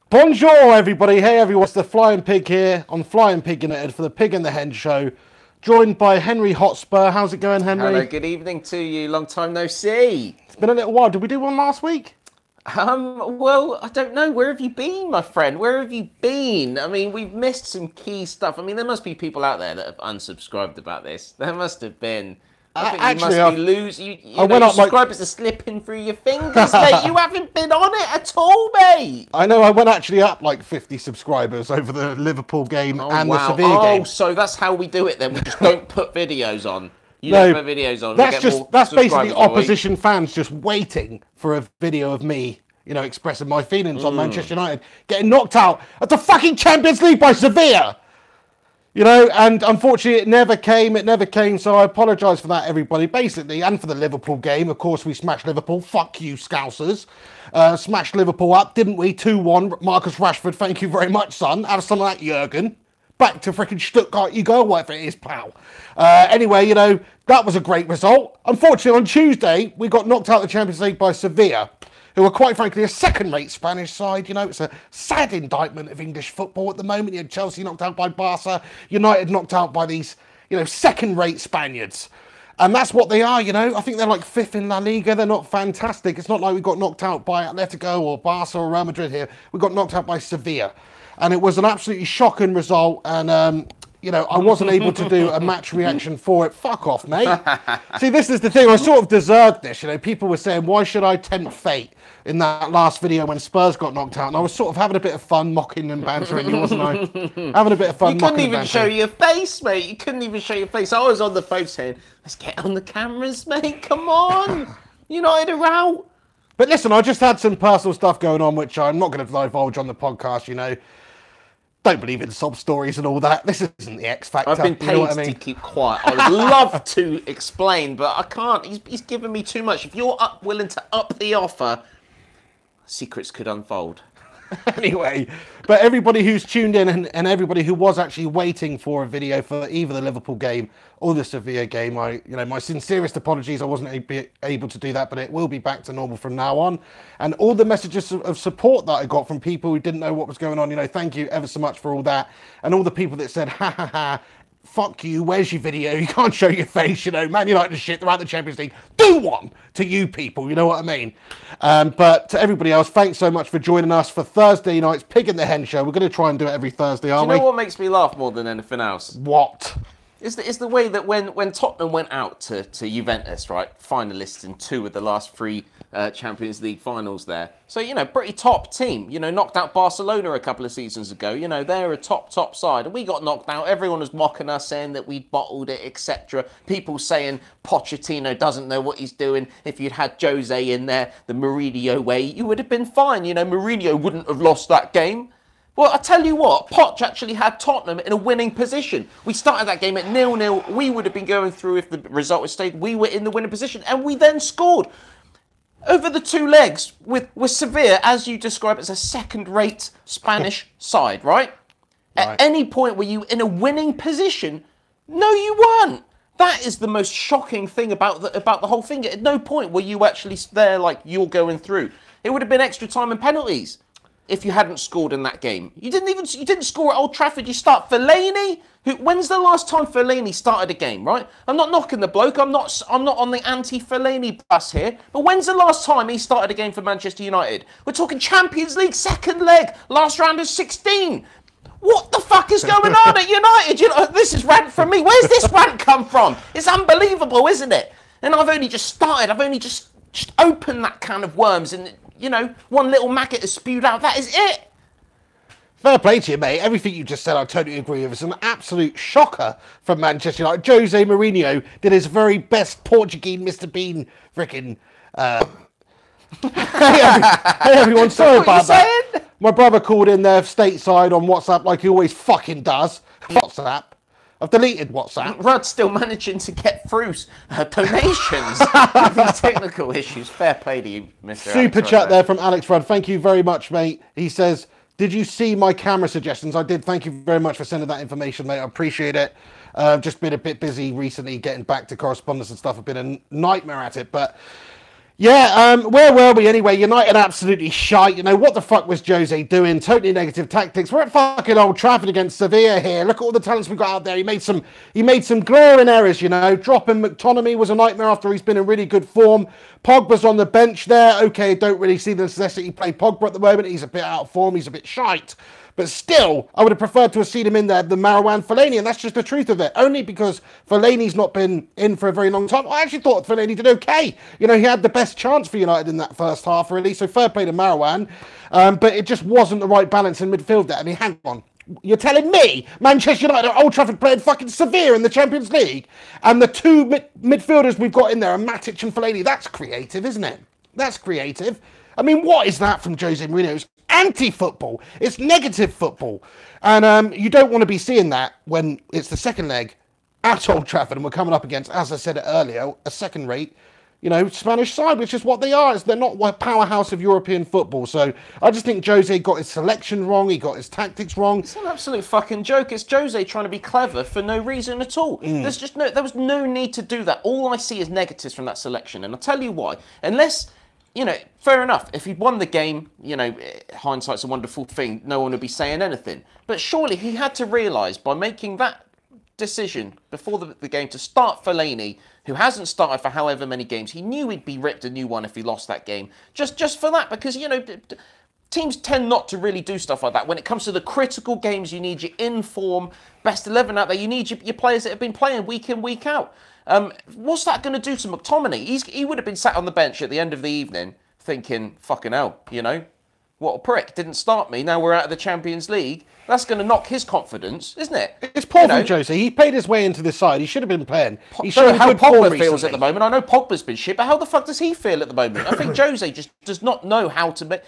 Bonjour, everybody. Hey, everyone. It's the Flying Pig here on Flying Pig United for the Pig and the Hen show. Joined by Henry Hotspur. How's it going, Henry? Hello, good evening to you. Long time no see. It's been a little while. Did we do one last week? Well, I don't know. Where have you been, my friend? Where have you been? I mean, we've missed some key stuff. I mean, there must be people out there that have unsubscribed about this. There must have been. I think Actually, you must be losing. Your subscribers are slipping through your fingers, mate. You haven't been on it at all, mate. I know. I went actually up like 50 subscribers over the Liverpool game and the Sevilla game. Oh, so that's how we do it then. We just don't put videos on. You don't put videos on. That's basically opposition fans just waiting for a video of me, expressing my feelings on Manchester United getting knocked out at the fucking Champions League by Sevilla. And unfortunately it never came, so I apologise for that, everybody, basically, and for the Liverpool game. Of course, we smashed Liverpool. Fuck you, Scousers. Smashed Liverpool up, didn't we? 2-1. Marcus Rashford, thank you very much, son. Have some of that, Jurgen. Back to freaking Stuttgart you go, whatever it is, pal. Anyway, that was a great result. Unfortunately, on Tuesday, we got knocked out of the Champions League by Sevilla, who are quite frankly a second-rate Spanish side. It's a sad indictment of English football at the moment. You had Chelsea knocked out by Barca, United knocked out by these, second-rate Spaniards. And that's what they are, I think they're like fifth in La Liga. They're not fantastic. It's not like we got knocked out by Atletico or Barca or Real Madrid here. We got knocked out by Sevilla. And it was an absolutely shocking result. And, I wasn't able to do a match reaction for it. Fuck off, mate. See, this is the thing. I sort of deserved this. People were saying, why should I tempt fate in that last video when Spurs got knocked out? And I was sort of having a bit of fun mocking and bantering you, wasn't I? Having a bit of fun You couldn't even show your face, mate. You couldn't even show your face. I was on the phone saying, let's get on the cameras, mate. Come on. United are out. But listen, I just had some personal stuff going on, which I'm not going to divulge on the podcast, Don't believe in sob stories and all that. This isn't the X Factor. I've been paid to keep quiet. I would love to explain, but I can't. He's given me too much. If you're willing to up the offer, secrets could unfold. Anyway, but everybody who's tuned in and everybody who was actually waiting for a video for either the Liverpool game or the Sevilla game, my sincerest apologies. I wasn't able to do that, but it will be back to normal from now on. And all the messages of support that I got from people who didn't know what was going on, thank you ever so much for all that. And all the people that said, ha ha ha, fuck you, where's your video? You can't show your face, Man United shit, they're out the Champions League. Do one to you people, you know what I mean? But to everybody else, thanks so much for joining us for Thursday night's Pig and the Hen show. We're going to try and do it every Thursday, aren't we? Do you know what makes me laugh more than anything else? What? It's the way that when Tottenham went out to Juventus, right, finalists in 2 of the last 3 Champions League finals there. So, pretty top team. Knocked out Barcelona a couple of seasons ago. They're a top side. And we got knocked out. Everyone was mocking us, saying that we'd bottled it, etc. People saying Pochettino doesn't know what he's doing. If you'd had Jose in there the Mourinho way, you would have been fine. Mourinho wouldn't have lost that game. Well, I tell you what, Poch actually had Tottenham in a winning position. We started that game at 0-0. We would have been going through if the result had stayed. We were in the winning position, and we then scored over the 2 legs with Sevilla, as you describe, as a second-rate Spanish side, right? At any point were you in a winning position? No, you weren't. That is the most shocking thing about the whole thing. At no point were you actually there like you're going through. It would have been extra time and penalties if you hadn't scored in that game. You didn't score at Old Trafford. You start Fellaini. When's the last time Fellaini started a game, right? I'm not knocking the bloke. I'm not on the anti-Fellaini bus here. But when's the last time he started a game for Manchester United? We're talking Champions League, second leg, last round of 16. What the fuck is going on at United? This is rant from me. Where's this rant come from? It's unbelievable, isn't it? And I've only just started. I've only just opened that can of worms and one little maggot has spewed out. That is it. Fair play to you, mate. Everything you just said, I totally agree with. It's an absolute shocker from Manchester United. Jose Mourinho did his very best Portuguese Mr. Bean freaking... hey, everyone, sorry about that. My brother called in there stateside on WhatsApp like he always fucking does. WhatsApp. I've deleted WhatsApp. Rudd's still managing to get through donations. These technical issues. Fair play to you, Mr. Super chat there from Alex Rudd. Thank you very much, mate. He says, did you see my camera suggestions? I did. Thank you very much for sending that information, mate. I appreciate it. Just been a bit busy recently getting back to correspondence and stuff. I've been a nightmare at it. But Yeah, where were we anyway? United absolutely shite. You know, what the fuck was Jose doing? Totally negative tactics. We're at fucking Old Trafford against Sevilla here. Look at all the talents we got out there. He made some glaring errors, you know. Dropping McTominay was a nightmare after he's been in really good form. Pogba's on the bench there. Okay, don't really see the necessity to play Pogba at the moment. He's a bit out of form. He's a bit shite. But still, I would have preferred to have seen him in there than Marouane Fellaini, and that's just the truth of it. Only because Fellaini's not been in for a very long time. I actually thought Fellaini did okay. You know, he had the best chance for United in that first half, really, so fair play to Marouane. But it just wasn't the right balance in midfield there. I mean, hang on. You're telling me Manchester United at Old Trafford playing fucking Sevilla in the Champions League, and the two midfielders we've got in there are Matic and Fellaini. That's creative, isn't it? That's creative. I mean, what is that from Jose Mourinho? It's anti-football. It's negative football. And you don't want to be seeing that when it's the second leg at Old Trafford and we're coming up against, as I said earlier, a second-rate, you know, Spanish side, which is what they are. They're not a powerhouse of European football. So I just think Jose got his selection wrong. He got his tactics wrong. It's an absolute fucking joke. It's Jose trying to be clever for no reason at all. There was no need to do that. All I see is negatives from that selection. And I'll tell you why. Unless... You know, fair enough. If he'd won the game, you know, hindsight's a wonderful thing. No one would be saying anything. But surely he had to realise by making that decision before the game to start Fellaini, who hasn't started for however many games, he knew he'd be ripped a new one if he lost that game. Just for that, because, you know, teams tend not to really do stuff like that. When it comes to the critical games, you need your in-form, best 11 out there. You need your players that have been playing week in, week out. What's that going to do to McTominay? He would have been sat on the bench at the end of the evening thinking, fucking hell, you know, what a prick. Didn't start me. Now we're out of the Champions League. That's going to knock his confidence, isn't it? It's poor from Jose. He played his way into this side. He should have been playing. He showed how Pogba feels at the moment. I know Pogba's been shit, but how the fuck does he feel at the moment? I think Jose just does not know how to,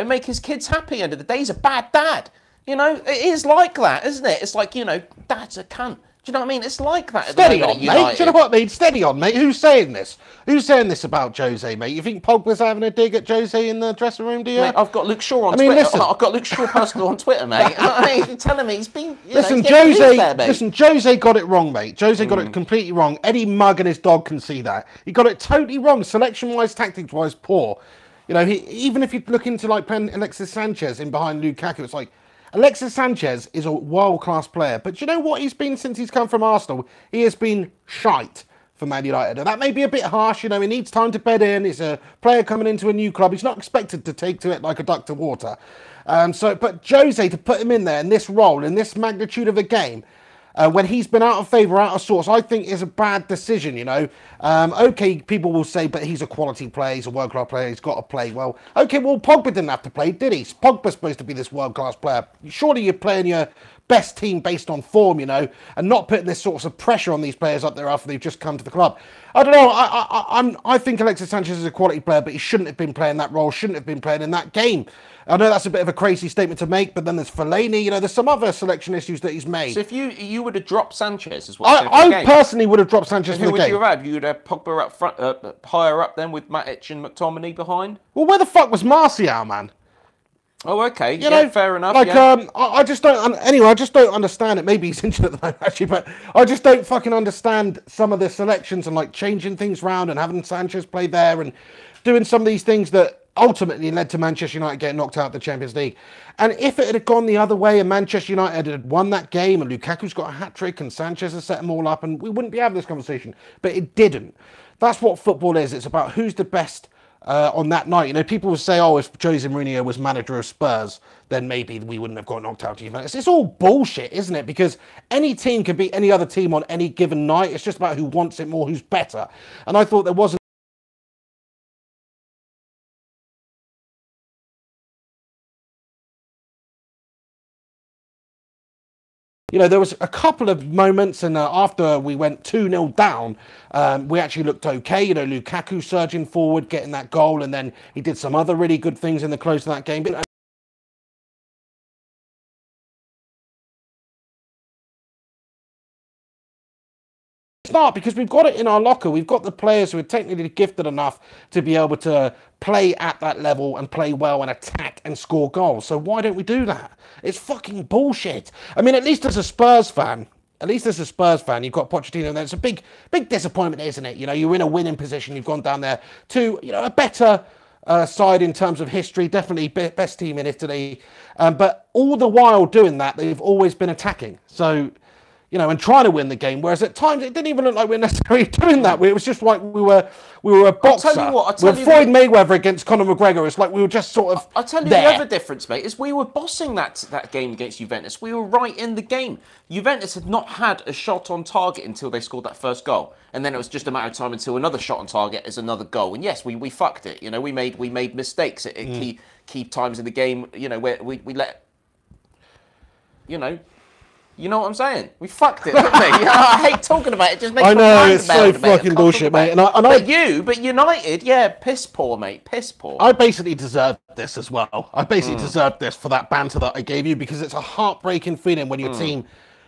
make his kids happy. End of the day, he's a bad dad. You know, it is like that, isn't it? It's like, you know, dad's a cunt. Do you know what I mean? It's like that. Steady on, mate. Do you know what I mean? Steady on, mate. Who's saying this? Who's saying this about Jose, mate? You think Pogba's having a dig at Jose in the dressing room, do you? Mate, I've got Luke Shaw on Twitter. Listen. I've got Luke Shaw personal on Twitter, mate. I mean, you're telling me he's been... Listen, Jose got it wrong, mate. Jose got it completely wrong. Eddie Mugg and his dog can see that. He got it totally wrong. Selection-wise, tactics-wise, poor. You know, even if you look into, like, playing Alexis Sanchez in behind Lukaku, it's like... Alexis Sanchez is a world-class player, but do you know what he's been since he's come from Arsenal? He has been shite for Man United. And that may be a bit harsh, you know, he needs time to bed in. He's a player coming into a new club. He's not expected to take to it like a duck to water. But Jose, to put him in there in this role, in this magnitude of a game, when he's been out of favour, out of sorts, I think is a bad decision, you know. Okay, people will say, but he's a quality player, he's a world-class player, he's got to play well. Okay, well, Pogba didn't have to play, did he? Pogba's supposed to be this world-class player. Surely you're playing your best team based on form, you know, and not putting this sort of pressure on these players up there after they've just come to the club. I don't know, I think Alexis Sanchez is a quality player, but he shouldn't have been playing that role, shouldn't have been playing in that game. I know that's a bit of a crazy statement to make, but then there's Fellaini, you know, there's some other selection issues that he's made. So if you would have dropped Sanchez as well, I personally would have dropped Sanchez for the game. Who would you have had? You would have Pogba up front, higher up then with Matic and McTominay behind? Well, where the fuck was Martial, man? Oh, okay. You know, fair enough. Like, I just don't. Anyway, I just don't understand it. Maybe he's injured at the moment, actually, but I just don't fucking understand some of the selections and like changing things around and having Sanchez play there and doing some of these things that ultimately led to Manchester United getting knocked out of the Champions League. And if it had gone the other way and Manchester United had won that game and Lukaku's got a hat-trick and Sanchez has set them all up, and we wouldn't be having this conversation. But it didn't. That's what football is. It's about who's the best on that night. You know, people will say, oh, if Jose Mourinho was manager of Spurs, then maybe we wouldn't have got knocked out to Juventus. It's all bullshit, isn't it? Because any team can beat any other team on any given night. It's just about who wants it more, who's better. And I thought there wasn't. You know, there was a couple of moments, and after we went 2-0 down, we actually looked okay. You know, Lukaku surging forward, getting that goal, and then he did some other really good things in the close of that game. It's not, because we've got it in our locker. We've got the players who are technically gifted enough to be able to play at that level and play well and attack and score goals. So why don't we do that? It's fucking bullshit. I mean, at least as a Spurs fan, at least as a Spurs fan, you've got Pochettino, and it's a big disappointment, isn't it? You know, you're in a winning position. You've gone down there to, you know, a better side in terms of history, definitely best team in Italy. But all the while doing that, they've always been attacking. So, you know, and trying to win the game. Whereas at times it didn't even look like we were necessarily doing that. It was just like we were a boxer. With Floyd Mayweather against Conor McGregor, it's like we were just sort of I'll tell you the other difference, mate, is we were bossing that game against Juventus. We were right in the game. Juventus had not had a shot on target until they scored that first goal. And then it was just a matter of time until another shot on target is another goal. And yes, we fucked it. You know, we made mistakes at key times in the game, you know, where we let, you know what I'm saying? We fucked it, didn't we? I hate talking about it. It just makes I know, it's so fucking bullshit, mate. But United, yeah, piss poor, mate. Piss poor. I basically deserved this as well. I basically deserved this for that banter that I gave you, because it's a heartbreaking feeling when your team,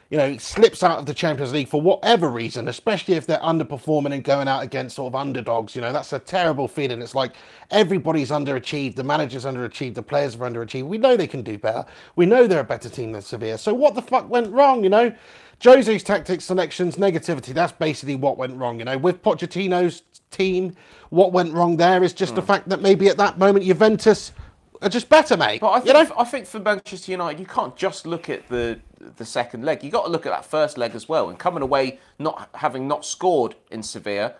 you know, slips out of the Champions League for whatever reason, especially if they're underperforming and going out against sort of underdogs. You know, that's a terrible feeling. It's like everybody's underachieved. The manager's underachieved. The players have underachieved. We know they can do better. We know they're a better team than Sevilla. So what the fuck went wrong, you know? Jose's tactics, selections, negativity, that's basically what went wrong, you know? With Pochettino's team, what went wrong there is just the fact that maybe at that moment Juventus are just better, mate. But I think for Manchester United, you can't just look at the second leg. You got to look at that first leg as well. And coming away having not scored in Sevilla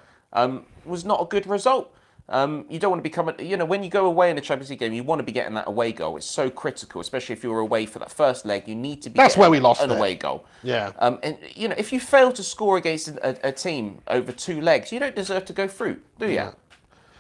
was not a good result. You don't want to become, you know, when you go away in a Champions League game, you want to be getting that away goal. It's so critical, especially if you're away for that first leg. You need to be. That's where we lost an away goal. Yeah. And you know, if you fail to score against a team over 2 legs, you don't deserve to go through, do you? Yeah.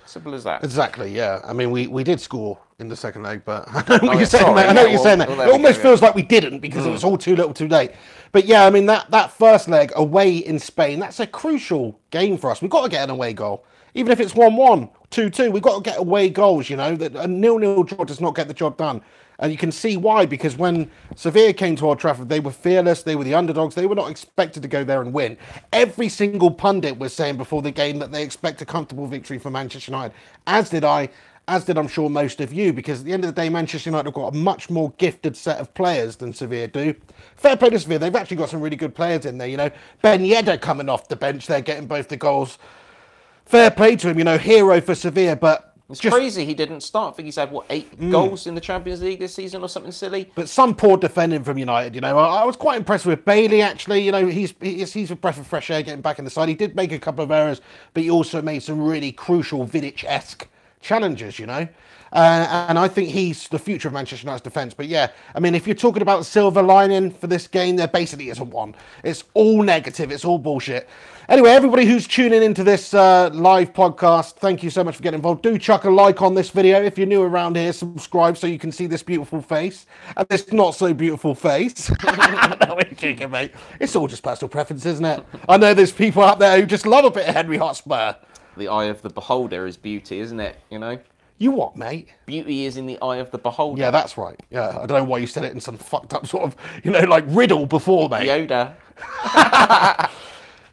Simple as that. Exactly, yeah. I mean, we did score in the second leg, but I know what you're saying there. I know what you're saying there. It almost feels like we didn't, because it was all too little too late. But yeah, I mean, that first leg away in Spain, that's a crucial game for us. We've got to get an away goal. Even if it's 1-1, 2-2, we've got to get away goals, you know. That a 0-0 draw does not get the job done. And you can see why, because when Sevilla came to Old Trafford, they were fearless, they were the underdogs, they were not expected to go there and win. Every single pundit was saying before the game that they expect a comfortable victory for Manchester United, as did I, as did I'm sure most of you, because at the end of the day, Manchester United have got a much more gifted set of players than Sevilla do. Fair play to Sevilla, they've actually got some really good players in there, you know. Ben Yedder coming off the bench there, getting both the goals. Fair play to him, you know, hero for Sevilla, but it's crazy he didn't start. I think he's had, 8 goals in the Champions League this season or something silly. But some poor defending from United, you know. I was quite impressed with Bailey, actually. You know, he's a breath of fresh air getting back in the side. He did make a couple of errors, but he also made some really crucial Vidic-esque challenges, you know. And I think he's the future of Manchester United's defence. But yeah, I mean, if you're talking about the silver lining for this game, there basically isn't one. It's all negative. It's all bullshit. Anyway, everybody who's tuning into this live podcast, thank you so much for getting involved. Do chuck a like on this video. If you're new around here, subscribe so you can see this beautiful face and this not so beautiful face. No, we're joking, mate. It's all just personal preference, isn't it? I know there's people out there who just love a bit of Henry Hotspur. The eye of the beholder is beauty, isn't it? You know? You what, mate? Beauty is in the eye of the beholder. Yeah, that's right. Yeah, I don't know why you said it in some fucked up sort of, you know, like riddle before, mate. Yoda.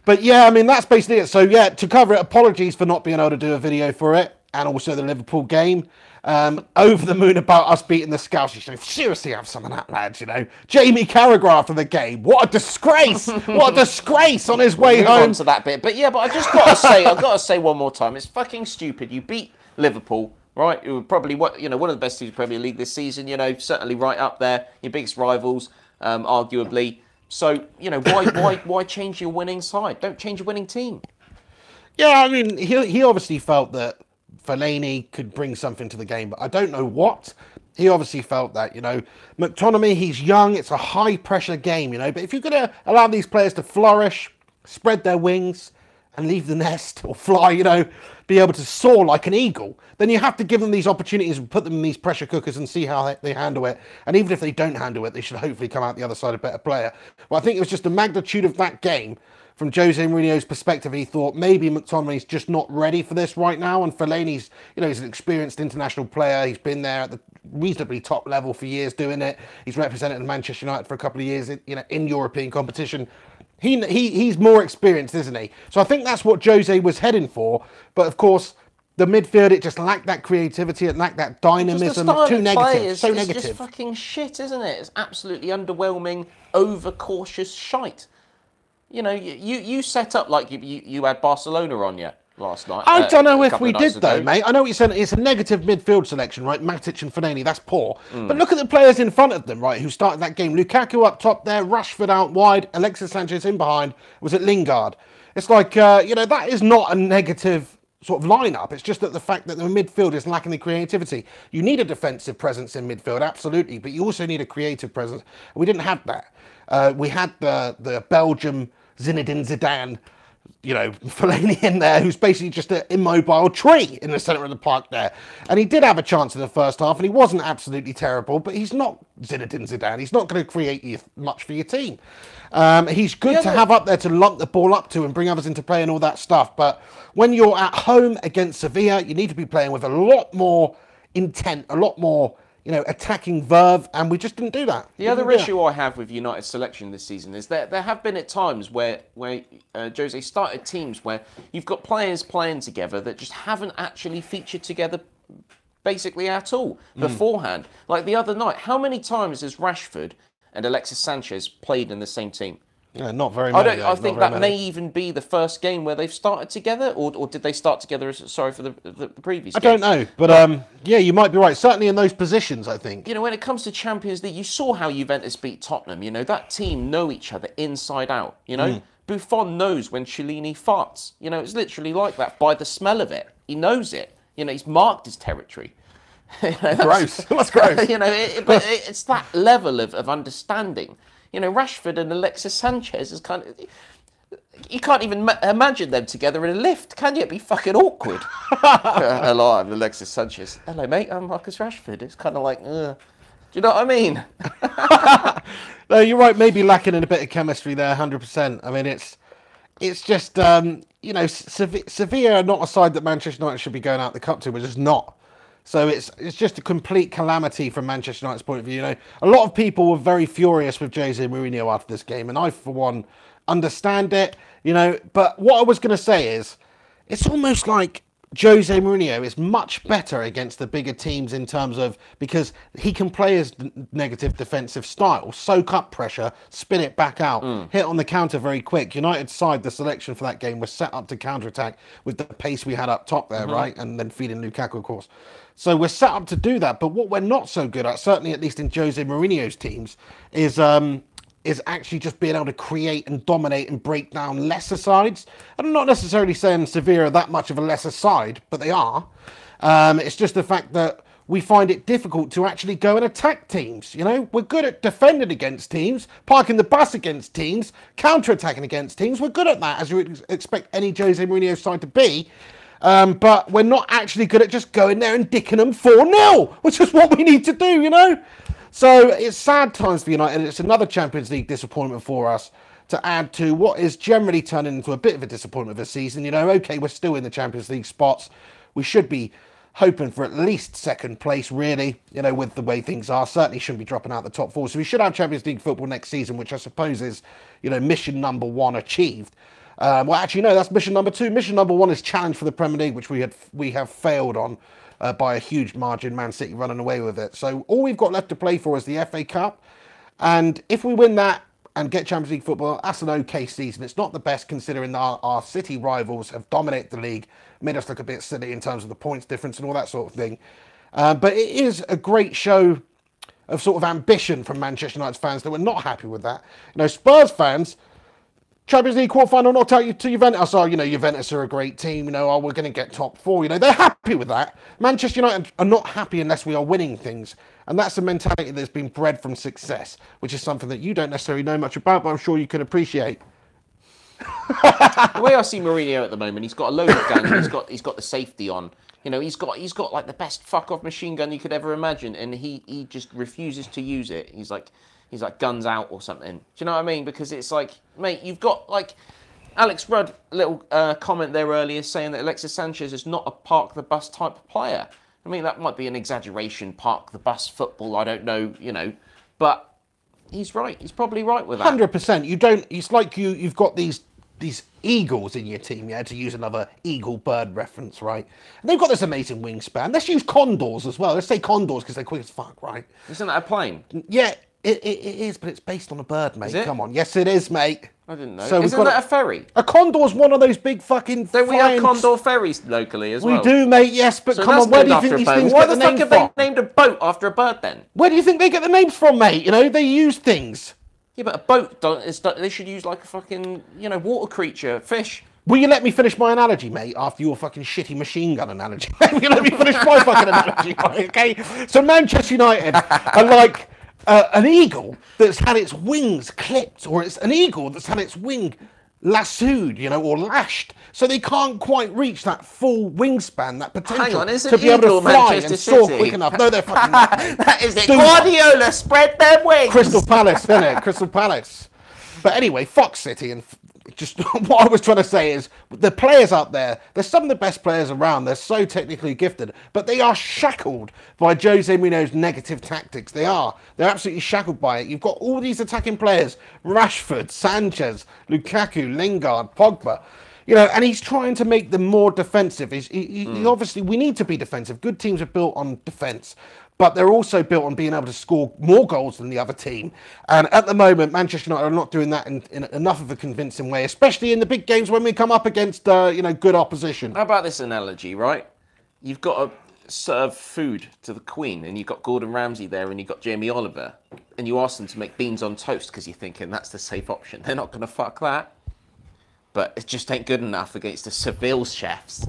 But yeah, I mean, that's basically it. So yeah, to cover it, apologies for not being able to do a video for it, and also the Liverpool game. Over the moon about us beating the Scouts. You should seriously have some of that, lads, you know. Jamie Carragher after the game. What a disgrace. What a disgrace on his way home. On to that bit. But yeah, but I just got to say, I've got to say one more time, it's fucking stupid. You beat Liverpool, right? Who were probably, one of the best teams in the Premier League this season, you know, certainly right up there. Your biggest rivals, arguably. So, you know, why change your winning side? Don't change your winning team. Yeah, I mean, he obviously felt that Fellaini could bring something to the game, but I don't know what. He obviously felt that, you know. McTominay, he's young, it's a high-pressure game, you know, but if you're going to allow these players to flourish, spread their wings, and leave the nest, or fly, you know, be able to soar like an eagle, then you have to give them these opportunities and put them in these pressure cookers and see how they handle it. And even if they don't handle it, they should hopefully come out the other side a better player. Well, I think it was just the magnitude of that game. From Jose Mourinho's perspective, he thought maybe McTominay's just not ready for this right now. And Fellaini's, you know, he's an experienced international player. He's been there at the reasonably top level for years doing it. He's represented Manchester United for a couple of years, you know, in European competition. He's more experienced, isn't he? So I think that's what Jose was heading for. But of course, the midfield, it just lacked that creativity, it lacked that dynamism. It's too negative. So negative. It's just fucking shit, isn't it? It's absolutely underwhelming, overcautious shite. You know, you set up like you had Barcelona on you last night. I don't know if we did, ago. though, mate. I know what you're saying. It's a negative midfield selection, right? Matic and Fellaini, that's poor. But look at the players in front of them, right, who started that game. Lukaku up top there, Rashford out wide, Alexis Sanchez in behind. Was it Lingard? It's like, you know, that is not a negative sort of lineup. It's just that the fact that the midfield is lacking the creativity. You need a defensive presence in midfield, absolutely, but you also need a creative presence. We didn't have that. We had the Belgium Zinedine Zidane, you know, Fellaini in there, who's basically just an immobile tree in the centre of the park there. And he did have a chance in the first half, and he wasn't absolutely terrible, but he's not Zinedine Zidane. He's not going to create much for your team. He's good to have up there to lump the ball up to and bring others into play and all that stuff. But when you're at home against Sevilla, you need to be playing with a lot more intent, a lot more, you know, attacking verve, and we just didn't do that. The other issue I have with United's selection this season is that there have been at times where Jose started teams where you've got players playing together that just haven't actually featured together basically at all beforehand. Like the other night, how many times has Rashford and Alexis Sanchez played in the same team? Yeah, not very many. I think that may even be the first game where they've started together, or did they start together, for the previous game? I don't know, but yeah, you might be right. Certainly in those positions, I think. You know, when it comes to Champions League, you saw how Juventus beat Tottenham. You know, that team know each other inside out. You know, Buffon knows when Chiellini farts. You know, it's literally like that by the smell of it. He knows it. You know, he's marked his territory. You know, gross. That's gross. You know, but it's that level of understanding. You know, Rashford and Alexis Sanchez is kind of... You can't even imagine them together in a lift, can you? It'd be fucking awkward. Hello, I'm Alexis Sanchez. Hello, mate, I'm Marcus Rashford. It's kind of like, do you know what I mean? No, you're right, maybe lacking in a bit of chemistry there, 100%. I mean, it's just, you know, Sevilla are not a side that Manchester United should be going out the cup to, but just not. So it's just a complete calamity from Manchester United's point of view. You know, a lot of people were very furious with Jose Mourinho after this game, and I, for one, understand it. You know, but what I was going to say is, it's almost like Jose Mourinho is much better against the bigger teams in terms of, because he can play his negative defensive style, soak up pressure, spin it back out, hit on the counter very quick. United's side, the selection for that game was set up to counter-attack with the pace we had up top there, right? And then feeding Lukaku, of course. So we're set up to do that. But what we're not so good at, certainly at least in Jose Mourinho's teams, is actually just being able to create and dominate and break down lesser sides. And I'm not necessarily saying Sevilla are that much of a lesser side, but they are. It's just the fact that we find it difficult to actually go and attack teams. You know, we're good at defending against teams, parking the bus against teams, counter-attacking against teams. We're good at that, as you would expect any Jose Mourinho side to be. But we're not actually good at just going there and dicking them 4-0, which is what we need to do, you know? So it's sad times for United. It's another Champions League disappointment for us to add to what is generally turning into a bit of a disappointment of a season. You know, okay, we're still in the Champions League spots. We should be hoping for at least second place, really, you know, with the way things are. Certainly shouldn't be dropping out the top four. So we should have Champions League football next season, which I suppose is, you know, mission number one achieved. Well, actually, no, that's mission number two. Mission number one is challenge for the Premier League, which we have failed on by a huge margin. Man City running away with it. So all we've got left to play for is the FA Cup. And if we win that and get Champions League football, that's an okay season. It's not the best considering our City rivals have dominated the league, made us look a bit silly in terms of the points difference and all that sort of thing. But it is a great show of sort of ambition from Manchester United fans that we're not happy with that. You know, Spurs fans, Champions League quarterfinal knocked out to Juventus. Oh, you know, Juventus are a great team. You know, oh, we're going to get top four. You know, they're happy with that. Manchester United are not happy unless we are winning things. And that's a mentality that's been bred from success, which is something that you don't necessarily know much about, but I'm sure you can appreciate. The way I see Mourinho at the moment, he's got a load of guns. He's got the safety on. You know, he's got like the best fuck off machine gun you could ever imagine, and he just refuses to use it. He's like guns out or something. Do you know what I mean? Because it's like, mate, you've got like Alex Rudd, a little comment there earlier saying that Alexis Sanchez is not a park the bus type of player. I mean, that might be an exaggeration, park the bus football, I don't know, you know, but he's right. He's probably right with that. 100%. You don't, it's like you've got these eagles in your team, yeah, to use another eagle bird reference, right? And they've got this amazing wingspan. Let's use condors as well. Let's say condors because they're quick as fuck, right? Isn't that a plane? Yeah, it is, but it's based on a bird, mate. Come on. Yes, it is, mate. I didn't know. So Isn't that a ferry? A condor's one of those big fucking. Don't we have condor ferries locally as well? We do, mate. Yes, but So come on, where do you think these things Why get the the fuck name have from? they named a boat after a bird then? Where do you think they get the names from, mate? You know, they use things. Yeah, but a boat, they should use like a fucking, water creature, fish. Will you let me finish my analogy, mate, after your fucking shitty machine gun analogy? Will you let me finish my fucking analogy, okay? So Manchester United are like an eagle that's had its wings clipped, or it's an eagle that's had its wing lassoed, or lashed. So they can't quite reach that full wingspan, that potential to be able to fly and soar quick enough. No, they're fucking not, mate. That is it. Guardiola, spread their wings. Crystal Palace, isn't it? Crystal Palace. But anyway, Fox City, and just what I was trying to say is the players out there, they're some of the best players around. They're so technically gifted, but they are shackled by Jose Mourinho's negative tactics. They are. They're absolutely shackled by it. You've got all these attacking players, Rashford, Sanchez, Lukaku, Lingard, Pogba. And he's trying to make them more defensive. He obviously, we need to be defensive. Good teams are built on defence, but they're also built on being able to score more goals than the other team. And at the moment, Manchester United are not doing that in enough of a convincing way, especially in the big games when we come up against, good opposition. How about this analogy, right? You've got to serve food to the Queen, and you've got Gordon Ramsay there, and you've got Jamie Oliver, and you ask them to make beans on toast because you're thinking that's the safe option. They're not going to fuck that. But it just ain't good enough against the Seville chefs.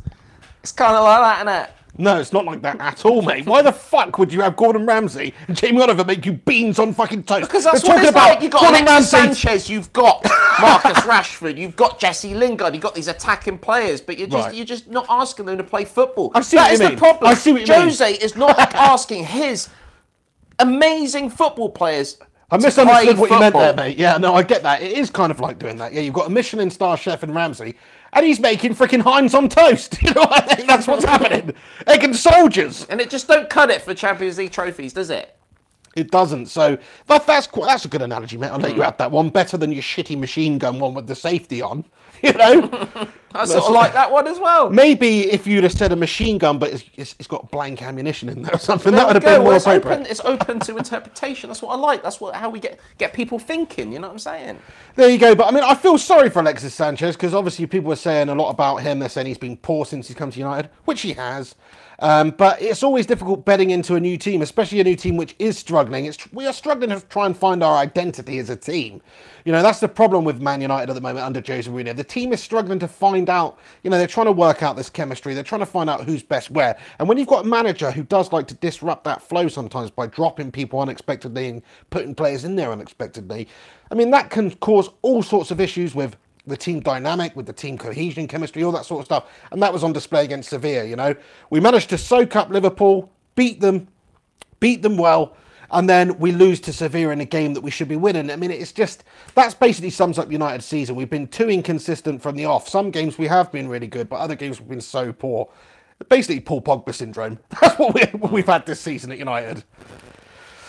It's kind of like that, isn't it? No, it's not like that at all, mate. Why the fuck would you have Gordon Ramsay and Jamie Oliver make you beans on fucking toast? Because that's what it's like. You've got Alexis Sanchez, you've got Marcus Rashford, you've got Jesse Lingard, you've got these attacking players, but you're just not asking them to play football. I see what you mean. That is the problem. I see what you mean. Jose is not asking his amazing football players. I misunderstood what you meant there, mate. Yeah, no, I get that. It is kind of like doing that. Yeah, you've got a Michelin star chef in Ramsey, and he's making freaking Heinz on toast. I think that's what's happening. Egg and soldiers. And it just don't cut it for Champions League trophies, does it? It doesn't. So that's a good analogy, mate. I'll let you have that one. Better than your shitty machine gun one with the safety on. I sort of like that one as well. Maybe if you'd have said a machine gun, but it's got blank ammunition in there or something, that would have been more appropriate. It's open to interpretation. That's what I like. That's how we get people thinking. You know what I'm saying? There you go. But I mean, I feel sorry for Alexis Sanchez because obviously people were saying a lot about him. They're saying he's been poor since he's come to United, which he has. But it's always difficult betting into a new team, especially a new team which is struggling. We are struggling to try and find our identity as a team. That's the problem with Man United at the moment under Jose Mourinho. The team is struggling to find out, they're trying to work out this chemistry. They're trying to find out who's best where. And when you've got a manager who does like to disrupt that flow sometimes by dropping people unexpectedly and putting players in there unexpectedly, I mean, that can cause all sorts of issues with the team dynamic, with the team cohesion, chemistry, all that sort of stuff. And that was on display against Sevilla, We managed to soak up Liverpool, beat them well, and then we lose to Sevilla in a game that we should be winning. I mean, that's basically sums up United's season. We've been too inconsistent from the off. Some games we have been really good, but other games we've been so poor. Basically, Paul Pogba syndrome. That's what we've had this season at United.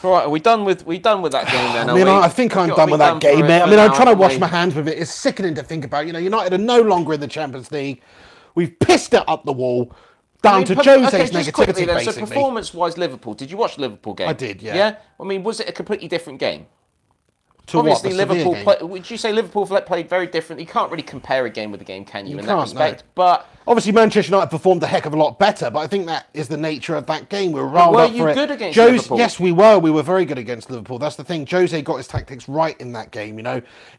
All right, are we done with that game then? I think I'm done with that game, mate. I'm trying to wash my hands with it. It's sickening to think about. United are no longer in the Champions League. We've pissed it up the wall. Down to Jose's negativity, then. basically. So performance-wise, Liverpool. Did you watch the Liverpool game? I did, yeah. Yeah? I mean, was it a completely different game? To Obviously, what, Liverpool. Would you say Liverpool played very different? You can't really compare a game with a game, can you? In that respect, no. But obviously, Manchester United performed a heck of a lot better. But I think that is the nature of that game. We were rolled up for it. Were you good against Liverpool? Yes, we were. We were very good against Liverpool. That's the thing. Jose got his tactics right in that game.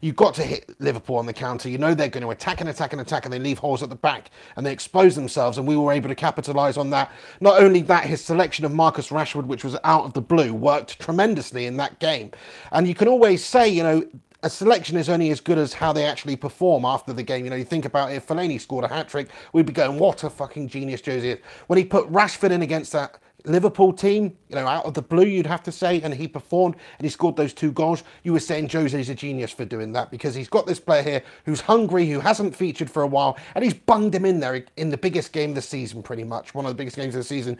You've got to hit Liverpool on the counter. They're going to attack and attack and attack, and they leave holes at the back and they expose themselves. And we were able to capitalise on that. Not only that, his selection of Marcus Rashford, which was out of the blue, worked tremendously in that game. And you can always say, a selection is only as good as how they actually perform after the game. You think about it, if Fellaini scored a hat-trick, we'd be going, what a fucking genius Jose is. When he put Rashford in against that Liverpool team, out of the blue, you'd have to say, and he performed and he scored those 2 goals, you were saying Jose's a genius for doing that because he's got this player here who's hungry, who hasn't featured for a while, and he's bunged him in there in the biggest game of the season, pretty much, one of the biggest games of the season,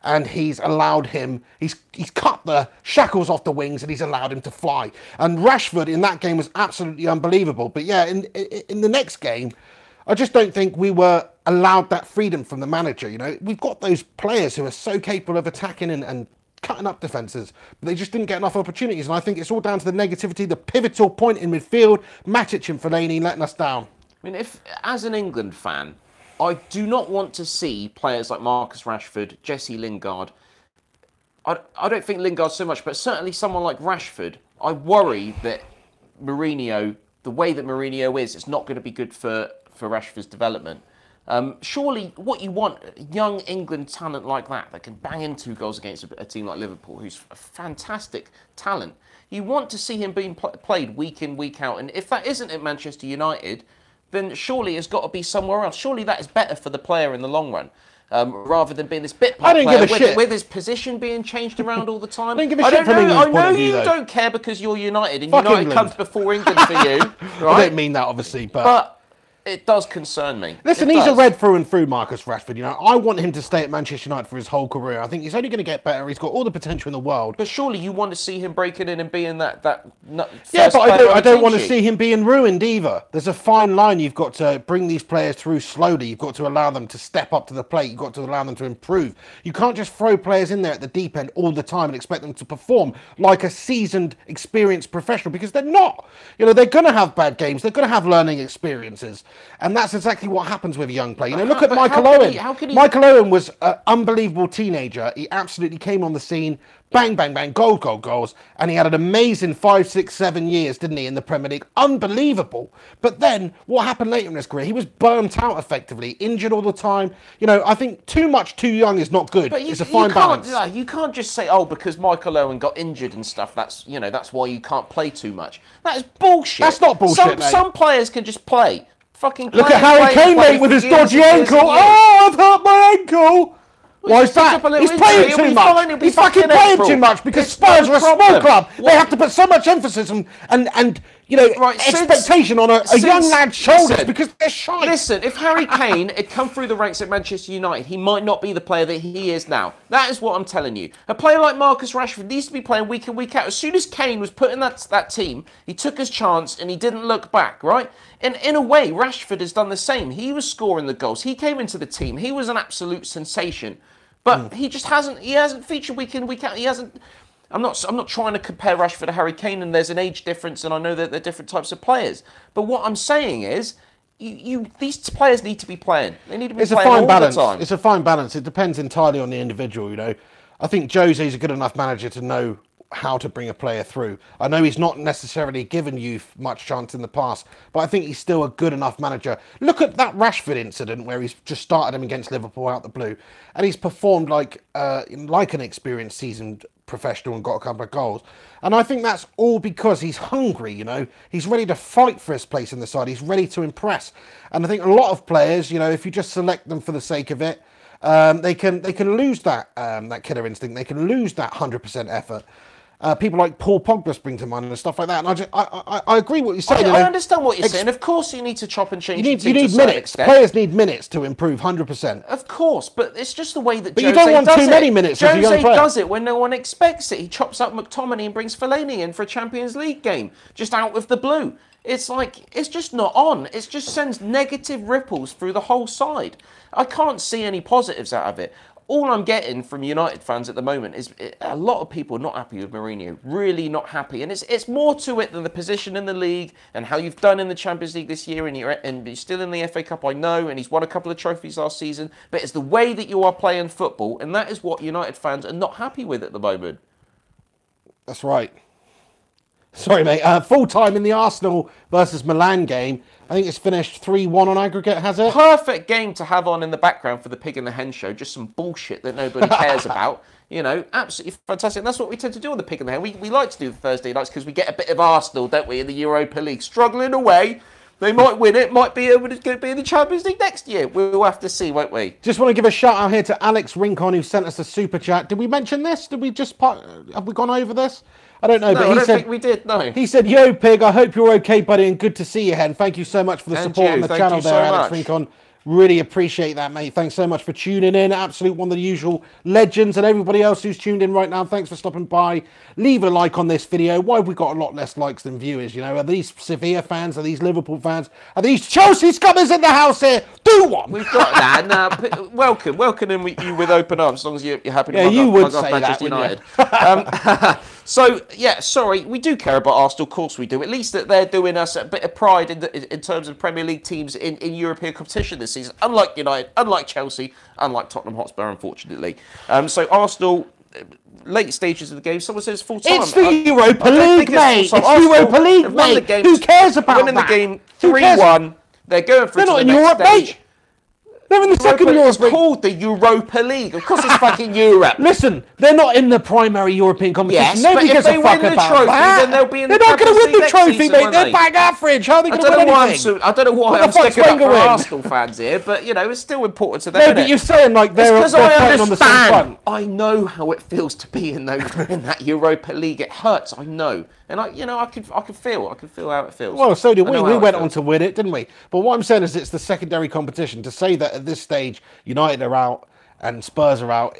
and he's allowed him, he's cut the shackles off the wings and he's allowed him to fly. And Rashford in that game was absolutely unbelievable. But yeah, in the next game, I just don't think we were allowed that freedom from the manager. We've got those players who are so capable of attacking and cutting up defences, but they just didn't get enough opportunities. And I think it's all down to the negativity, the pivotal point in midfield, Matic and Fellaini letting us down. I mean, if as an England fan, I do not want to see players like Marcus Rashford, Jesse Lingard. I don't think Lingard so much, but certainly someone like Rashford. I worry that Mourinho, the way that Mourinho is, it's not going to be good for Rashford's development. Surely what you want, young England talent like that can bang in 2 goals against a team like Liverpool, who's a fantastic talent. You want to see him being played week in, week out. And if that isn't at Manchester United, then surely it's got to be somewhere else. Surely that is better for the player in the long run. Rather than being this bit part player with his position being changed around all the time. I don't give a shit from England's point of view, I know you don't care because you're United and United England comes before England for you. Right? I don't mean that, obviously, but it does concern me. Listen, he's a red through and through, Marcus Rashford. You know, I want him to stay at Manchester United for his whole career. I think he's only going to get better. He's got all the potential in the world. But surely you want to see him breaking in and being that yeah, but I don't want to see him being ruined either. There's a fine line. You've got to bring these players through slowly. You've got to allow them to step up to the plate. You've got to allow them to improve. You can't just throw players in there at the deep end all the time and expect them to perform like a seasoned, experienced professional, because they're not. You know, they're going to have bad games. They're going to have learning experiences. And that's exactly what happens with a young player. You know, look at Michael Owen. Michael Owen was an unbelievable teenager. He absolutely came on the scene, bang, bang, bang, goals, and he had an amazing 5, 6, 7 years, didn't he, in the Premier League? Unbelievable. But then, what happened later in his career? He was burnt out effectively, injured all the time. You know, I think too much too young is not good. It's a fine balance. You can't just say, oh, because Michael Owen got injured and stuff, that's why you can't play too much. That is bullshit. That's not bullshit, mate. Some players can just play. Look at Harry Kane, mate, with his dodgy ankle. Oh, I've hurt my ankle. Why is that? He's playing too much. He's fucking playing too much because Spurs are a small club. They have to put so much emphasis and you know, expectation on a young lad's shoulders because they're shy. Listen, if Harry Kane had come through the ranks at Manchester United, he might not be the player that he is now. That is what I'm telling you. A player like Marcus Rashford needs to be playing week in, week out. As soon as Kane was put in that team, he took his chance and he didn't look back, right? And in a way, Rashford has done the same. He was scoring the goals. He came into the team. He was an absolute sensation. But he just hasn't featured week in, week out. He hasn't. I'm not trying to compare Rashford to Harry Kane, and there's an age difference, and I know that they're different types of players. But what I'm saying is, these players need to be playing. They need to be playing all the time. It's a fine balance. It depends entirely on the individual. You know, I think Jose's a good enough manager to know how to bring a player through. I know he's not necessarily given youth much chance in the past, but I think he's still a good enough manager. Look at that Rashford incident where he's just started him against Liverpool out the blue, and he's performed like an experienced, seasoned professional and got a couple of goals. And I think that's all because he's hungry, you know. He's ready to fight for his place in the side. He's ready to impress. And I think a lot of players, you know, if you just select them for the sake of it, they can lose that killer instinct. They can lose that 100% effort. People like Paul Pogba spring to mind and stuff like that. And I agree what you're saying. I understand what you're saying. Of course, you need to chop and change. You need minutes. Players need minutes to improve 100%. Of course, but it's just the way that. But you don't want too many minutes. Jose does it when no one expects it. He chops up McTominay and brings Fellaini in for a Champions League game, just out of the blue. It's like, it's just not on. It just sends negative ripples through the whole side. I can't see any positives out of it. All I'm getting from United fans at the moment is a lot of people not happy with Mourinho, really not happy. And it's more to it than the position in the league and how you've done in the Champions League this year, and you're still in the FA Cup, I know, and he's won a couple of trophies last season. But it's the way that you are playing football, and that is what United fans are not happy with at the moment. That's right. Sorry, mate. Full time in the Arsenal versus Milan game. I think it's finished 3-1 on aggregate, has it? Perfect game to have on in the background for the Pig and the Hen show. Just some bullshit that nobody cares about. You know, absolutely fantastic. And that's what we tend to do on the Pig and the Hen. We like to do the Thursday nights because we get a bit of Arsenal, don't we, in the Europa League. Struggling away. They might win it, might be able to be in the Champions League next year. We'll have to see, won't we? Just want to give a shout out here to Alex Rincon, who sent us a super chat. Did we mention this? Have we gone over this? I don't know, but I don't think we did, no. He said, yo, Pig, I hope you're okay, buddy, and good to see you, Hen. Thank you so much for the support on the channel there, Alex Rincon. Really appreciate that, mate. Thanks so much for tuning in. Absolute one of the usual legends, and everybody else who's tuned in right now, thanks for stopping by. Leave a like on this video. Why have we got a lot less likes than viewers, you know? Are these Sevilla fans? Are these Liverpool fans? Are these Chelsea scummers in the house here? Do one. We've got that. Now, welcome in with you with open arms, as long as you're happy to you would mug off say Manchester that, United. So, yeah, sorry, we do care about Arsenal, of course we do. At least that they're doing us a bit of pride in terms of Premier League teams in European competition this season. Unlike United, unlike Chelsea, unlike Tottenham Hotspur, unfortunately. So Arsenal, late stages of the game, someone says full time. It's the Europa League, mate. It's Europa League, mate. Who cares about winning that? Winning the game 3-1. They're going through to the next stage. Mate. They're in the second Europe League. It's called the Europa League. Of course, it's fucking Europe. Listen, they're not in the primary European competition. Yes, Nobody but if gives they a fuck win the about trophy, that. then they'll be in They're the not going to win the next trophy, season, mate. They're bang average. How are they going to win anything? I don't know why I'm sticking up for Arsenal fans here, but you know it's still important to them. No, but you're saying like they're fighting on the same front. I know how it feels to be in that Europa League. It hurts. I know. And I could feel how it feels. Well, so did we. We went on to win it, didn't we? But what I'm saying is, it's the secondary competition. To say that at this stage, United are out and Spurs are out,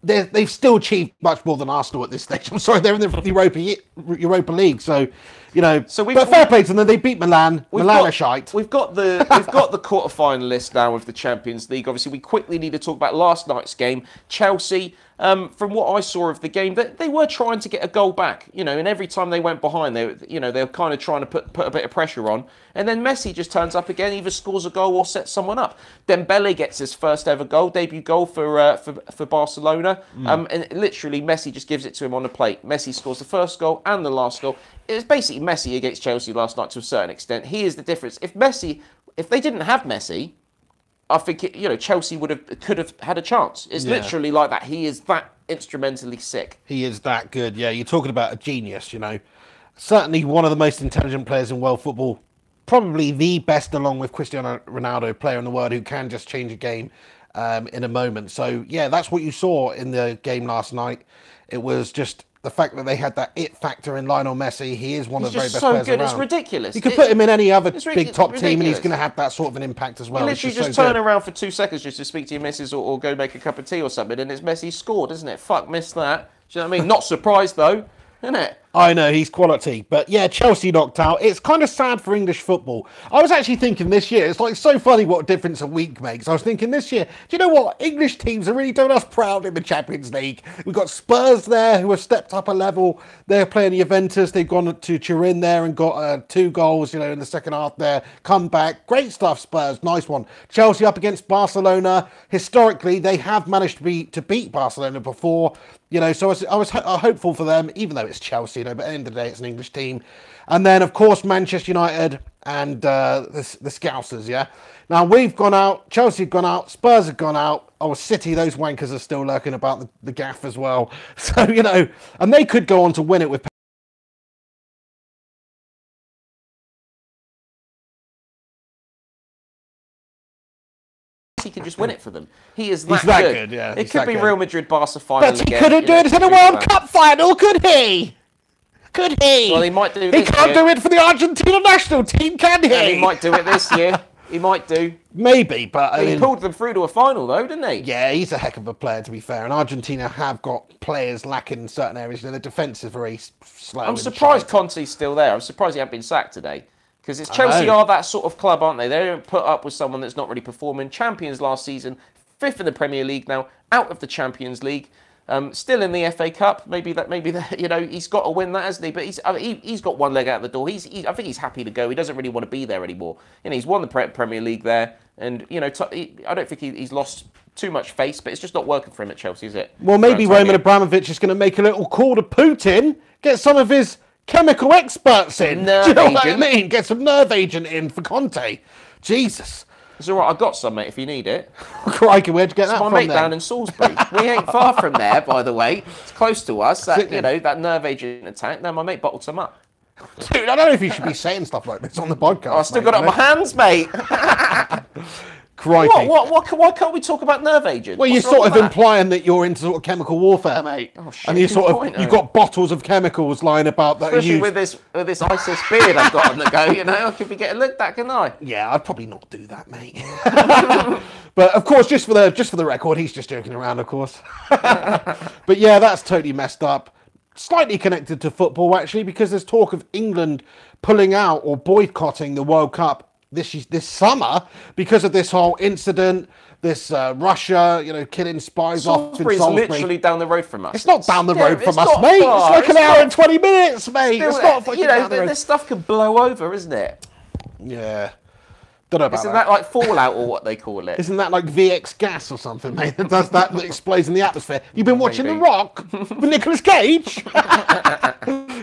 they've still achieved much more than Arsenal at this stage. I'm sorry, they're in the Europa League. So, you know, but fair play to them. They beat Milan. Milan are shite. We've got the quarter-finalists now of the Champions League. Obviously, we quickly need to talk about last night's game. Chelsea. From what I saw of the game, they were trying to get a goal back, you know, and every time they went behind, they were kind of trying to put a bit of pressure on, and then Messi just turns up again, either scores a goal or sets someone up. Dembele gets his first ever goal, debut goal for Barcelona, and literally Messi just gives it to him on the plate. Messi scores the first goal and the last goal. It was basically Messi against Chelsea last night to a certain extent. He is the difference. If they didn't have Messi, I think Chelsea could have had a chance. It's literally like that. He is that instrumentally sick. He is that good. Yeah, you're talking about a genius. You know, certainly one of the most intelligent players in world football. Probably the best, along with Cristiano Ronaldo, player in the world who can just change a game in a moment. So yeah, that's what you saw in the game last night. It was just the fact that they had that it factor in Lionel Messi. He is one of the very best players around. It's ridiculous. You could put him in any other big top team and he's going to have that sort of an impact as well. You literally just turn around for 2 seconds just to speak to your missus or go make a cup of tea or something, and it's Messi scored, isn't it? Fuck, missed that. Do you know what I mean? Not surprised though, isn't it? I know, he's quality. But yeah, Chelsea knocked out. It's kind of sad for English football. I was actually thinking this year, it's like so funny what difference a week makes. I was thinking this year, do you know what? English teams are really doing us proud in the Champions League. We've got Spurs there who have stepped up a level. They're playing Juventus. They've gone to Turin there and got 2 goals, in the second half there. Come back. Great stuff, Spurs. Nice one. Chelsea up against Barcelona. Historically, they have managed to beat Barcelona before. So I was hopeful for them, even though it's Chelsea, but at the end of the day, it's an English team. And then, of course, Manchester United and the Scousers, yeah? Now, we've gone out, Chelsea have gone out, Spurs have gone out. Oh, City, those wankers are still lurking about the gaff as well. So, and they could go on to win it with... He can just win it for them. He is that good. Yeah, it could be Real Madrid Barca final. But he couldn't do it in a World Cup final, could he? Could he? Well, he might do. He can't do it for the Argentina national team, can he? And he might do it this year. He might do. Maybe, but he pulled them through to a final, though, didn't he? Yeah, he's a heck of a player, to be fair. And Argentina have got players lacking in certain areas. The defence is very slow. I'm surprised Conte's still there. I'm surprised he hasn't been sacked today. Because Chelsea are that sort of club, aren't they? They don't put up with someone that's not really performing. Champions last season, 5th in the Premier League now, out of the Champions League, still in the FA Cup. Maybe he's got to win that, hasn't he? But he's got one leg out the door. I think he's happy to go. He doesn't really want to be there anymore. He's won the Premier League there, and I don't think he's lost too much face, but it's just not working for him at Chelsea, is it? Well, maybe Roman Abramovich is going to make a little call to Putin, get some of his chemical experts in. Do you know what I mean? Get some nerve agent in for Conte. Jesus. It's all right. I've got some, mate, if you need it. Crikey, where'd you get that from? My mate down in Salisbury. We ain't far from there, by the way. It's close to us. That nerve agent attack. No, my mate bottled some up. Dude, I don't know if you should be saying stuff like this on the podcast. I still got it on my hands, mate. Crikey. Why can't we talk about nerve agents? Well, you're sort of implying that you're into sort of chemical warfare, mate. Oh, shit, and you've got bottles of chemicals lying about that. Especially with this ISIS beard I've got on the go, I could be getting looked at, couldn't I? Yeah, I'd probably not do that, mate. But of course, just for the record, he's just joking around, of course. But yeah, that's totally messed up. Slightly connected to football, actually, because there's talk of England pulling out or boycotting the World Cup this summer because of this whole incident. This Russia, killing spies off in Salisbury's Salisbury. literally down the road from us. It's not down the road from us, not mate. far. It's like an hour and 20 minutes, mate. It's not fucking down the road. This stuff can blow over, isn't it? Yeah. Don't know about Isn't that like fallout or what they call it? Isn't that like VX gas or something, mate? That does that explodes in the atmosphere. You've been watching The Rock with Nicolas Cage?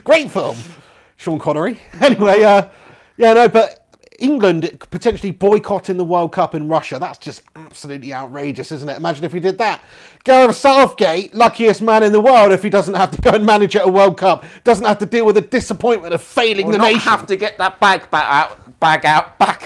Great film. Sean Connery. Anyway, but England potentially boycotting the World Cup in Russia, that's just absolutely outrageous, isn't it? Imagine if we did that. Gareth Southgate, luckiest man in the world if he doesn't have to go and manage at a World Cup, doesn't have to deal with the disappointment of failing the nation. Have to get that back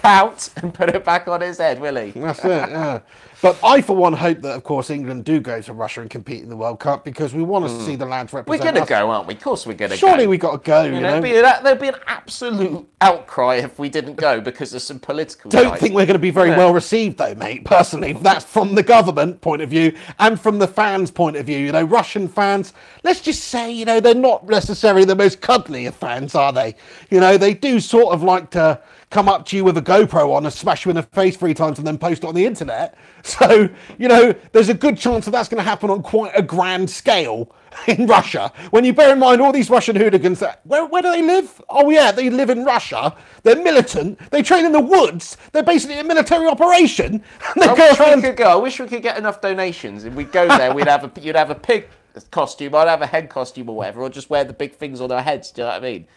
out and put it back on his head, will he? That's it, yeah. But I, for one, hope that, of course, England do go to Russia and compete in the World Cup because we want to see the lads represent We're going us. to go, aren't we? Of course we're going to go. Surely we got to go, you know? There'd be an absolute outcry if we didn't go because of some political Don't think we're going to be very well received, though, mate, personally. That's from the government point of view and from the fans' point of view. Russian fans, let's just say, they're not necessarily the most cuddly of fans, are they? They do sort of like to come up to you with a GoPro on and smash you in the face 3 times and then post it on the internet. So, there's a good chance that that's going to happen on quite a grand scale in Russia. When you bear in mind all these Russian hooligans, where do they live? Oh, yeah, they live in Russia. They're militant. They train in the woods. They're basically a military operation. And they I wish we could get enough donations. If we'd go there, you'd have a pig costume, I'd have a head costume or whatever, or just wear the big things on our heads, do you know what I mean?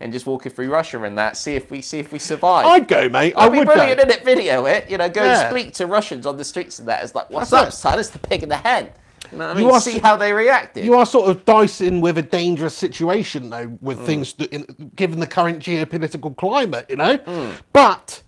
And just walking through Russia and that, see if we survive. I'd go, mate. I would go. Brilliant, isn't it? Video it, go and speak to Russians on the streets and that. It's like, what's up, son? It's the pig and the hen. You know what I mean? See how they reacted. You are sort of dicing with a dangerous situation, though, with things, given the current geopolitical climate, But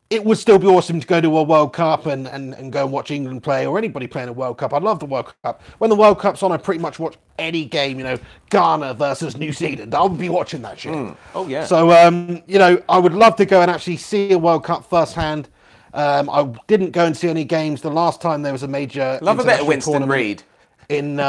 it would still be awesome to go to a World Cup and go and watch England play or anybody playing a World Cup. I love the World Cup. When the World Cup's on, I pretty much watch any game, Ghana versus New Zealand. I would be watching that shit. Oh, yeah. So, I would love to go and actually see a World Cup firsthand. I didn't go and see any games. The last time there was a major love a bit of Winston Reid in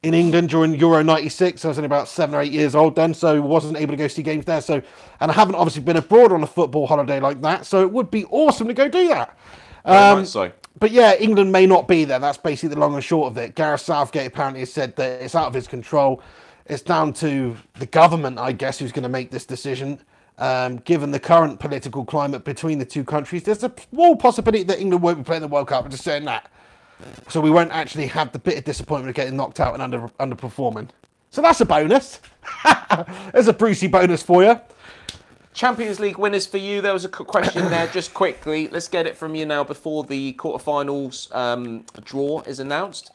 in England during Euro '96. I was only about 7 or 8 years old then, so wasn't able to go see games there. So, and I haven't obviously been abroad on a football holiday like that. So it would be awesome to go do that. Very much so. But yeah, England may not be there. That's basically the long and short of it. Gareth Southgate apparently has said that it's out of his control. It's down to the government, I guess, who's going to make this decision. Given the current political climate between the two countries, there's a small possibility that England won't be playing the World Cup. I'm just saying that. So we won't actually have the bit of disappointment of getting knocked out and underperforming. So that's a bonus. There's a Brucey bonus for you. Champions League winners for you. There was a question there, just quickly. Let's get it from you now before the quarterfinals draw is announced.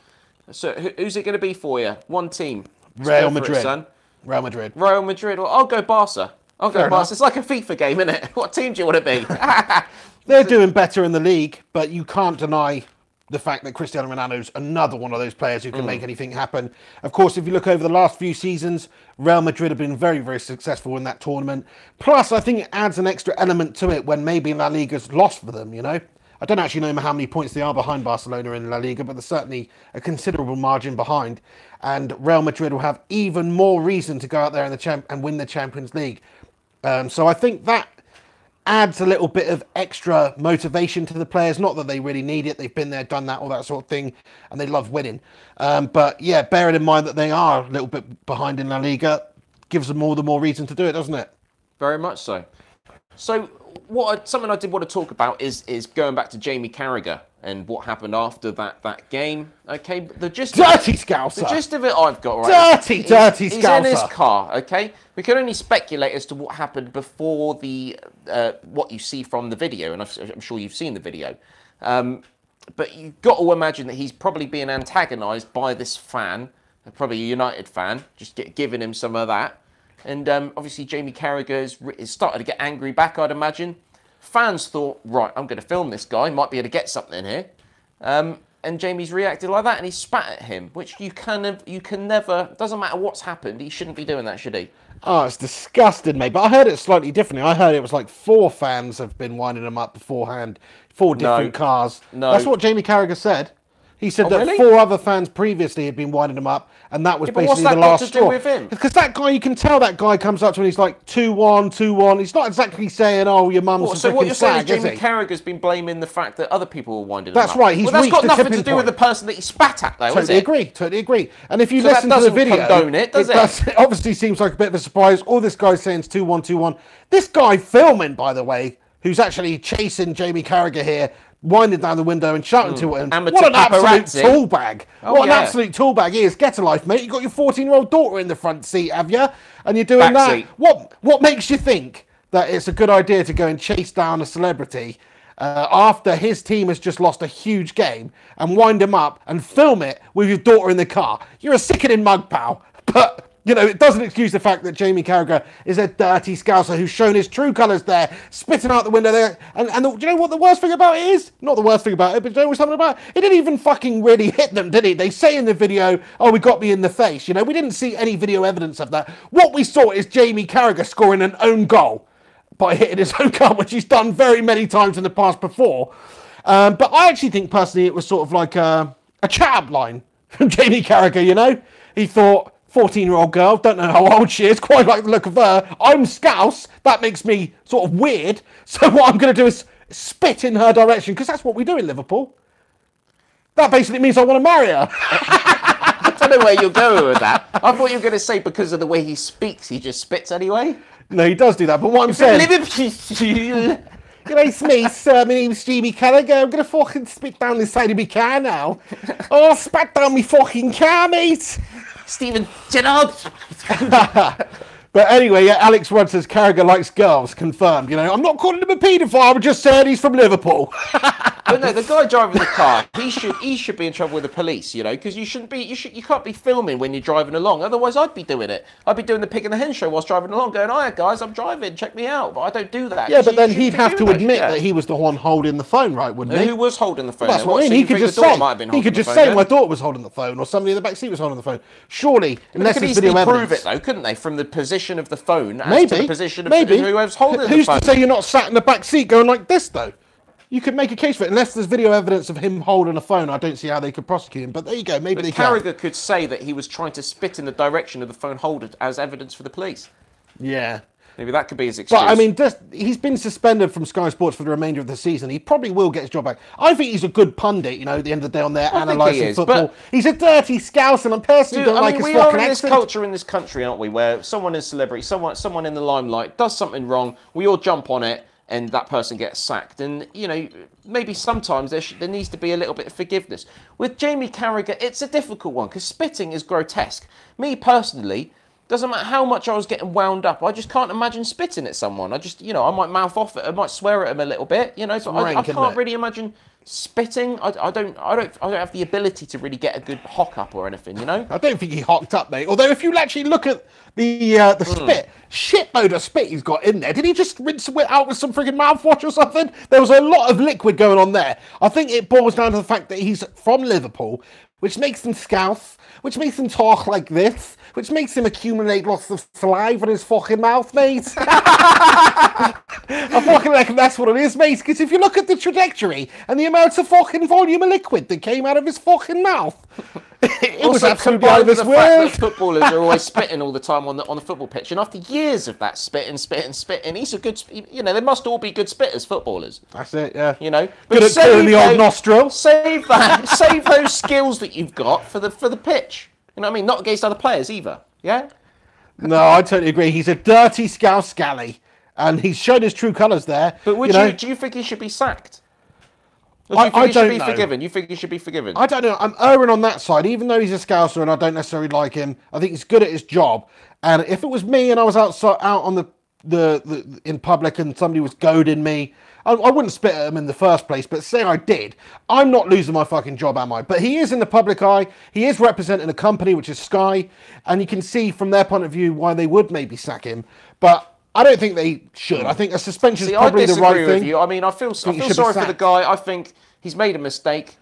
So who's it going to be for you? One team. Real Madrid. Real Madrid. Real Madrid. Well, I'll go Barca. Fair enough. It's like a FIFA game, isn't it? What team do you want to be? They're doing better in the league, but you can't deny the fact that Cristiano Ronaldo's another one of those players who can make anything happen. Of course, if you look over the last few seasons, Real Madrid have been very, very successful in that tournament. Plus, I think it adds an extra element to it when maybe La Liga's lost for them, I don't actually know how many points they are behind Barcelona in La Liga, but there's certainly a considerable margin behind. And Real Madrid will have even more reason to go out there in and win the Champions League. So I think that adds a little bit of extra motivation to the players. Not that they really need it. They've been there, done that, all that sort of thing, and they love winning. But yeah, bearing in mind that they are a little bit behind in La Liga, gives them all the more reason to do it, doesn't it? Very much so. So something I did want to talk about is going back to Jamie Carragher and what happened after that game. Okay, Dirty Scouser. The gist of it I've got right. Dirty Scouser. He's in his car. Okay, we can only speculate as to what happened before the what you see from the video, and I'm sure you've seen the video. But you've got to imagine that he's probably being antagonised by this fan, probably a United fan, just giving him some of that. And obviously Jamie Carragher has started to get angry back, I'd imagine. Fans thought, right, I'm going to film this guy, might be able to get something here. And Jamie's reacted like that, and he spat at him, which you can never, doesn't matter what's happened, he shouldn't be doing that, should he? Oh, it's disgusting, mate. But I heard it slightly differently. I heard it was like 4 fans have been winding him up beforehand, 4 different cars. No. That's what Jamie Carragher said. He said Oh, that really? 4 other fans previously had been winding him up, and that was Yeah, but what's basically that the got last to do straw. with him? Because that guy, you can tell that guy comes up to him and he's like 2-1, 2-1. He's not exactly saying, "Oh, your mum's a So what freaking you're saying slag," is is Jamie he? Carragher's been blaming the fact that other people were winding That's him up. right, he's Well, that's reached got the nothing to tipping do with the point. person that he spat at, though, is Totally it? agree, totally agree. And if you So that listen to the doesn't video, condone it, does it? it obviously seems like a bit of a surprise. All this guy's saying is 2-1, 2-1. This guy filming, by the way, who's actually chasing Jamie Carragher here, winding down the window and shouting to him. Amateur What an absolute paparazzi. tool bag. Oh, What an yeah. absolute tool bag he is. Get a life, mate. You've got your 14-year-old daughter in the front seat, have you? And you're doing Back that. seat. What makes you think that it's a good idea to go and chase down a celebrity after his team has just lost a huge game and wind him up and film it with your daughter in the car? You're a sickening mug, pal. But you know, it doesn't excuse the fact that Jamie Carragher is a dirty scouser who's shown his true colours there, spitting out the window there. And do you know what the worst thing about it is? Not the worst thing about it, but do you know what's something about it? It didn't even fucking really hit them, did it? They say in the video, "Oh, we got me in the face." You know, we didn't see any video evidence of that. What we saw is Jamie Carragher scoring an own goal by hitting his own goal, which he's done very many times in the past before. But I actually think personally it was sort of like a chat-up line from Jamie Carragher, you know? He thought, 14-year-old girl, don't know how old she is, quite like the look of her. I'm Scouse, that makes me sort of weird. So what I'm going to do is spit in her direction, because that's what we do in Liverpool. That basically means I want to marry her. I don't know where you're going with that. I thought you were going to say because of the way he speaks, he just spits anyway. No, he does do that, but what I'm saying... Liverpool. G'day, Smith. My name's Jamie Carragher. I'm going to fucking spit down the side of my car now. Oh, spat down my fucking car, mate. Stephen Gerrard. But anyway, yeah, Alex Rudd says Carragher likes girls. Confirmed. You know, I'm not calling him a paedophile. I'm just saying he's from Liverpool. But no, the guy driving the car, he should be in trouble with the police, you know, because you can't be filming when you're driving along. Otherwise, I'd be doing it. I'd be doing the pig and the hen show whilst driving along, going, "Hiya guys, I'm driving. Check me out." But I don't do that. Yeah, but then You he'd shouldn't have be to doing admit yeah. that he was the one holding the phone, right? Wouldn't he? Who was holding the phone? That's then? what I mean. So He you could think just the daughter say. might have been He holding could the just phone say then? my daughter was holding the phone, or somebody in the back seat was holding the phone. Surely, They unless could there's easily video prove evidence. it though, couldn't they? From the position of the phone as to Maybe. the position of Maybe. whoever's holding Who's the phone. to say you're not sat in the back seat going like this though? You could make a case for it. Unless there's video evidence of him holding a phone, I don't see how they could prosecute him. But there you go. Maybe they can. Carragher could say that he was trying to spit in the direction of the phone holder as evidence for the police. Yeah. Maybe that could be his excuse. But I mean, he's been suspended from Sky Sports for the remainder of the season. He probably will get his job back. I think he's a good pundit, you know, at the end of the day on there, I think he analysing is, football. but- He's a dirty scouse, and I personally don't like his we fucking are in this accent. culture in this country, aren't we, where someone is a celebrity, someone in the limelight does something wrong, we all jump on it, and that person gets sacked. And, you know, maybe sometimes there needs to be a little bit of forgiveness. With Jamie Carragher, it's a difficult one, because spitting is grotesque. Me, personally, doesn't matter how much I was getting wound up, I just can't imagine spitting at someone. I just, you know, I might mouth off it, I might swear at him a little bit, you know, so I rank, isn't can't it? really imagine spitting. I don't have the ability to really get a good hock up or anything, you know? I don't think he hocked up, mate. Although if you actually look at the spit, shitload of spit he's got in there. Did he just rinse it out with some freaking mouthwash or something? There was a lot of liquid going on there. I think it boils down to the fact that he's from Liverpool, which makes him scouse, which makes him talk like this, which makes him accumulate lots of saliva in his fucking mouth, mate. I fucking reckon that's what it is, mate. Because if you look at the trajectory and the amount of fucking volume of liquid that came out of his fucking mouth, it was absolutely out of this the fact that world. footballers are always spitting all the time on the football pitch, and after years of that spitting, he's a good. You know, they must all be good spitters, footballers. That's it, yeah. You know, Good at clearing the old nostril. Save that. Save those skills that you've got for the pitch. You know what I mean? Not against other players either. Yeah. No, I totally agree. He's a dirty scouse scally, and he's shown his true colours there. But do you think he should be sacked? Or do you think I he should don't be know. forgiven? You think he should be forgiven? I don't know. I'm erring on that side, even though he's a scouser and I don't necessarily like him. I think he's good at his job. And if it was me and I was out on the in public and somebody was goading me, I wouldn't spit at him in the first place. But say I did, I'm not losing my fucking job, am I? But he is in the public eye. He is representing a company, which is Sky, and you can see from their point of view why they would maybe sack him. But I don't think they should. I think a suspension is probably the right with thing. you. I mean, I feel he should be sorry for the sacked. guy. I think he's made a mistake.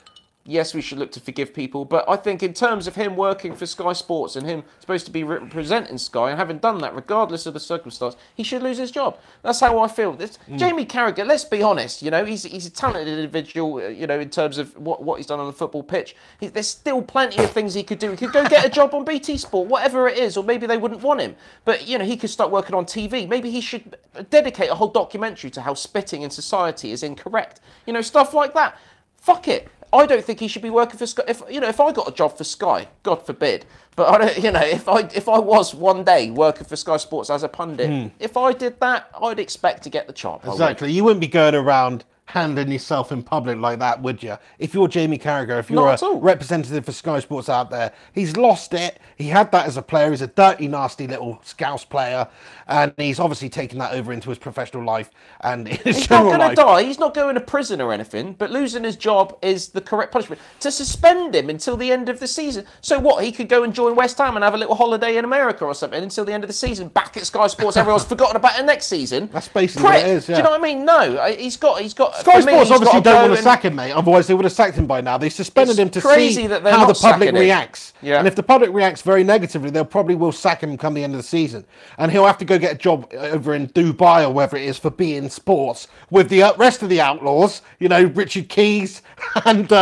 yes, we should look to forgive people. But I think in terms of him working for Sky Sports and him supposed to be representing Sky and having done that, regardless of the circumstance, he should lose his job. That's how I feel. Jamie Carragher, let's be honest, you know, he's a talented individual, you know, in terms of what he's done on the football pitch. There's still plenty of things he could do. He could go get a job on BT Sport, whatever it is, or maybe they wouldn't want him. But, you know, he could start working on TV. Maybe he should dedicate a whole documentary to how spitting in society is incorrect. You know, stuff like that. Fuck it. I don't think he should be working for Sky. If I got a job for Sky, God forbid, but I don't, you know, if I was one day working for Sky Sports as a pundit, if I did that, I'd expect to get the chop. Exactly. You wouldn't be going around handling yourself in public like that, would you? If you're Jamie Carragher, if you're a representative for Sky Sports out there, he's lost it. He had that as a player. He's a dirty, nasty little scouse player, and he's obviously taken that over into his professional life and his general life. He's not going to die. He's not going to prison or anything, but losing his job is the correct punishment. To suspend him until the end of the season. So what? He could go and join West Ham and have a little holiday in America or something until the end of the season, back at Sky Sports. Everyone's forgotten about it next season. That's basically what it is, yeah. Do you know what I mean? No, he's got Sky Sports obviously don't want to sack him, mate. Otherwise, they would have sacked him by now. They suspended him to see how the public reacts. Yeah. And if the public reacts very negatively, they'll probably will sack him come the end of the season. And he'll have to go get a job over in Dubai or wherever it is for being sports with the rest of the outlaws. You know, Richard Keys and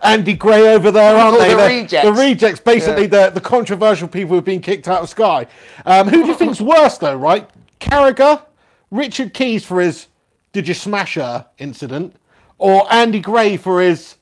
Andy Gray over there, aren't they? The rejects, basically the controversial people who've been kicked out of Sky. Who do you think's worse, though, right? Carragher, Richard Keys for his "Did you smash her" incident, or Andy Gray for his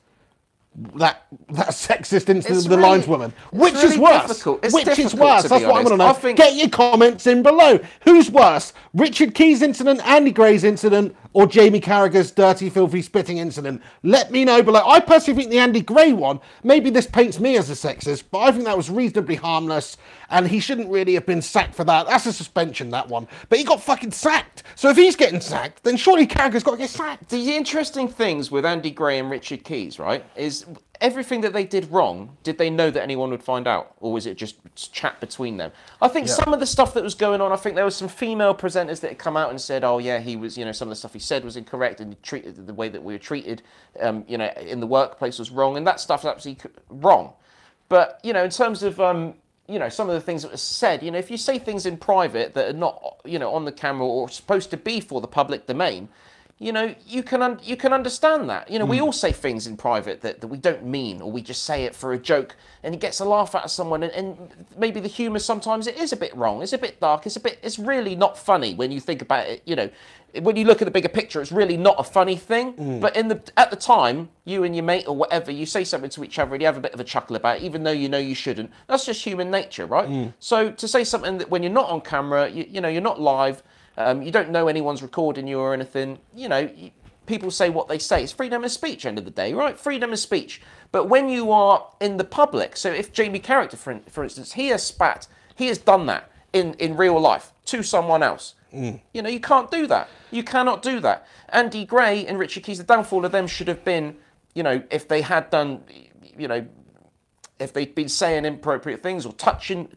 that sexist incident with the lineswoman? Which is worse? Which is worse? That's what I want to know. Get your comments in below. Who's worse? Richard Keys' incident, Andy Gray's incident, or Jamie Carragher's dirty, filthy spitting incident? Let me know below. I personally think the Andy Gray one, maybe this paints me as a sexist, but I think that was reasonably harmless, and he shouldn't really have been sacked for that. That's a suspension, that one. But he got fucking sacked. So if he's getting sacked, then surely Carragher's got to get sacked. The interesting things with Andy Gray and Richard Keys, right, is everything that they did wrong, did they know that anyone would find out? Or was it just chat between them? I think some of the stuff that was going on, I think there was some female presenters that had come out and said, oh yeah, he was, you know, some of the stuff he said was incorrect and he treated the way that we were treated, you know, in the workplace was wrong, and that stuff's absolutely wrong. But, you know, in terms of, you know, some of the things that were said, you know, if you say things in private that are not, you know, on the camera or supposed to be for the public domain, you know, you can understand that. You know, we all say things in private that we don't mean, or we just say it for a joke, and it gets a laugh out of someone, and maybe the humour sometimes it is a bit wrong, it's a bit dark, it's really not funny when you think about it, you know. When you look at the bigger picture, it's really not a funny thing. But at the time, you and your mate or whatever, you say something to each other and you have a bit of a chuckle about it, even though you know you shouldn't. That's just human nature, right? So to say something that when you're not on camera, you know, you're not live, you don't know anyone's recording you or anything, you know, people say what they say. It's freedom of speech, end of the day, right? Freedom of speech. But when you are in the public, so if Jamie Carragher, for instance, he has done that in real life to someone else. You know, you can't do that. You cannot do that. Andy Gray and Richard Keys, the downfall of them should have been, you know, if they had done, you know, if they'd been saying inappropriate things or touching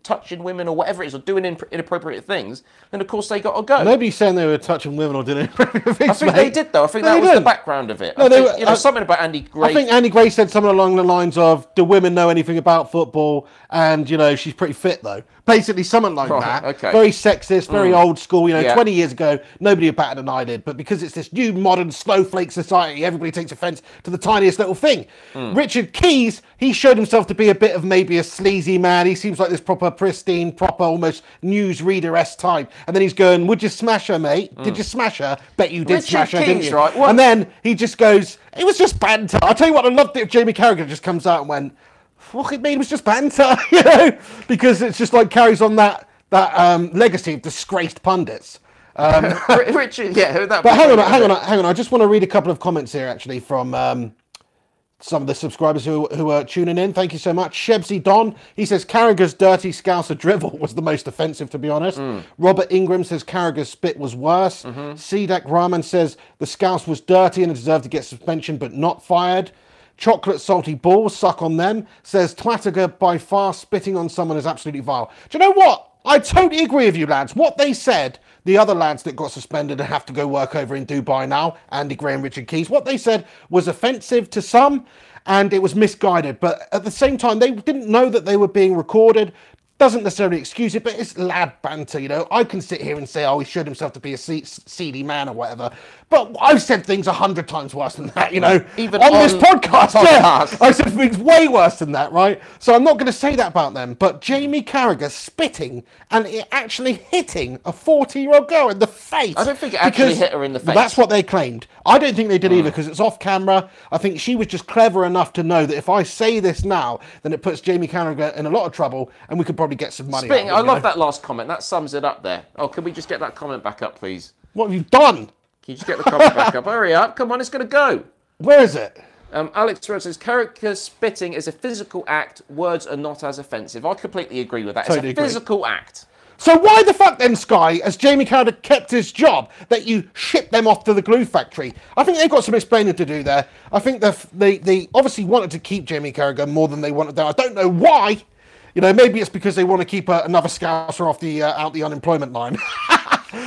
women or whatever it is, or doing inappropriate things, then of course they got to go. Nobody's saying they were touching women or doing inappropriate things. I think they did, though. I think that was the background of it. No, something about Andy Gray. I think Andy Gray said something along the lines of, "Do women know anything about football?" And you know, she's pretty fit though. Basically, something like that. Okay. Very sexist, very old school. You know, 20 years ago, nobody had batted an eyelid, but because it's this new modern snowflake society, everybody takes offence to the tiniest little thing. Richard Keys, he showed himself to be a bit of maybe a sleazy man. He seems like this proper pristine, proper almost newsreader-esque type. And then he's going, "Would you smash her, mate? Did you smash her? Bet you did smash her, didn't you?" Right? And then he just goes, "It was just banter." I'll tell you what, I loved it if Jamie Carragher just comes out and went, "Fuck it, mate, it was just banter," you know, because it's just like carries on that legacy of disgraced pundits. Richard, yeah. But hang on. I just want to read a couple of comments here, actually, from some of the subscribers who are tuning in. Thank you so much. Shebsy Don, he says Carragher's dirty Scouser drivel was the most offensive, to be honest. Robert Ingram says Carragher's spit was worse. Sidak Rahman says the Scouse was dirty and deserved to get suspension, but not fired. Chocolate Salty Balls, suck on them, says Twattiger by far spitting on someone is absolutely vile. Do you know what? I totally agree with you, lads. What they said, the other lads that got suspended and have to go work over in Dubai now, Andy Gray and Richard Keys, what they said was offensive to some and it was misguided. But at the same time, they didn't know that they were being recorded. Doesn't necessarily excuse it, but it's lad banter, you know. I can sit here and say, oh, he showed himself to be a seedy man or whatever. But I've said things 100 times worse than that, you know. Even on this podcast. Yeah, I said things way worse than that, right? So I'm not going to say that about them. But Jamie Carragher spitting and it actually hitting a 40-year-old girl in the face. I don't think it actually hit her in the face. That's what they claimed. I don't think they did either because it's off camera. I think she was just clever enough to know that if I say this now, then it puts Jamie Carragher in a lot of trouble and we could probably get some money. I love that last comment. That sums it up there. Oh, can we just get that comment back up, please? What have you done? Can you just get the comment back up? Hurry up. Come on, it's going to go. Where is it? Alex Rose says, Carragher spitting is a physical act. Words are not as offensive. I completely agree with that. Totally it's a physical act. So why the fuck then, Sky, as Jamie Carragher kept his job, that you shipped them off to the glue factory? I think they've got some explaining to do there. I think they obviously wanted to keep Jamie Carragher more than they wanted them. I don't know why. You know, maybe it's because they want to keep another Scouser off the out the unemployment line.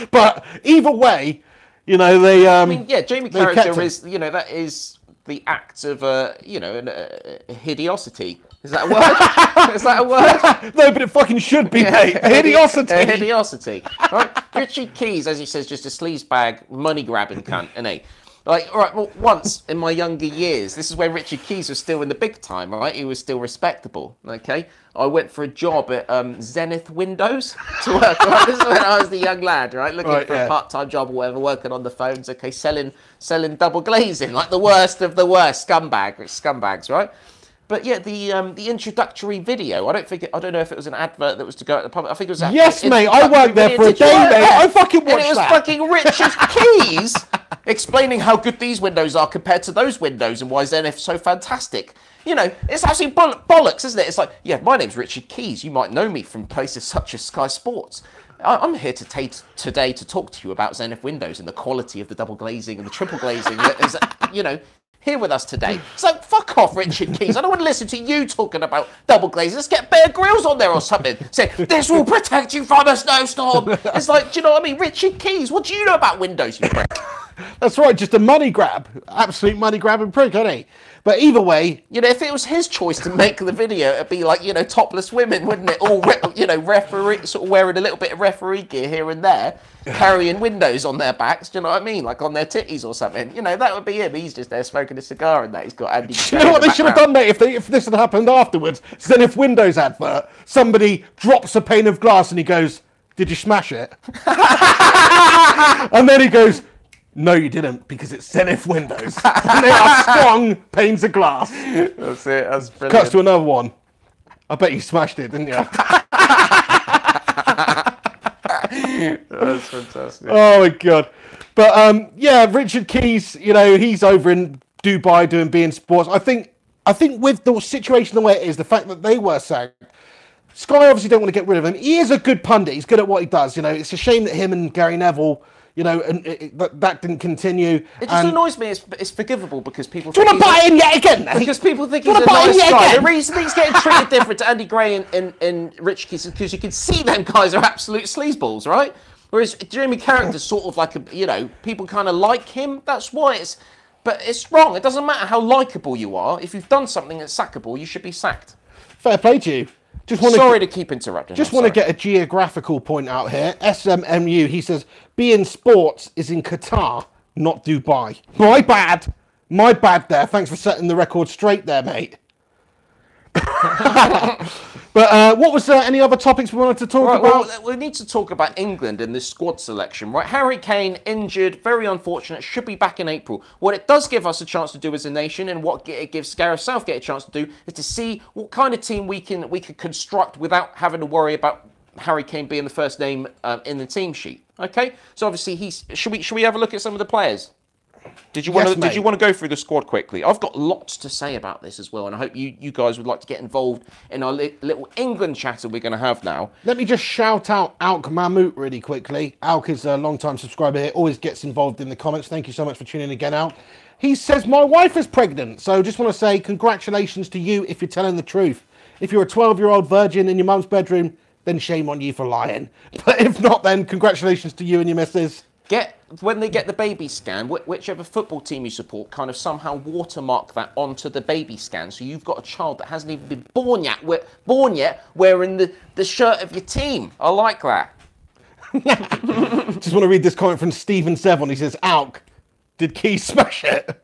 But either way, you know, they... I mean, yeah, Jamie Carragher is, you know, that is the act of, you know, a hideosity. Is that a word? Is that a word? No, but it fucking should be, mate. A hideosity. A hideosity. Right? Richard Keys, as he says, just a sleazebag, money-grabbing cunt, isn't he? Like, all right, well, once in my younger years, this is when Richard Keys was still in the big time, right? He was still respectable, okay? I went for a job at Zenith Windows to work, right? This is when I was the young lad, right? Looking for a part-time job or whatever, working on the phones, okay? Selling double glazing, like the worst of the worst, scumbags, right? But yeah, the introductory video, I don't know if it was an advert that was to go at the public. I think it was. Yes, mate, I worked there for a day, mate. I fucking watched that. And it was fucking Richard Keys explaining how good these windows are compared to those windows and why Zenith's so fantastic. You know, it's actually bollocks, isn't it? It's like, yeah, my name's Richard Keys. You might know me from places such as Sky Sports. I'm here today to talk to you about Zenith windows and the quality of the double glazing and the triple glazing that is, you know, here with us today. So fuck off, Richard Keys. I don't want to listen to you talking about double glazing. Let's get Bear Grylls on there or something. Say, this will protect you from a snowstorm. It's like, do you know what I mean? Richard Keys, what do you know about windows, you prick? That's right, just a money grab. Absolute money grabbing prick, isn't he? But either way... You know, if it was his choice to make the video, it'd be like, you know, topless women, wouldn't it? All, you know, referee, sort of wearing a little bit of referee gear here and there, carrying windows on their backs, do you know what I mean? Like on their titties or something. You know, that would be him. He's just there smoking a cigar and that. He's got Andy... You know what they should have done, mate, if this had happened afterwards? Zenith Windows advert, somebody drops a pane of glass and he goes, did you smash it? And then he goes... No, you didn't, because it's Zenith Windows. And they are strong panes of glass. That's it, that's brilliant. Cuts to another one. I bet you smashed it, didn't you? That's fantastic. Oh, my God. But, yeah, Richard Keys, you know, he's over in Dubai doing beIN Sports. I think with the situation the way it is, the fact that they were sacked, Sky obviously don't want to get rid of him. He is a good pundit. He's good at what he does. You know, it's a shame that him and Gary Neville... You know, and that didn't continue. It just annoys me. It's forgivable because people. Do you want to buy in yet again? Because people think he's a nice guy. The reason he's getting treated different to Andy Gray and Rich Keys is because you can see them guys are absolute sleazeballs, right? Whereas Jamie Carragher's sort of like a, you know, people kind of like him. That's why it's. But it's wrong. It doesn't matter how likable you are. If you've done something that's sackable, you should be sacked. Fair play to you. Sorry to keep interrupting. Just want to get a geographical point out here. SMMU, he says, beIN Sports is in Qatar, not Dubai. My bad. My bad there. Thanks for setting the record straight there, mate. But what was any other topics we wanted to talk about? Well, we need to talk about England and this squad selection, right? Harry Kane injured, very unfortunate, should be back in April. What it does give us a chance to do as a nation, and what it gives Gareth Southgate a chance to do, is to see what kind of team we can construct without having to worry about Harry Kane being the first name in the team sheet. Okay, so obviously should we have a look at some of the players? Did you want to go through the squad quickly? I've got lots to say about this as well, and I hope you guys would like to get involved in our little England chatter we're going to have now. Let me just shout out Alk Mahmout really quickly. Alk is a long-time subscriber here, always gets involved in the comments. Thank you so much for tuning in again, Alk. He says, my wife is pregnant, so just want to say congratulations to you if you're telling the truth. If you're a 12-year-old virgin in your mum's bedroom, then shame on you for lying. But if not, then congratulations to you and your missus. When they get the baby scan, whichever football team you support, kind of somehow watermark that onto the baby scan. So you've got a child that hasn't even been born yet, wearing the shirt of your team. I like that. Just want to read this comment from Stephen Sevon. He says, "Alk, did Keys smash it?"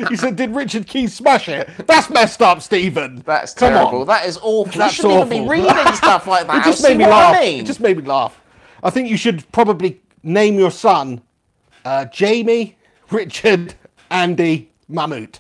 He said, "Did Richard Keys smash it?" That's messed up, Stephen. That's Come terrible. on. That is awful. That's you shouldn't awful. even be reading stuff like that. It just made me laugh. It just made me laugh. I think you should probably name your son Jamie, Richard, Andy, Mammut.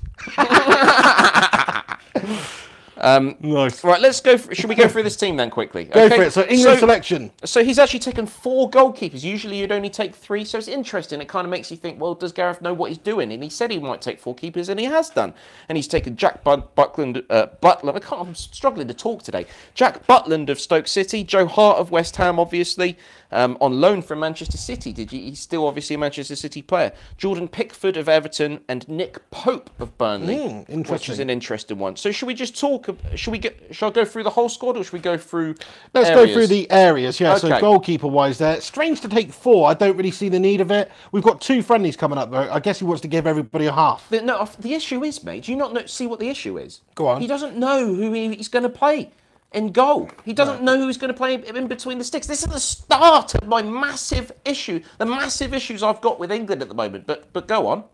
Nice. Right, let's go. Should we go through this team then quickly? Go for it. So England selection. So he's actually taken 4 goalkeepers. Usually you'd only take 3. So it's interesting. It kind of makes you think, well, does Gareth know what he's doing? And he said he might take 4 keepers, and he has done. And he's taken Jack Butland. I'm struggling to talk today. Jack Butland of Stoke City, Joe Hart of West Ham, obviously. On loan from Manchester City. He's still obviously a Manchester City player. Jordan Pickford of Everton and Nick Pope of Burnley, which is an interesting one. So should we just talk? Shall I go through the whole squad, or should we go through? Let's areas? go through the areas. Yeah. Okay. So goalkeeper wise, there. Strange to take 4. I don't really see the need of it. We've got 2 friendlies coming up though. I guess he wants to give everybody a half. The issue is, mate. Do you not see what the issue is? Go on. He doesn't know who he's going to play in goal. He doesn't know who's going to play in between the sticks. This is the start of my massive issue, the massive issues I've got with England at the moment. But go on.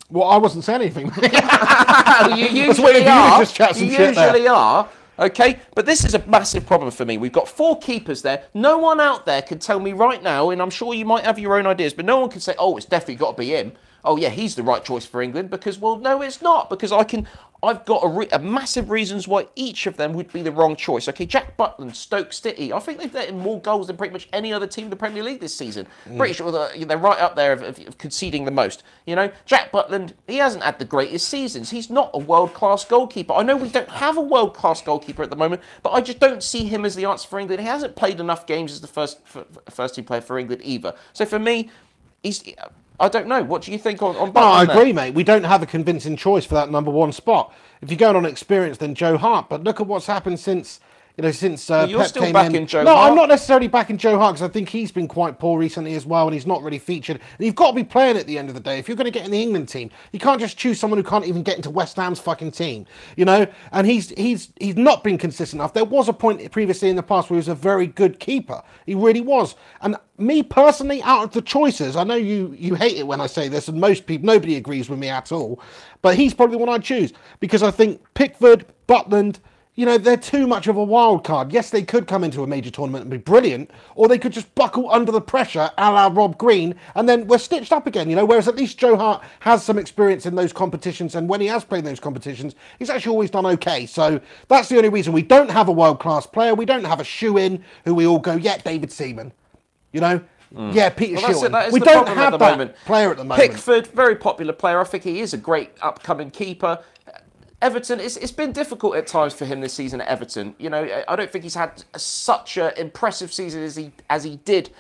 Well, I wasn't saying anything. You usually are. Just chat some you shit there. usually are. Okay, but this is a massive problem for me. We've got 4 keepers there. No one out there can tell me right now, and I'm sure you might have your own ideas, but no one can say, oh, it's definitely got to be him. Oh, yeah, he's the right choice for England, because, well, no, it's not, because I've got a massive reasons why each of them would be the wrong choice. Okay, Jack Butland, Stoke City. I think they've let in more goals than pretty much any other team in the Premier League this season. Pretty sure they're right up there of conceding the most. You know, Jack Butland, he hasn't had the greatest seasons. He's not a world-class goalkeeper. I know we don't have a world-class goalkeeper at the moment, but I just don't see him as the answer for England. He hasn't played enough games as the first team player for England either. So for me, I don't know. What do you think on Butland? No, I agree, mate. We don't have a convincing choice for that number 1 spot. If you're going on experience, then Joe Hart. But look at what's happened since Pep still came backing in. Joe No, Hart? I'm not necessarily backing Joe Hart because I think he's been quite poor recently as well, and he's not really featured. And you've got to be playing at the end of the day. If you're going to get in the England team, you can't just choose someone who can't even get into West Ham's fucking team, you know. And he's not been consistent enough. There was a point previously in the past where he was a very good keeper. He really was. And me personally, out of the choices, I know you hate it when I say this, and nobody agrees with me at all, but he's probably the one I'd choose because I think Pickford, Butland, you know, they're too much of a wild card. Yes, they could come into a major tournament and be brilliant, or they could just buckle under the pressure a la Rob Green, and then we're stitched up again, you know, whereas at least Joe Hart has some experience in those competitions, and when he has played in those competitions, he's actually always done okay. So that's the only reason we don't have a world-class player. We don't have a shoe-in who we all go, yeah, David Seaman, you know? Yeah, Peter Shilton. We don't have that player at the moment. Pickford, very popular player. I think he is a great upcoming keeper. Everton, it's been difficult at times for him this season at Everton. You know, I don't think he's had such an impressive season as he did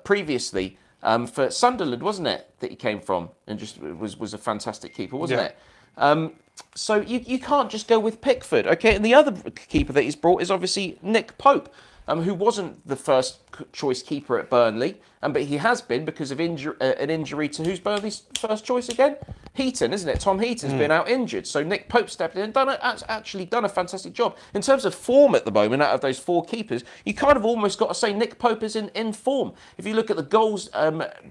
previously for Sunderland, wasn't it, that he came from and just was a fantastic keeper, wasn't it? So you can't just go with Pickford, okay? And the other keeper that he's brought is obviously Nick Pope, who wasn't the first choice keeper at Burnley, but he has been because of an injury to who's Burnley's first choice again? Heaton, isn't it? Tom Heaton's been out injured. So Nick Pope stepped in and actually done a fantastic job. In terms of form at the moment, out of those 4 keepers, you kind of almost got to say Nick Pope is in form. If you look at the goals,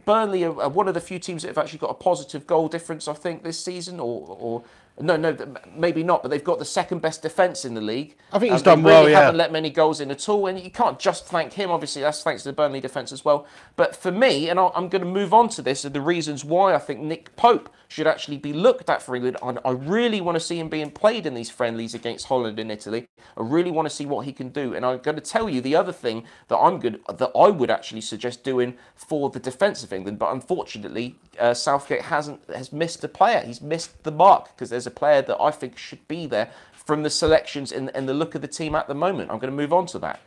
Burnley are one of the few teams that have actually got a positive goal difference, I think, this season, or no, maybe not, but they've got the second best defence in the league. I think he's done well, yeah. They haven't let many goals in at all, and you can't just thank him, obviously, that's thanks to the Burnley defence as well. But for me, and I'm going to move on to this, are the reasons why I think Nick Pope should actually be looked at for England. I really want to see him being played in these friendlies against Holland and Italy. I really want to see what he can do. And I'm going to tell you the other thing that I would actually suggest doing for the defence of England. But unfortunately, Southgate has missed a player. He's missed the mark because there's a player that I think should be there from the selections and the look of the team at the moment. I'm going to move on to that.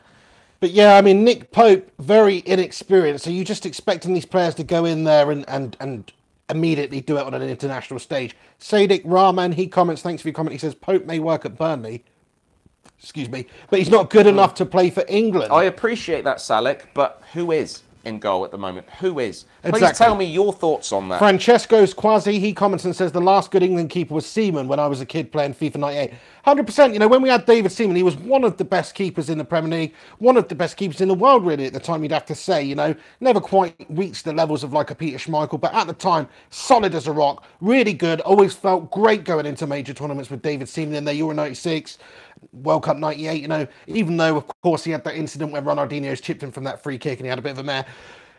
But yeah, I mean, Nick Pope, very inexperienced. So you're just expecting these players to go in there and immediately do it on an international stage. Sadiq Rahman, he comments, thanks for your comment. He says, Pope may work at Burnley. excuse me, but he's not good enough to play for England. I appreciate that, Salek, but who is in goal at the moment? Who is? Please Exactly. tell me your thoughts on that. Francesco's Quasi, he comments and says, the last good England keeper was Seaman when I was a kid playing FIFA 98. 100%, you know, when we had David Seaman, he was one of the best keepers in the Premier League, one of the best keepers in the world, really, at the time, you'd have to say, you know, never quite reached the levels of like a Peter Schmeichel, but at the time, solid as a rock, really good, always felt great going into major tournaments with David Seaman in there, Euro 96, World Cup 98, you know, even though, of course, he had that incident where Ronaldinho's chipped him from that free kick and he had a bit of a mare.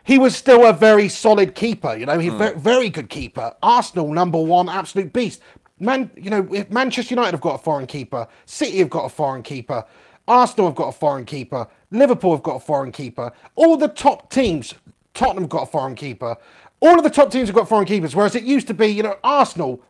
He was still a very solid keeper, you know, he's very good keeper. Arsenal, #1, absolute beast. Man, you know, if Manchester United have got a foreign keeper, City have got a foreign keeper, Arsenal have got a foreign keeper, Liverpool have got a foreign keeper, all the top teams, Tottenham have got a foreign keeper, all of the top teams have got foreign keepers, whereas it used to be, you know, Arsenal,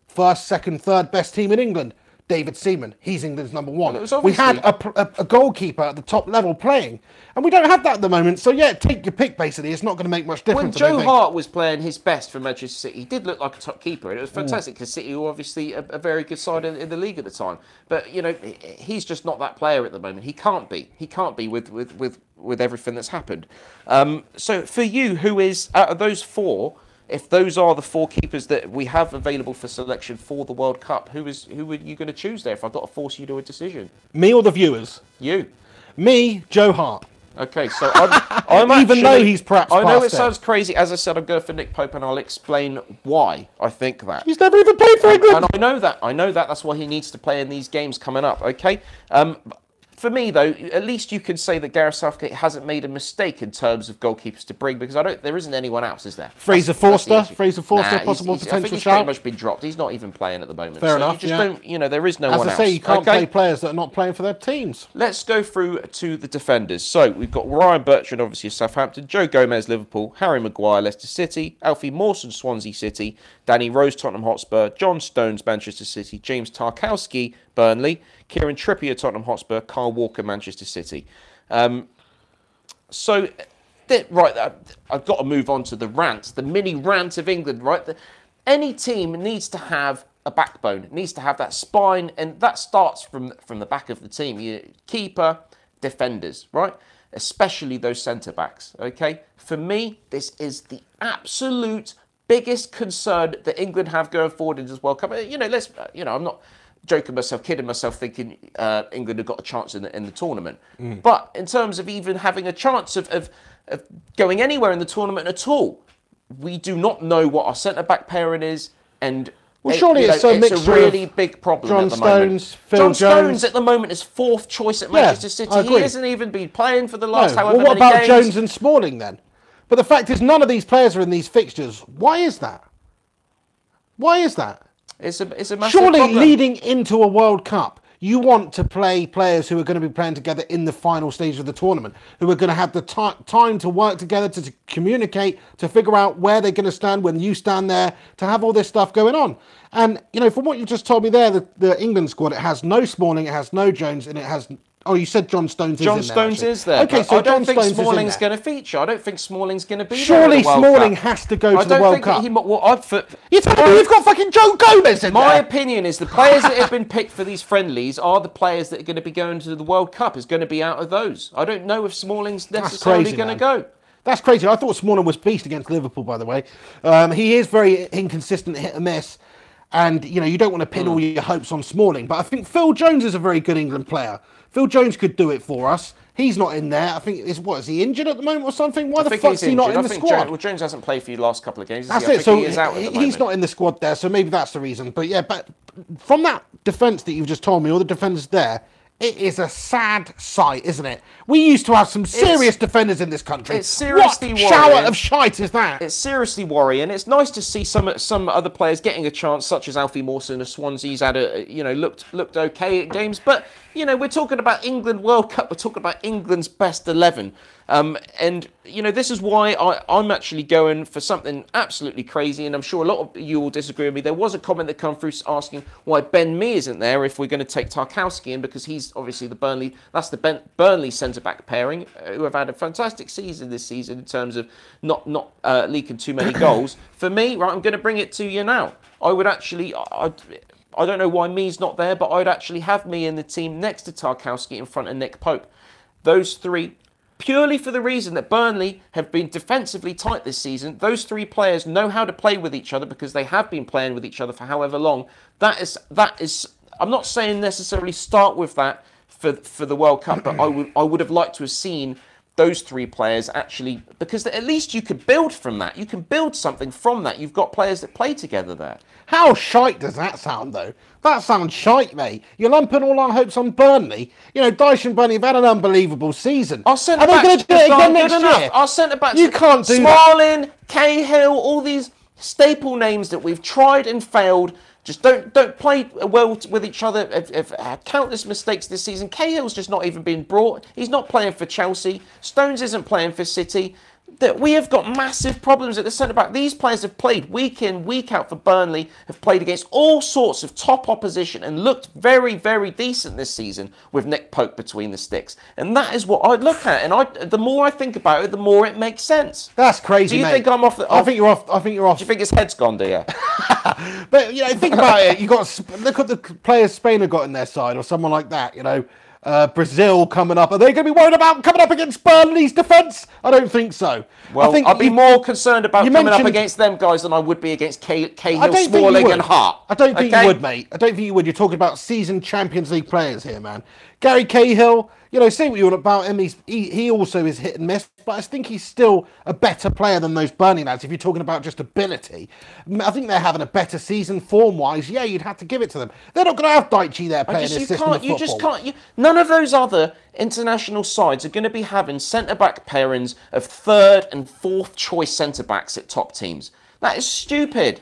first, second, third best team in England. David Seaman, he's England's #1. Well, we had a goalkeeper at the top level playing, and we don't have that at the moment. So yeah, take your pick. Basically, it's not going to make much difference. When Joe Hart was playing his best for Manchester City, he did look like a top keeper, and it was fantastic because City were obviously a very good side in the league at the time. But you know, he's just not that player at the moment. He can't be. He can't be with everything that's happened. So for you, who is out of those four? If those are the four keepers that we have available for selection for the World Cup, who are you going to choose there if I've got to force you to a decision? Me or the viewers? You. Me, Joe Hart. Okay, so I'm even though he's perhaps I know past it sounds crazy. As I said, I'm going for Nick Pope, and I'll explain why I think that. He's never even played for England. And I know that. I know that. That's why he needs to play in these games coming up. Okay. For me, though, at least you can say that Gareth Southgate hasn't made a mistake in terms of goalkeepers to bring, because there isn't anyone else, is there? Fraser Forster, possible potential shout. I think he's pretty much been dropped. He's not even playing at the moment. Fair enough. You just don't, you know, there is no one else. As I say, you can't play players that are not playing for their teams. Let's go through to the defenders. So we've got Ryan Bertrand, obviously of Southampton, Joe Gomez, Liverpool, Harry Maguire, Leicester City, Alfie Mawson, Swansea City, Danny Rose, Tottenham Hotspur, John Stones, Manchester City, James Tarkowski, Burnley, Kieran Trippier, Tottenham Hotspur, Kyle Walker, Manchester City. I've got to move on to the rant, the mini rant of England, right? Any team needs to have a backbone, needs to have that spine, and that starts from the back of the team. Keeper, defenders, right? Especially those centre-backs, okay? For me, this is the absolute biggest concern that England have going forward in this World Cup. You know, I'm not joking myself, kidding myself, thinking England have got a chance in the tournament. But in terms of even having a chance of going anywhere in the tournament at all, we do not know what our centre-back pairing is, and surely it's a mixture a really big problem John at the moment. Stones, Phil John Stones Jones. at the moment is fourth choice at Manchester City. I agree. He hasn't even been playing for the last however well, what many about games. Jones and Smalling then? But the fact is, none of these players are in these fixtures. Why is that? Why is that? It's a massive Surely problem. leading into a World Cup, you want to play players who are going to be playing together in the final stage of the tournament, who are going to have the time to work together, to communicate, to figure out where they're going to stand when you stand there, to have all this stuff going on. And, you know, from what you just told me there, the England squad, it has no Smalling, it has no Jones, and it has... Oh, you said John Stones is in there. John Stones is there. Okay, so I don't think John Stones Smalling's going to feature. I don't think Smalling's going to be Surely there at the World Smalling Cup. has to go to the World Cup. You're telling me you've got fucking Joe Gomez in My there? opinion is the players that have been picked for these friendlies are the players that are going to be going to the World Cup. Is going to be out of those. I don't know if Smalling's necessarily going to go. That's crazy. I thought Smalling was beast against Liverpool, by the way. He is very inconsistent, hit and miss. And, you know, you don't want to pin all your hopes on Smalling. But I think Phil Jones is a very good England player. Phil Jones could do it for us. He's not in there. I think, is he injured at the moment or something? Why the fuck's he not in the squad? Jones hasn't played for you the last couple of games. That's it. So he is out at the moment. He's not in the squad there, so maybe that's the reason. But yeah, but from that defence that you've just told me, all the defenders there, it is a sad sight, isn't it? We used to have some serious defenders in this country. It's seriously worrying. What shower of shite is that? It's seriously worrying. It's nice to see some other players getting a chance, such as Alfie Mawson of Swansea. He's had looked okay at games, but you know, we're talking about England World Cup. We're talking about England's best 11. And, you know, this is why I'm actually going for something absolutely crazy, and I'm sure a lot of you will disagree with me. There was a comment that came through asking why Ben Mee isn't there if we're going to take Tarkowski in, because he's obviously that's the Burnley centre-back pairing, who have had a fantastic season this season in terms of not leaking too many goals. For me, right, I'm going to bring it to you now. I would actually... I don't know why Mee's not there, but I'd actually have Mee in the team next to Tarkowski in front of Nick Pope. Those three, purely for the reason that Burnley have been defensively tight this season. Those three players know how to play with each other because they have been playing with each other for however long. That is. I'm not saying necessarily start with that for the World Cup, but I would have liked to have seen those three players actually, because at least you could build from that. You can build something from that. You've got players that play together there. How shite does that sound, though? That sounds shite, mate. You're lumping all our hopes on Burnley. You know, Dyche and Burnley have had an unbelievable season. Our centre backs going to do it again next year? Our centre backs, you can't do Smalling, that. Cahill, all these staple names that we've tried and failed. Just don't play well with each other. Have had countless mistakes this season. Cahill's just not even been brought. He's not playing for Chelsea. Stones isn't playing for City. That we have got massive problems at the centre back. These players have played week in, week out for Burnley, have played against all sorts of top opposition and looked very, very decent this season with Nick Pope between the sticks. And that is what I look at. And the more I think about it, the more it makes sense. That's crazy, Do you mate. think I'm off? I think you're off. I think you're off. Do you think his head's gone, do you? But, you know, think about it. You got look at the players Spain have got in their side or someone like that, you know. Brazil coming up. Are they going to be worried about coming up against Burnley's defence? I don't think so. Well, I think I'd be more concerned about coming up against them guys than I would be against Cahill, Smalling and Hart. I don't think you would, mate. I don't think you would. You're talking about seasoned Champions League players here, man. Gary Cahill, you know, say what you want about him. He also is hit and miss, but I think he's still a better player than those Burnley lads. If you're talking about just ability, I think they're having a better season form-wise. Yeah, you'd have to give it to them. They're not going to have Dyche there playing his system of football. You just can't. None of those other international sides are going to be having centre-back pairings of third and fourth choice centre-backs at top teams. That is stupid.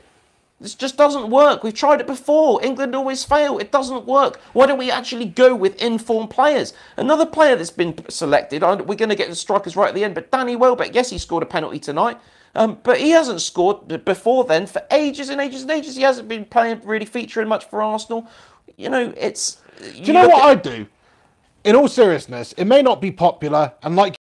This just doesn't work. We've tried it before. England always fail. It doesn't work. Why don't we actually go with informed players? Another player that's been selected, we're going to get the strikers right at the end, but Danny Welbeck, yes, he scored a penalty tonight, but he hasn't scored before then for ages and ages and ages. He hasn't been really featuring much for Arsenal. You know, it's... Do you know what I'd do? In all seriousness, it may not be popular, and like...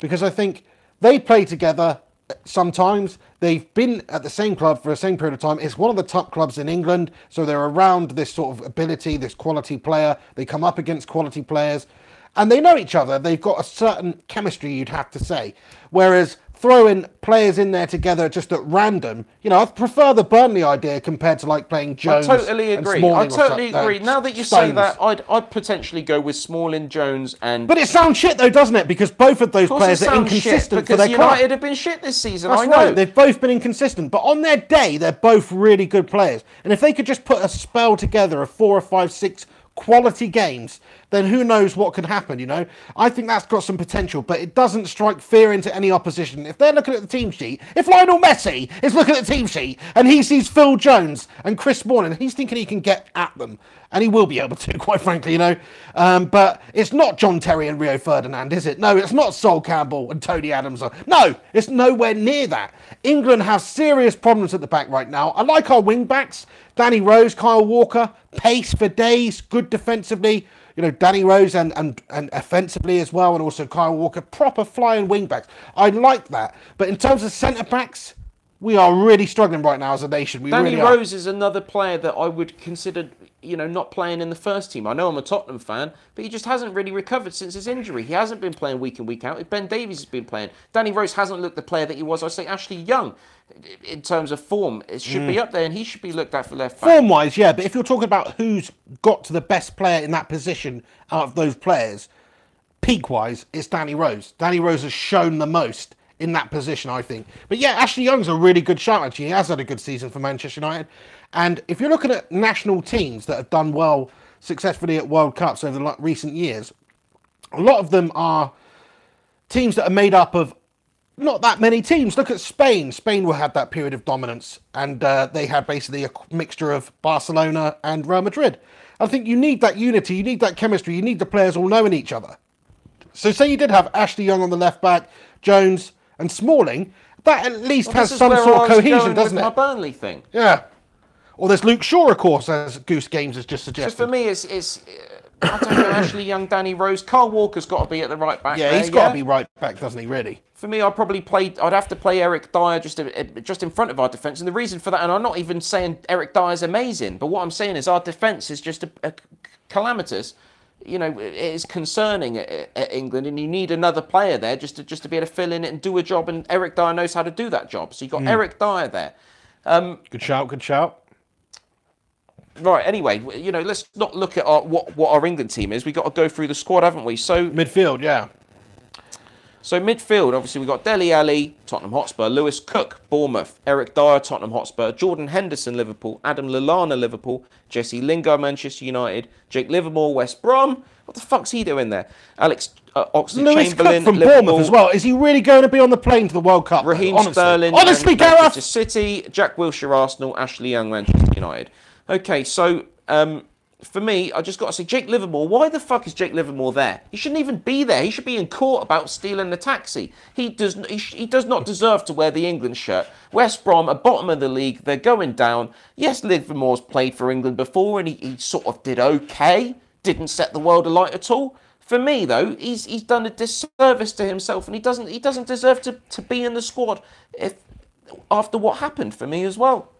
Because I think they play together sometimes. They've been at the same club for the same period of time. It's one of the top clubs in England, so they're around this sort of ability, this quality player. They come up against quality players, and they know each other. They've got a certain chemistry, you'd have to say. Whereas throwing players in there together just at random, you know, I prefer the Burnley idea compared to like playing Jones. I totally agree. I totally agree. Now that you say that, I'd potentially go with Smalling, Jones, and. But it sounds shit though, doesn't it? Because both of those players are inconsistent for their club. United have been shit this season. That's I know. Right. They've both been inconsistent, but on their day, they're both really good players. And if they could just put a spell together of 4 or 5, 6 quality games, then who knows what could happen, you know? I think that's got some potential, but it doesn't strike fear into any opposition. If they're looking at the team sheet, if Lionel Messi is looking at the team sheet and he sees Phil Jones and Chris Smalling, he's thinking he can get at them. And he will be able to, quite frankly, you know. But it's not John Terry and Rio Ferdinand, is it? No, it's not Sol Campbell and Tony Adams. No, it's nowhere near that. England have serious problems at the back right now. I like our wing-backs. Danny Rose, Kyle Walker, pace for days, good defensively. You know, Danny Rose and offensively as well, and also Kyle Walker, proper flying wing-backs. I like that. But in terms of centre-backs, we are really struggling right now as a nation. Danny Rose is another player that I would consider, you know, not playing in the first team. I know I'm a Tottenham fan, but he just hasn't really recovered since his injury. He hasn't been playing week in, week out. Ben Davies has been playing. Danny Rose hasn't looked the player that he was. I'd say Ashley Young, in terms of form, it should be up there, and he should be looked at for left back. Form-wise, yeah, but if you're talking about who's got to the best player in that position out of those players, peak-wise, it's Danny Rose. Danny Rose has shown the most in that position, I think. But yeah, Ashley Young's a really good shout, actually. He has had a good season for Manchester United. And if you're looking at national teams that have done well successfully at World Cups over the recent years, a lot of them are teams that are made up of not that many teams. Look at Spain. Spain will have that period of dominance, and they had basically a mixture of Barcelona and Real Madrid. I think you need that unity, you need that chemistry, you need the players all knowing each other. So say you did have Ashley Young on the left back, Jones and Smalling, that at least has some sort of cohesion, doesn't it? My Burnley thing. Yeah. Or there's Luke Shaw, of course, as Goose Games has just suggested. So for me, it's I don't know, Ashley Young, Danny Rose. Carl Walker's got to be at the right back. Yeah, he's got to be right back, doesn't he, really? For me, I'd have to play Eric Dyer just in front of our defence. And the reason for that, and I'm not even saying Eric Dyer is amazing, but what I'm saying is our defence is just a calamitous. You know, it is concerning at England, and you need another player there just to be able to fill in it and do a job. And Eric Dyer knows how to do that job. So you've got Eric Dyer there. Good shout, good shout. Right, anyway, you know, let's not look at what our England team is. We've got to go through the squad, haven't we? So midfield, yeah. So midfield, obviously, we've got Dele Alli, Tottenham Hotspur, Lewis Cook, Bournemouth, Eric Dyer, Tottenham Hotspur, Jordan Henderson, Liverpool, Adam Lallana, Liverpool, Jesse Lingard, Manchester United, Jake Livermore, West Brom. What the fuck's he doing there? Alex Oxlade-Chamberlain, from Liverpool, Bournemouth as well. Is he really going to be on the plane to the World Cup? Raheem Honestly. Sterling, Honestly, Manchester City, Jack Wilshere, Arsenal, Ashley Young, Manchester United. Okay, so for me, I just got to say, Jake Livermore, why the fuck is Jake Livermore there? He shouldn't even be there. He should be in court about stealing the taxi. He does not deserve to wear the England shirt. West Brom are bottom of the league. They're going down. Yes, Livermore's played for England before, and he sort of did okay. Didn't set the world alight at all. For me, though, he's done a disservice to himself, and he doesn't deserve to be in the squad after what happened for me as well.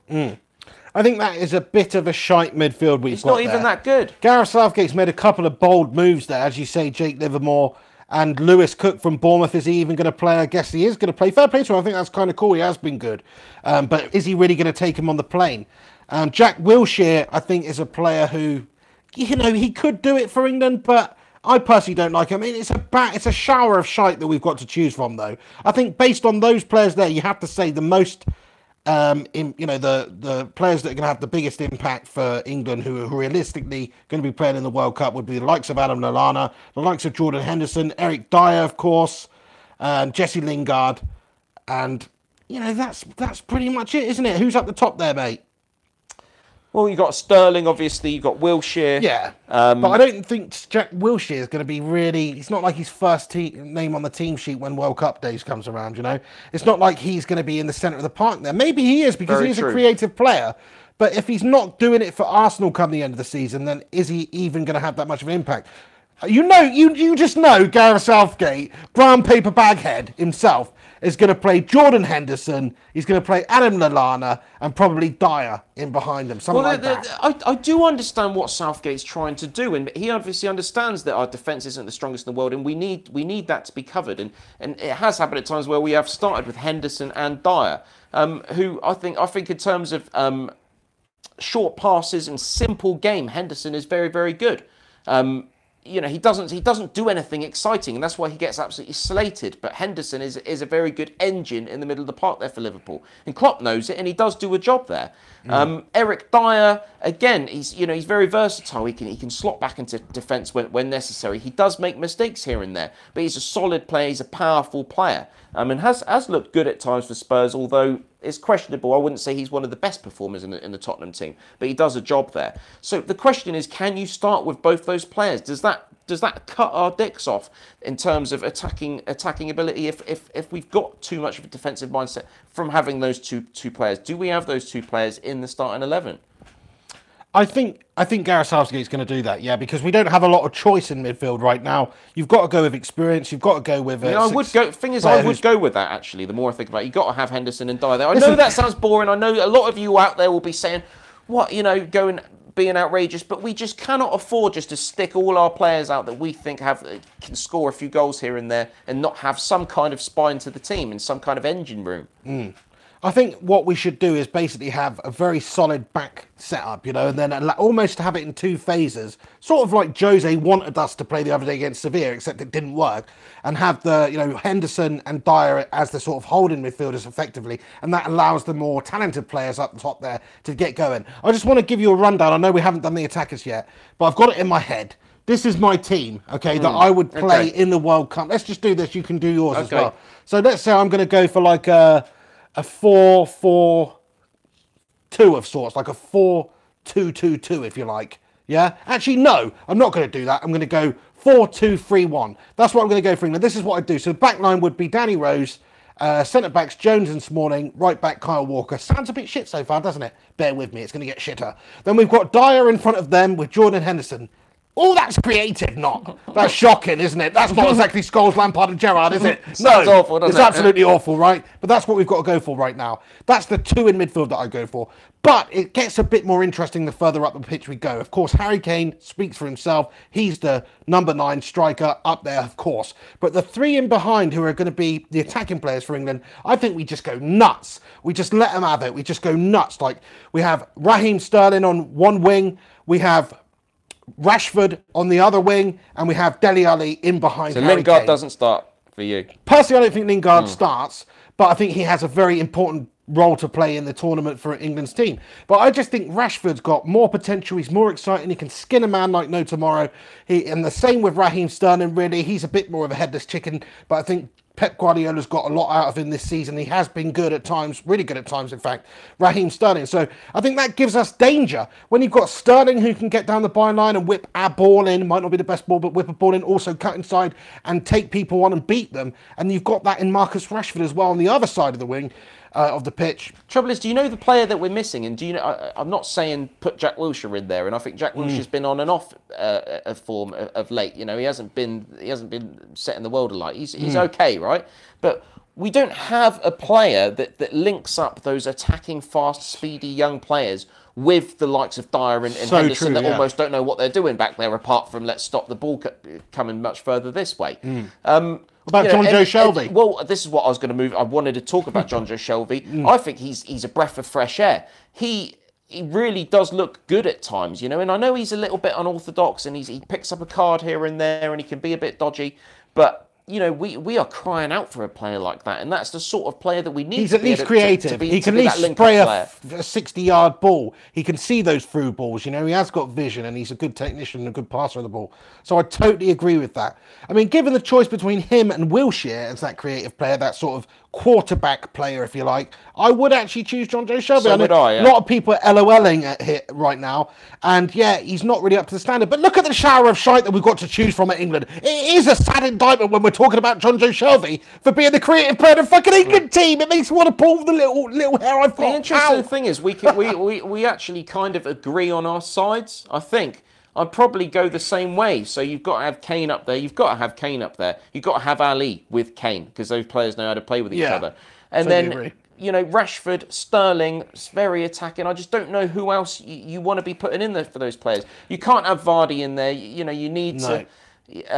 I think that is a bit of a shite midfield we've got. It's not even that good. Gareth Southgate's made a couple of bold moves there, as you say, Jake Livermore and Lewis Cook from Bournemouth. Is he even going to play? I guess he is going to play. Fair play to him. I think that's kind of cool. He has been good. But is he really going to take him on the plane? Jack Wilshere, I think, is a player who, you know, he could do it for England, but I personally don't like him. I mean, it's a shower of shite that we've got to choose from, though. I think based on those players there, you have to say the most... the players that are going to have the biggest impact for England, who are realistically going to be playing in the World Cup, would be the likes of Adam Lallana, the likes of Jordan Henderson, Eric Dyer, of course, Jesse Lingard, and you know that's pretty much it, isn't it? Who's up the top there, mate? Well, you've got Sterling, obviously. You've got Wilshere. Yeah. But I don't think Jack Wilshere is going to be really... It's not like his first name on the team sheet when World Cup days comes around, you know? It's not like he's going to be in the centre of the park there. Maybe he is, because he is a creative player. But if he's not doing it for Arsenal come the end of the season, then is he even going to have that much of an impact? You know, you just know Gareth Southgate, brown paper bag head himself, is going to play Jordan Henderson, he's going to play Adam Lallana, and probably Dyer in behind him, something like that. I do understand what Southgate's trying to do, and he obviously understands that our defence isn't the strongest in the world, and we need that to be covered. And it has happened at times where we have started with Henderson and Dyer, who I think in terms of short passes and simple game, Henderson is very, very good. You know, he doesn't do anything exciting, and that's why he gets absolutely slated. But Henderson is a very good engine in the middle of the park there for Liverpool, and Klopp knows it, and he does do a job there. Eric Dyer, again, he's very versatile. He can slot back into defence when necessary. He does make mistakes here and there, but he's a solid player. He's a powerful player, and has looked good at times for Spurs, although it's questionable. I wouldn't say he's one of the best performers in the Tottenham team, but he does a job there. So the question is, can you start with both those players? Does that cut our dicks off in terms of attacking ability if we've got too much of a defensive mindset from having those two players? Do we have those two players in the starting 11? I think Gareth Southgate's going to do that, yeah, because we don't have a lot of choice in midfield right now. You've got to go with experience. You've got to go with... I would go with that, actually, the more I think about it. You've got to have Henderson and Dyer there. I know that sounds boring. I know a lot of you out there will be saying, what, being outrageous, but we just cannot afford just to stick all our players out that we think can score a few goals here and there and not have some kind of spine to the team and some kind of engine room. I think what we should do is basically have a very solid back setup, you know, and then almost have it in two phases, sort of like Jose wanted us to play the other day against Sevilla, except it didn't work, and have Henderson and Dyer as the sort of holding midfielders effectively, and that allows the more talented players up the top there to get going. I just want to give you a rundown. I know we haven't done the attackers yet, but I've got it in my head. This is my team, okay, that I would play in the World Cup. Let's just do this. You can do yours as well. So let's say I'm going to go for like a 4-4-2 of sorts, like a 4-2-2-2, if you like. Yeah? Actually, no, I'm not going to do that. I'm going to go 4-2-3-1. That's what I'm going to go for England. This is what I do. So the back line would be Danny Rose, centre-backs Jones and Smalling, right-back Kyle Walker. Sounds a bit shit so far, doesn't it? Bear with me, it's going to get shitter. Then we've got Dyer in front of them with Jordan Henderson. Oh, that's creative, not. That's shocking, isn't it? That's not exactly Scholes, Lampard and Gerrard, is it? Sounds awful, doesn't it's it? absolutely awful, right? But that's what we've got to go for right now. That's the two in midfield that I go for. But it gets a bit more interesting the further up the pitch we go. Of course, Harry Kane speaks for himself. He's the number 9 striker up there, of course. But the three in behind who are going to be the attacking players for England, I think we just go nuts. We just let them have it. We just go nuts. Like, we have Raheem Sterling on one wing. We have Rashford on the other wing, and we have Dele Alli in behind. So Harry Lingard Kane. doesn't start for you. Personally, I don't think Lingard starts, but I think he has a very important role to play in the tournament for England's team. But I just think Rashford's got more potential. He's more exciting. He can skin a man like no tomorrow. And the same with Raheem Sterling, really. He's a bit more of a headless chicken, but I think Pep Guardiola's got a lot out of him this season. He has been good at times, really good at times, in fact, Raheem Sterling. So I think that gives us danger. When you've got Sterling who can get down the byline and whip a ball in, might not be the best ball, but whip a ball in, also cut inside and take people on and beat them. And you've got that in Marcus Rashford as well on the other side of the wing. Of the pitch. Trouble is, do you know the player that we're missing? And do you know? I'm not saying put Jack Wilshere in there, and I think Jack Wilshere's been on and off a form of late. You know, he hasn't been setting the world alight. He's okay, right? But we don't have a player that links up those attacking, fast, speedy young players with the likes of Dyer and So Henderson true, that yeah. almost don't know what they're doing back there, apart from let's stop the ball coming much further this way. What about John Joe Shelby? Well, this is what I was going to move. I wanted to talk about John Joe Shelby. I think he's a breath of fresh air. He really does look good at times, you know. And I know he's a little bit unorthodox, and he picks up a card here and there, and he can be a bit dodgy. But you know, we are crying out for a player like that, and that's the sort of player that we need. He's at least creative. He can at least spray a 60-yard ball. He can see those through balls. You know, he has got vision, and he's a good technician and a good passer of the ball. So I totally agree with that. I mean, given the choice between him and Wilshere as that creative player, that sort of quarterback player, if you like, I would actually choose John Joe Shelby. So would I, yeah. A lot of people are LOLing at it right now, and yeah, he's not really up to the standard. But look at the shower of shite that we've got to choose from at England. It is a sad indictment when we're talking about John Joe Shelby for being the creative player of the fucking England team. It makes me want to pull the little hair I've got. The interesting thing is we actually kind of agree on our sides, I think. I'd probably go the same way. So you've got to have Kane up there. You've got to have Kane up there. You've got to have Ali with Kane, because those players know how to play with each other. And totally then, agree. you know, Rashford, Sterling, it's very attacking. I just don't know who else you want to be putting in there for those players. You can't have Vardy in there. You know, you need to...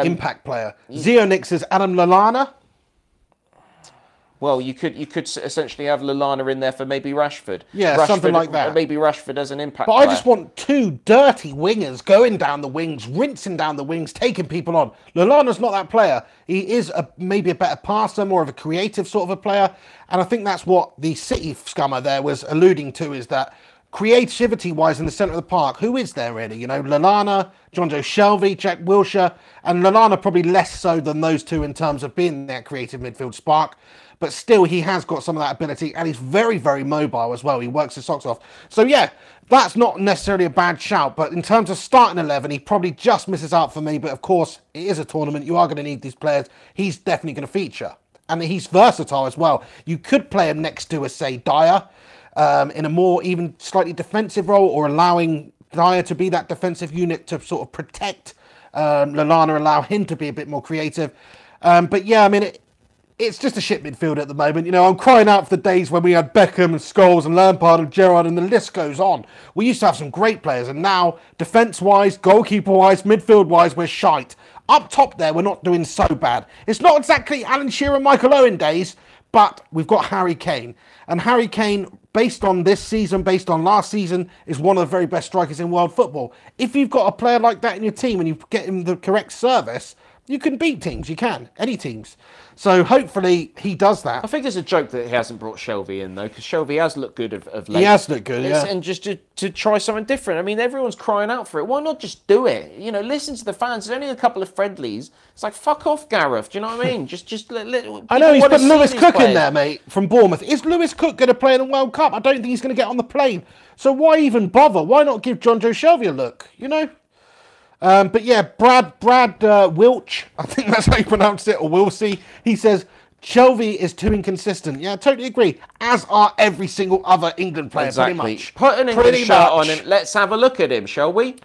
Impact player. Zionix is Adam Lallana. Well, you could essentially have Lallana in there for maybe Rashford. Yeah, Rashford, something like that. Maybe Rashford as an impact But player. I just want two dirty wingers going down the wings, rinsing down the wings, taking people on. Lallana's not that player. He is maybe a better passer, more of a creative sort of a player. And I think that's what the City scummer there was alluding to, is that creativity-wise in the centre of the park, who is there really? You know, Lallana, John Joe Shelby, Jack Wilshere, and Lallana probably less so than those two in terms of being that creative midfield spark. But still, he has got some of that ability, and he's very, very mobile as well. He works his socks off. So, yeah, that's not necessarily a bad shout. But in terms of starting 11, he probably just misses out for me. But, of course, it is a tournament. You are going to need these players. He's definitely going to feature. And he's versatile as well. You could play him next to, say, Dyer in a more even slightly defensive role, or allowing Dyer to be that defensive unit to sort of protect Lallana, allow him to be a bit more creative. But, yeah, I mean... It's just a shit midfield at the moment. You know, I'm crying out for the days when we had Beckham and Scholes and Lampard and Gerrard, and the list goes on. We used to have some great players, and now, defence-wise, goalkeeper-wise, midfield-wise, we're shite. Up top there, we're not doing so bad. It's not exactly Alan Shearer and Michael Owen days, but we've got Harry Kane. And Harry Kane, based on this season, based on last season, is one of the very best strikers in world football. If you've got a player like that in your team and you get him the correct service, you can beat teams. You can. Any teams. So hopefully he does that. I think it's a joke that he hasn't brought Shelby in, though, because Shelby has looked good of late. He has looked good, yeah. And just to try something different. I mean, everyone's crying out for it. Why not just do it? You know, listen to the fans. There's only a couple of friendlies. It's like, fuck off, Gareth. Do you know what I mean? just let I know, he's put Lewis Cook in there, mate, from Bournemouth. Is Lewis Cook going to play in the World Cup? I don't think he's going to get on the plane. So why even bother? Why not give John Joe Shelby a look, you know? But yeah, Brad Wilch, I think that's how you pronounce it, or Wilsey, he says, Shelby is too inconsistent. Yeah, I totally agree. As are every single other England player, exactly. pretty much. Put an England shirt on him. Let's have a look at him, shall we?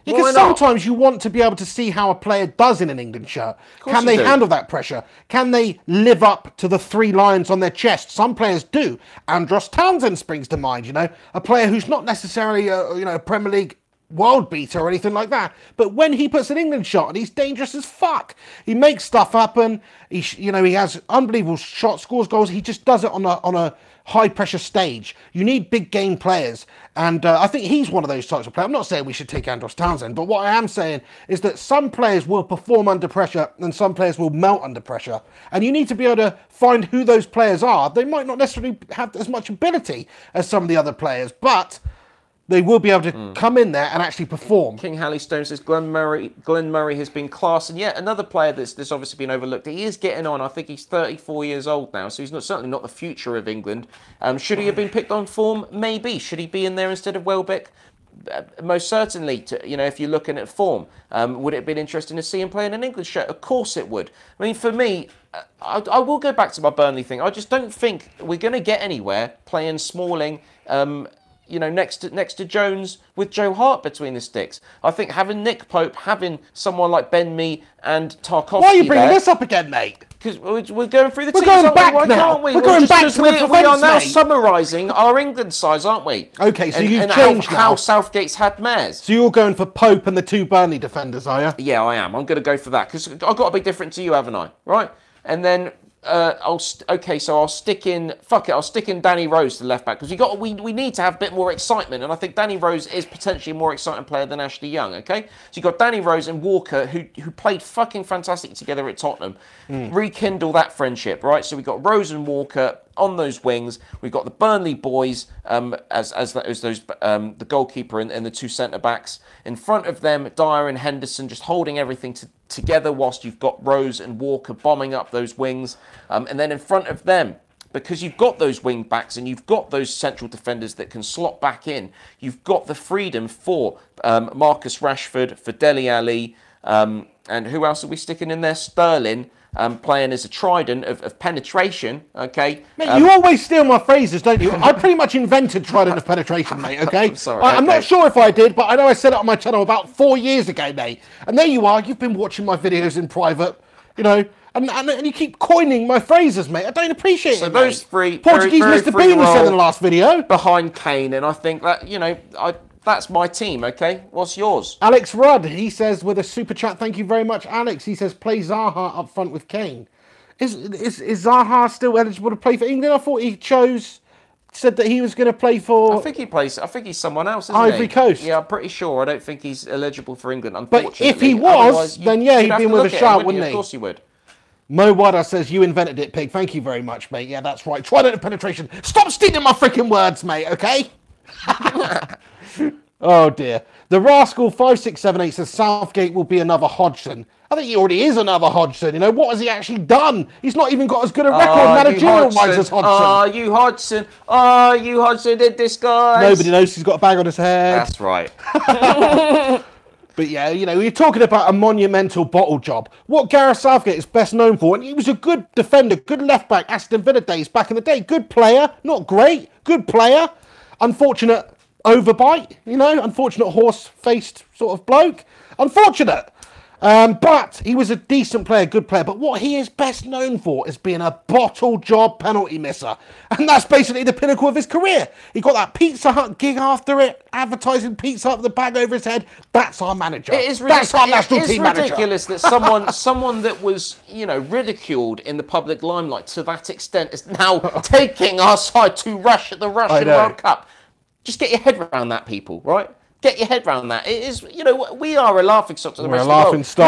Because Why not? sometimes you want to be able to see how a player does in an England shirt. Can they handle that pressure? Can they live up to the 3 lions on their chest? Some players do. Andros Townsend springs to mind, you know, a player who's not necessarily a Premier League world beater or anything like that, but when he puts an England shot on, he's dangerous as fuck. He makes stuff happen. He has unbelievable shot, scores goals. He just does it on a high pressure stage. You need big game players, and I think he's one of those types of players. I'm not saying we should take Andros Townsend, but what I am saying is that some players will perform under pressure and some players will melt under pressure, and you need to be able to find who those players are. They might not necessarily have as much ability as some of the other players, but they will be able to come in there and actually perform. King Hallistone says Glenn Murray has been class, and yet another player that's obviously been overlooked. He is getting on. I think he's 34 years old now, so he's certainly not the future of England. Should he have been picked on form? Maybe. Should he be in there instead of Welbeck? Most certainly. If you're looking at form, would it have been interesting to see him play in an England shirt? Of course it would. I mean, for me, I will go back to my Burnley thing. I just don't think we're going to get anywhere playing Smalling. Next to Jones with Joe Hart between the sticks. I think having Nick Pope, having someone like Ben Mee and Tarkowski. Why are you bringing this up again, mate? Because we're going through the teams, going back now. Can't we? We're going back to the defence, we are now mate. summarising our England sides, aren't we? Okay, so you've changed now. How Southgate's had mares. So you're going for Pope and the 2 Burnley defenders, are you? Yeah, I am. I'm going to go for that because I've got to be different to you, haven't I? Right? And then I'll stick in. Fuck it, I'll stick in Danny Rose to left back because we need to have a bit more excitement, and I think Danny Rose is potentially a more exciting player than Ashley Young. Okay, so you got Danny Rose and Walker who played fucking fantastic together at Tottenham. Rekindle that friendship, right? So we got Rose and Walker on those wings. We've got the Burnley boys the goalkeeper and the 2 centre backs in front of them. Dyer and Henderson just holding everything together whilst you've got Rose and Walker bombing up those wings, and then in front of them, because you've got those wing backs and you've got those central defenders that can slot back in, you've got the freedom for Marcus Rashford, for Dele Alli, and who else are we sticking in there? Sterling. Playing as a trident of penetration, okay? Mate, you always steal my phrases, don't you? I pretty much invented trident of penetration, mate, okay? I'm sorry. I'm not sure if I did, but I know I said it on my channel about 4 years ago, mate. And there you are, you've been watching my videos in private, and you keep coining my phrases, mate. I don't appreciate it, So those three... Portuguese very, Mr. very Bean said in the last video. Behind Kane, and I think that, that's my team, okay? What's yours? Alex Rudd, he says with a super chat, thank you very much, Alex. He says, play Zaha up front with Kane. Is Zaha still eligible to play for England? I thought he said that he was going to play for... I think he's someone else, isn't Ivory Coast. Yeah, I'm pretty sure. I don't think he's eligible for England, unfortunately. But if he was, then yeah, he'd be in with a shout, wouldn't he? Of course he would. Mo Wada says, you invented it, Pig. Thank you very much, mate. Yeah, that's right. Trident of penetration. Stop stealing my freaking words, mate, okay? Oh, dear. The Rascal 5678 says Southgate will be another Hodgson. I think he already is another Hodgson. What has he actually done? He's not even got as good a record managerial-wise as Hodgson. You Hodgson. You Hodgson in disguise. Nobody knows he's got a bag on his head. That's right. But yeah, you're talking about a monumental bottle job. What Gareth Southgate is best known for, and he was a good defender, good left-back, Aston Villa days back in the day. Good player. Not great. Good player. Unfortunate overbite, unfortunate horse-faced sort of bloke. Unfortunate. But he was a decent player, good player. But what he is best known for is being a bottle job penalty misser. And that's basically the pinnacle of his career. He got that Pizza Hut gig after it, advertising Pizza Hut with the bag over his head. That's our manager. That's our national team manager. It's ridiculous that someone that was, ridiculed in the public limelight to that extent is now taking our side to the Russian World Cup. Just get your head around that, people, right? Get your head around that. It is, we are a laughing stock to the rest of the world. We're a laughing stock.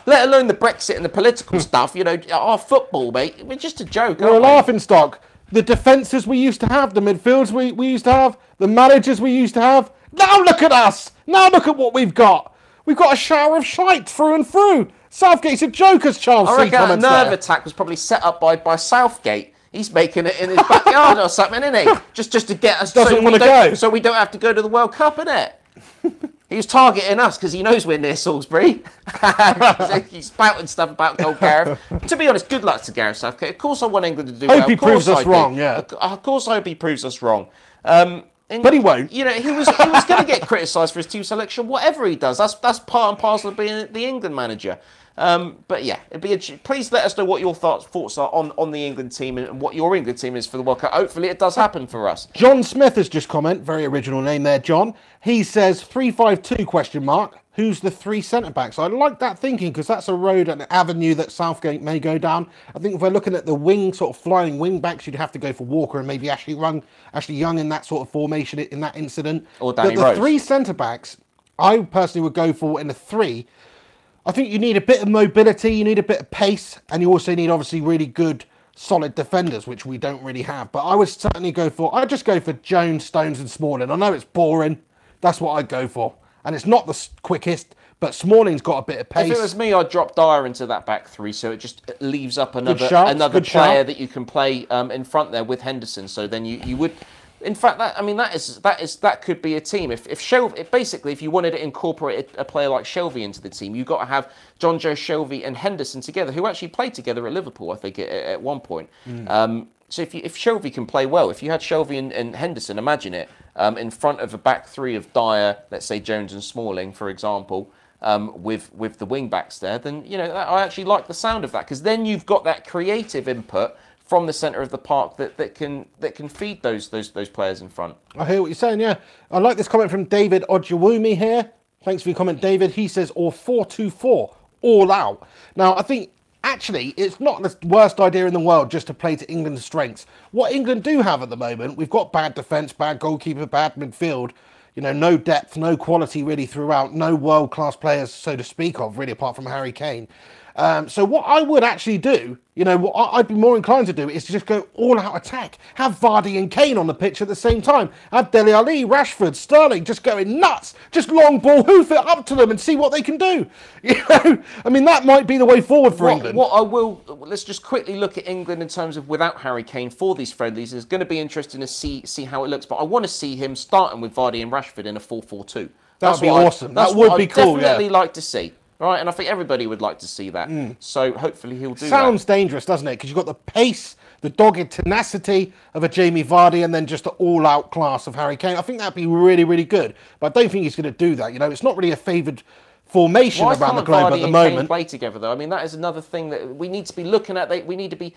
Let alone the Brexit and the political stuff. Our football, mate. We're just a joke. We're a laughing stock. The defences we used to have, the midfields we used to have, the managers we used to have. Now look at us. Now look at what we've got. We've got a shower of shite through and through. Southgate's a joke, as Charles C. comments there. I reckon that nerve attack was probably set up by Southgate. He's making it in his backyard or something, isn't he? Just to get us. Doesn't want to go. So we don't have to go to the World Cup, innit? He was targeting us because he knows we're near Salisbury. He's spouting stuff about old Gareth. To be honest, good luck to Gareth Southgate. Of course I want England to do well. Hope he proves us wrong, yeah. Of course I hope he proves us wrong. But he won't. You know, he was going to get criticised for his team selection, whatever he does. That's part and parcel of being the England manager. But yeah, please let us know what your thoughts are on the England team and what your England team is for the World Cup. Hopefully it does happen for us. John Smith has just commented, very original name there, John. He says 3-5-2 question mark. Who's the 3 centre-backs? I like that thinking because that's a road and an avenue that Southgate may go down. I think if we're looking at the wing, sort of flying wing-backs, you'd have to go for Walker and maybe Ashley Young in that sort of formation in that incident. Or Danny Rose. The 3 centre-backs, I personally would go for in the 3. I think you need a bit of mobility, you need a bit of pace, and you also need obviously really good, solid defenders, which we don't really have. But I would certainly I'd just go for Jones, Stones and Smalling. I know it's boring. That's what I'd go for. And it's not the quickest, but Smalling's got a bit of pace. If it was me, I'd drop Dyer into that back 3, so it just leaves up another player that you can play in front there with Henderson. So then you would... In fact, that could be a team. If you wanted to incorporate a player like Shelvey into the team, you've got to have John Joe Shelvey and Henderson together, who actually played together at Liverpool, I think, at one point. So if Shelvey can play well, if you had Shelvey and Henderson, imagine it, in front of a back 3 of Dyer, let's say Jones and Smalling, for example, with the wing backs there, then I actually like the sound of that, because then you've got that creative input from the centre of the park that can feed those players in front. I hear what you're saying, yeah. I like this comment from David Ojawumi here. Thanks for your comment, David. He says, or 4-2-4, all out. Now, I think, actually, it's not the worst idea in the world just to play to England's strengths. What England do have at the moment, we've got bad defence, bad goalkeeper, bad midfield, no depth, no quality really throughout, no world-class players, so to speak of, really, apart from Harry Kane. So what I would actually do, what I'd be more inclined to do is to just go all-out attack. Have Vardy and Kane on the pitch at the same time. Have Dele Alli, Rashford, Sterling just going nuts. Just long ball, hoof it up to them and see what they can do. That might be the way forward for England. Let's just quickly look at England in terms of without Harry Kane for these friendlies. It's going to be interesting to see how it looks. But I want to see him starting with Vardy and Rashford in a 4-4-2. That would be awesome. That would be cool, I'd definitely like to see. Right, and I think everybody would like to see that. So hopefully he'll do that. Sounds dangerous, doesn't it? Because you've got the pace, the dogged tenacity of a Jamie Vardy, and then just the all-out class of Harry Kane. I think that'd be really, really good. But I don't think he's going to do that. It's not really a favoured formation around the globe at the moment. Kane play together, though? That is another thing that we need to be looking at. We need to be...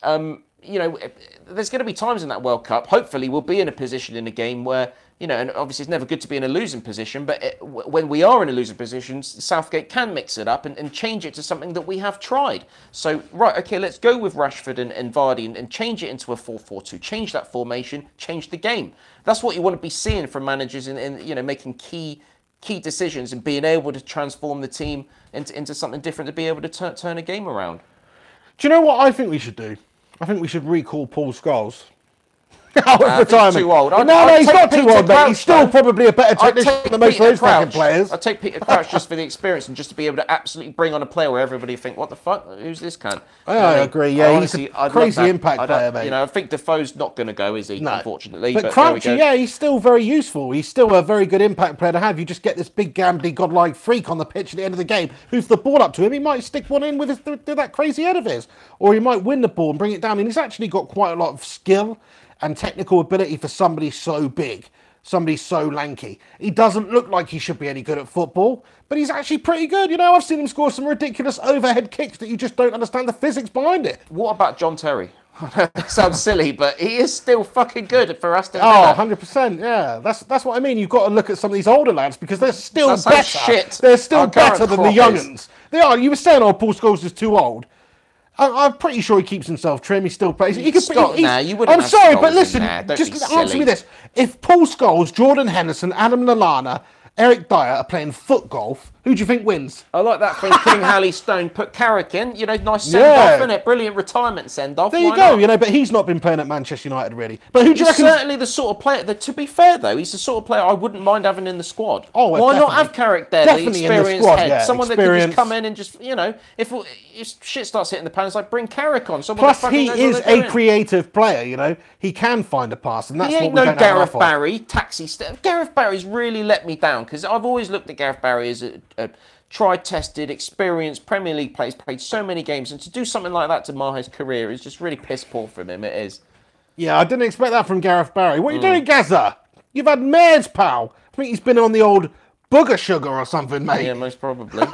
there's going to be times in that World Cup, hopefully we'll be in a position in a game where, and obviously it's never good to be in a losing position, but when we are in a losing position, Southgate can mix it up and change it to something that we have tried. So, right, okay, let's go with Rashford and Vardy and change it into a 4-4-2. Change that formation, change the game. That's what you want to be seeing from managers in making key decisions and being able to transform the team into something different to be able to turn a game around. Do you know what I think we should do? I think we should recall Paul Scholes. He's too old. No, he's not too old, mate. He's still probably a better technician than most of those fucking players. I'd take Peter Crouch just for the experience and just to be able to absolutely bring on a player where everybody think, what the fuck? Who's this cunt? I agree, yeah. He's a crazy impact player, mate. I think Defoe's not going to go, is he? No. Unfortunately. But Crouch, yeah, he's still very useful. He's still a very good impact player to have. You just get this big, gambly, godlike freak on the pitch at the end of the game. Hoof the ball up to him. He might stick one in with that crazy head of his. Or he might win the ball and bring it down. And he's actually got quite a lot of skill and technical ability for somebody so big, somebody so lanky. He doesn't look like he should be any good at football, but he's actually pretty good. I've seen him score some ridiculous overhead kicks that you just don't understand the physics behind it. What about John Terry? Sounds silly, but he is still fucking good for us to do. Oh, 100%, yeah. That's what I mean. You've got to look at some of these older lads because they're still better. They're still better than the young'uns. They are. You were saying, Paul Scholes is too old. I'm pretty sure he keeps himself trim. He still plays. You wouldn't. I'm sorry, but listen. Just answer me this: if Paul Scholes, Jordan Henderson, Adam Lallana, Eric Dyer are playing foot golf, who do you think wins? I like that from King Halley Stone. Put Carrick in, nice send-off, innit? Brilliant retirement send-off. There you go, but he's not been playing at Manchester United, really. But who do you reckon? Certainly the sort of player, to be fair, though, he's the sort of player I wouldn't mind having in the squad. Oh, well, why not have Carrick there, the experienced head? Yeah, someone that can just come in and just, if shit starts hitting the pan, it's like, bring Carrick on. Plus, he is a creative player, He can find a pass, and that's what we don't have. He ain't no Gareth Barry, taxi step. Gareth Barry's really let me down, because I've always looked at Gareth Barry as a tried, tested, experienced Premier League players, played so many games, and to do something like that to mar his career is just really piss poor from him. It is. Yeah, I didn't expect that from Gareth Barry. What are you doing, Gazza? You've had Mares, pal. I think he's been on the old booger sugar or something, mate. Yeah, most probably.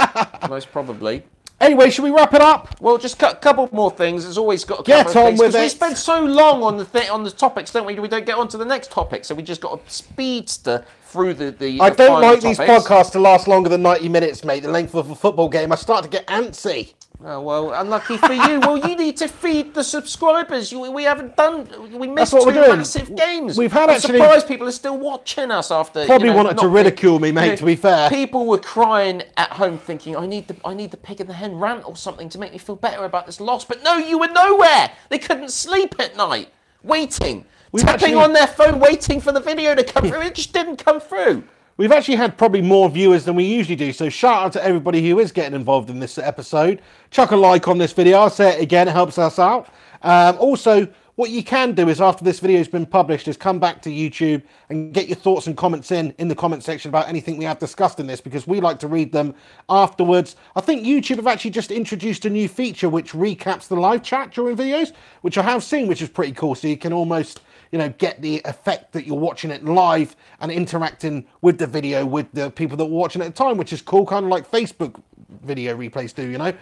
Most probably. Anyway, should we wrap it up? Well, just a couple more things. There's always got a Get couple of on things. with it. We spend so long on the topics, don't we? We don't get on to the next topic, so we just got a speedster through the I don't like these topics. podcasts to last longer than 90 minutes, mate. The length of a football game. I start to get antsy. Oh, well, unlucky for you. Well, you need to feed the subscribers. We haven't done. We missed That's what two we're doing. massive games. We've had I'm actually- surprised people are still watching us after. Probably wanted not to ridicule me, mate, to be fair. People were crying at home, thinking, "I need the pig and the hen rant or something to make me feel better about this loss." But no, you were nowhere. They couldn't sleep at night, waiting, tapping on their phone, waiting for the video to come through. It just didn't come through. We've actually had probably more viewers than we usually do, so shout out to everybody who is getting involved in this episode. Chuck a like on this video. I'll say it again, it helps us out. Also, what you can do is after this video has been published is come back to YouTube and get your thoughts and comments in the comment section about anything we have discussed in this, because we like to read them afterwards. I think YouTube have actually just introduced a new feature which recaps the live chat during videos, which I have seen, which is pretty cool. So you can almost, you know, get the effect that you're watching it live and interacting with the video with the people that were watching at the time, which is cool, kind of like Facebook video replays do, you know.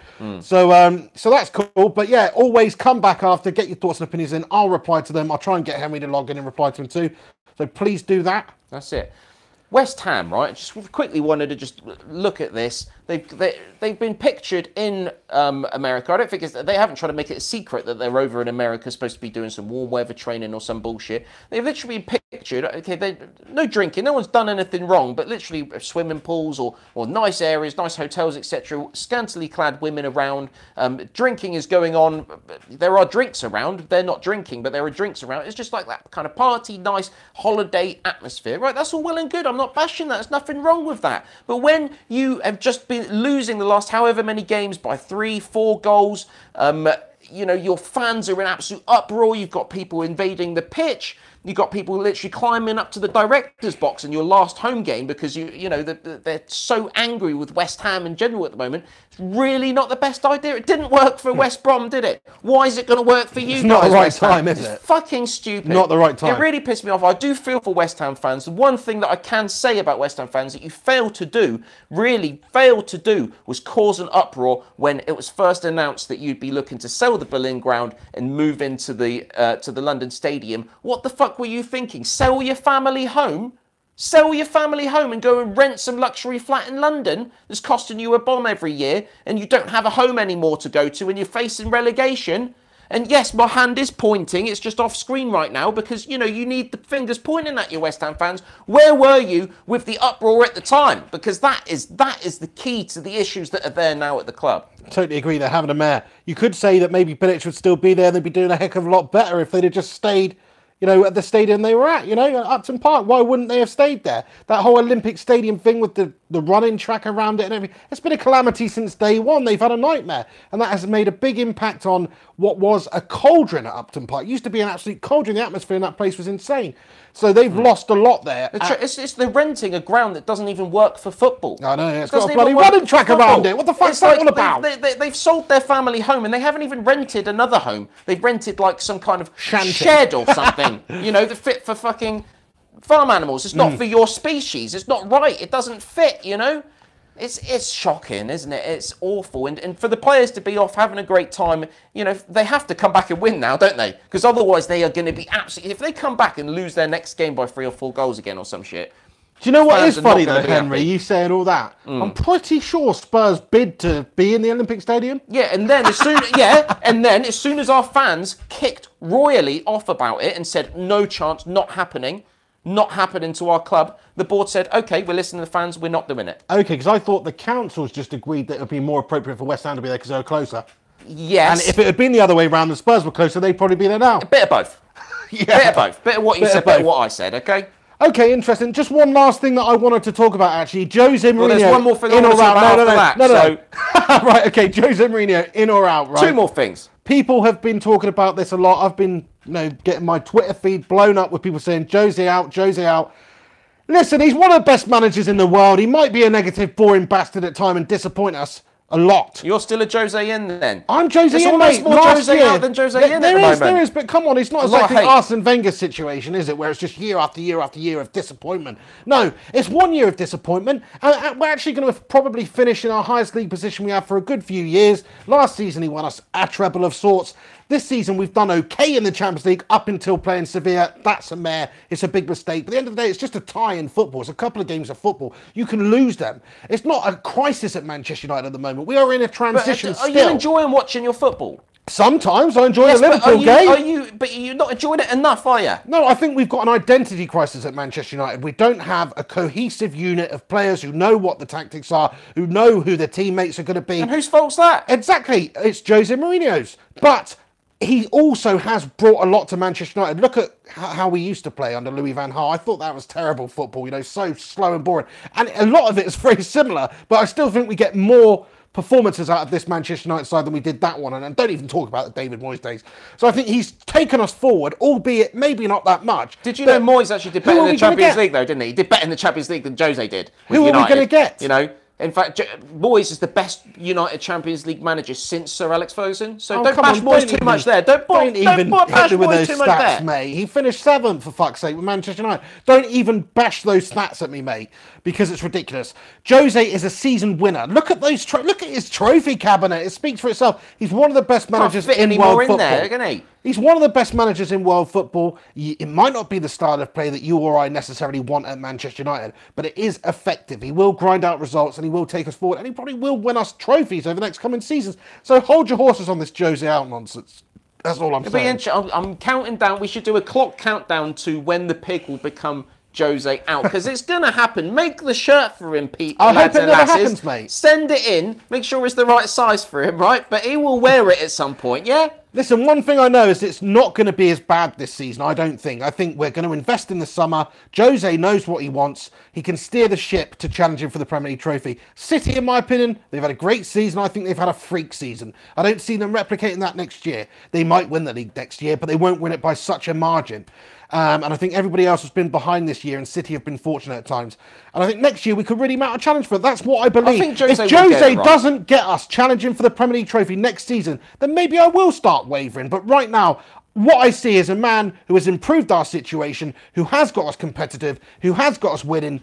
So that's cool. But yeah, always come back after, get your thoughts and opinions in. I'll reply to them. I'll try and get Henry to log in and reply to them too. So please do that. That's it. West Ham, right? Just quickly wanted to just look at this. They've been pictured in America. I don't think they haven't tried to make it a secret that they're over in America, supposed to be doing some warm weather training or some bullshit. They've literally been pictured. Okay, no drinking, no one's done anything wrong, but literally swimming pools or nice areas, nice hotels, etc. Scantily clad women around. Drinking is going on. There are drinks around. They're not drinking, but there are drinks around. It's just like that kind of party, nice holiday atmosphere, right? That's all well and good. I'm not bashing that. There's nothing wrong with that. But when you have just been losing the last however many games by 3-4 goals, you know, your fans are in absolute uproar. You've got people invading the pitch. You've got people literally climbing up to the director's box in your last home game because you know they're so angry with West Ham in general at the moment. It's really not the best idea. It didn't work for West Brom, did it? Why is it going to work for you? It's not the right West Ham? time, is it? It's fucking stupid. Not the right time. It really pissed me off. I do feel for West Ham fans. The one thing that I can say about West Ham fans that you failed to do, really failed to do, was cause an uproar when it was first announced that you'd be looking to sell the Berlin ground and move into the London Stadium. What the fuck were you thinking? Sell your family home? Sell your family home and go and rent some luxury flat in London that's costing you a bomb every year, and you don't have a home anymore to go to and you're facing relegation? And yes, my hand is pointing. It's just off screen right now because, you know, you need the fingers pointing at you, West Ham fans. Where were you with the uproar at the time? Because that is the key to the issues that are there now at the club. Totally agree. They're having a mare. You could say that maybe Bilic would still be there. They'd be doing a heck of a lot better if they'd have just stayed, you know, at the stadium they were at, you know, at Upton Park. Why wouldn't they have stayed there? That whole Olympic Stadium thing with the running track around it and everything, it's been a calamity since day one. They've had a nightmare. And that has made a big impact on what was a cauldron at Upton Park. It used to be an absolute cauldron. The atmosphere in that place was insane. So they've lost a lot there. It's they're renting a ground that doesn't even work for football. I know, it's got a bloody running track around it. What the fuck's that all about? They've sold their family home and they haven't even rented another home. They've rented like some kind of Shanty. shed or something, you know, that fit for fucking farm animals. It's not for your species. It's not right. It doesn't fit, you know. It's shocking, isn't it? It's awful. And for the players to be off having a great time, you know, they have to come back and win now, don't they? Because otherwise they are going to be absolutely... If they come back and lose their next game by 3 or 4 goals again or some shit... Do you know what is funny though, Henry? You saying all that? I'm pretty sure Spurs bid to be in the Olympic Stadium. Yeah, and then as soon as our fans kicked royally off about it and said, no chance, not happening to our club, the board said, okay, we're listening to the fans, we're not doing it. Okay, because I thought the councils just agreed that it would be more appropriate for West Ham to be there because they were closer. Yes. And if it had been the other way around, the Spurs were closer, they'd probably be there now. A bit of both. Yeah. Bit of both. Bit of what you said, bit of what I said, okay? Okay, interesting. Just one last thing that I wanted to talk about, actually. Jose Mourinho. Well, there's one more thing I in want or to talk out. about after that. No. Right, okay, Jose Mourinho, in or out, right? 2 more things. People have been talking about this a lot. I've been, you know, getting my Twitter feed blown up with people saying, Jose out, Jose out. Listen, he's one of the best managers in the world. He might be a negative, boring bastard at time and disappoint us. A lot. You're still a Jose in then? I'm Jose There's in, almost mate. more Last Jose year, out than Jose in at the moment. There is, but come on, it's not A lot like of the hate. Arsene Wenger situation, is it, where it's just year after year after year of disappointment. No, it's 1 year of disappointment, and we're actually going to probably finish in our highest league position we have for a good few years. Last season, he won us a treble of sorts. This season, we've done okay in the Champions League up until playing Sevilla. That's a mare. It's a big mistake. But at the end of the day, it's just a tie in football. It's a couple of games of football. You can lose them. It's not a crisis at Manchester United at the moment. We are in a transition Are still. you enjoying watching your football? Sometimes I enjoy a But Liverpool game. But you're not enjoying it enough, are you? No, I think we've got an identity crisis at Manchester United. We don't have a cohesive unit of players who know what the tactics are, who know who their teammates are going to be. And whose fault's that? Exactly. It's Jose Mourinho's. But he also has brought a lot to Manchester United. Look at how we used to play under Louis van Gaal. I thought that was terrible football, so slow and boring. And a lot of it is very similar, but I still think we get more performances out of this Manchester United side than we did that one, and don't even talk about the David Moyes days. So I think he's taken us forward, albeit maybe not that much. Did you know Moyes actually did better in the Champions League, though, didn't he? He did better in the Champions League than Jose did with Who United. are we going to get? In fact, Moyes is the best United Champions League manager since Sir Alex Ferguson. So don't come bash on, Moyes too much there. Don't bash Moyes too much there. Mate. He finished 7th, for fuck's sake, with Manchester United. Don't even bash those stats at me, mate, because it's ridiculous. Jose is a seasoned winner. Look at those. Look at his trophy cabinet. It speaks for itself. He's one of the best managers in world football. There, can he? He's one of the best managers in world football. It might not be the style of play that you or I necessarily want at Manchester United, but it is effective. He will grind out results and he will take us forward, and he probably will win us trophies over the next coming seasons. So hold your horses on this Jose out nonsense. That's all I'm saying. I'm counting down. We should do a clock countdown to when the pig will become Jose out, because it's going to happen. Make the shirt for him, Pete. I hope it never happens, mate. Send it in. Make sure it's the right size for him, right? But he will wear it at some point, yeah? Listen, one thing I know is it's not going to be as bad this season, I don't think. I think we're going to invest in the summer. Jose knows what he wants. He can steer the ship to challenging for the Premier League trophy. City, in my opinion, they've had a great season. I think they've had a freak season. I don't see them replicating that next year. They might win the league next year, but they won't win it by such a margin. And I think everybody else has been behind this year, and City have been fortunate at times. And I think next year we could really mount a challenge for it. That's what I believe. I think if Jose doesn't get us challenging for the Premier League trophy next season, then maybe I will start wavering. But right now, what I see is a man who has improved our situation, who has got us competitive, who has got us winning,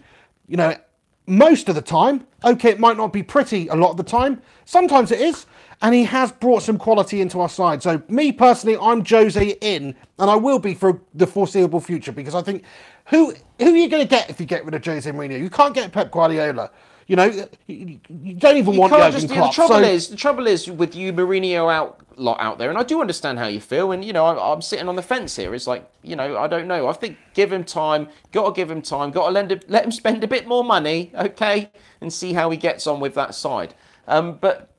most of the time. Okay, it might not be pretty a lot of the time. Sometimes it is. And he has brought some quality into our side. So me personally, I'm Jose in, and I will be for the foreseeable future, because I think who are you going to get if you get rid of Jose Mourinho? You can't get Pep Guardiola. You don't even want Jurgen Klopp. The trouble is with you, Mourinho out there, and I do understand how you feel, and I'm sitting on the fence here. It's like, I don't know. I think give him time. Got to give him time. Got to let him spend a bit more money, okay, and see how he gets on with that side. But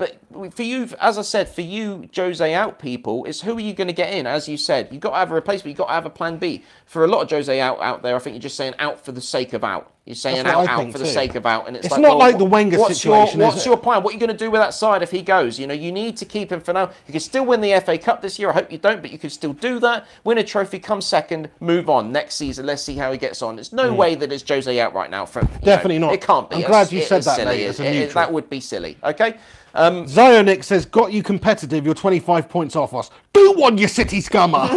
for you, as I said, for you, Jose out people, is who are you going to get in? As you said, you've got to have a replacement. You've got to have a plan B. For a lot of Jose out there, I think you're just saying out for the sake of out. You're saying out for the sake of out, and it's not like the Wenger situation. What's your plan? What are you going to do with that side if he goes? You need to keep him for now. You can still win the FA Cup this year. I hope you don't, but you can still do that. Win a trophy, come second, move on next season. Let's see how he gets on. There's no way that it's Jose out right now. Definitely not. It can't be. I'm glad you said that, mate. That would be silly. Okay. Zionic says, got you competitive, you're 25 points off us. Do one, you city scummer.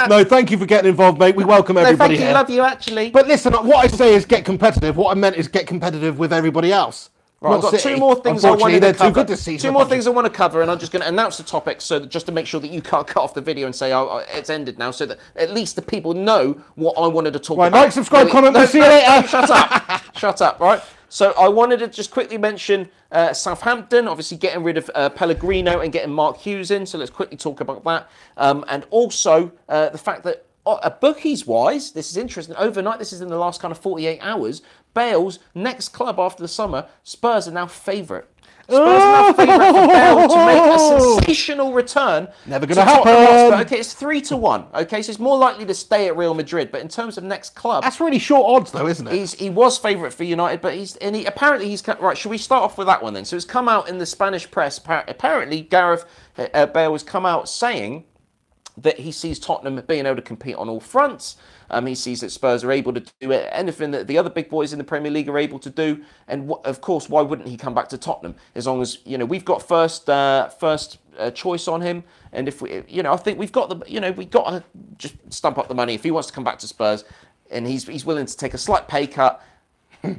No, thank you for getting involved, mate. We welcome everybody here. Love you, actually. But listen, what I say is get competitive. What I meant is get competitive with everybody else. Right, I've got two more things I wanted to cover. Too good this season. Two more things I want to cover, and I'm just going to announce the topic just to make sure that you can't cut off the video and say, oh, it's ended now, so that at least the people know what I wanted to talk about. Like, subscribe, comment, we'll see you later. Shut up. Shut up, right? So I wanted to just quickly mention Southampton, obviously getting rid of Pellegrino and getting Mark Hughes in. So let's quickly talk about that. And also the fact that bookies-wise, this is interesting. Overnight, this is in the last kind of 48 hours, Bale's next club after the summer, Spurs are now favourite. Spurs are now favourite for Bale to make a sensational return. Never going to happen. Okay, it's 3-1. Okay, so it's more likely to stay at Real Madrid. But in terms of next club, that's really short odds, though, isn't it? He was favourite for United, but apparently he's right. Should we start off with that one then? So it's come out in the Spanish press. Apparently, Gareth Bale has come out saying that he sees Tottenham being able to compete on all fronts. He sees that Spurs are able to do anything that the other big boys in the Premier League are able to do. And of course, why wouldn't he come back to Tottenham? As long as, we've got first choice on him. And if we, I think we've got we've got to just stump up the money. If he wants to come back to Spurs and he's willing to take a slight pay cut,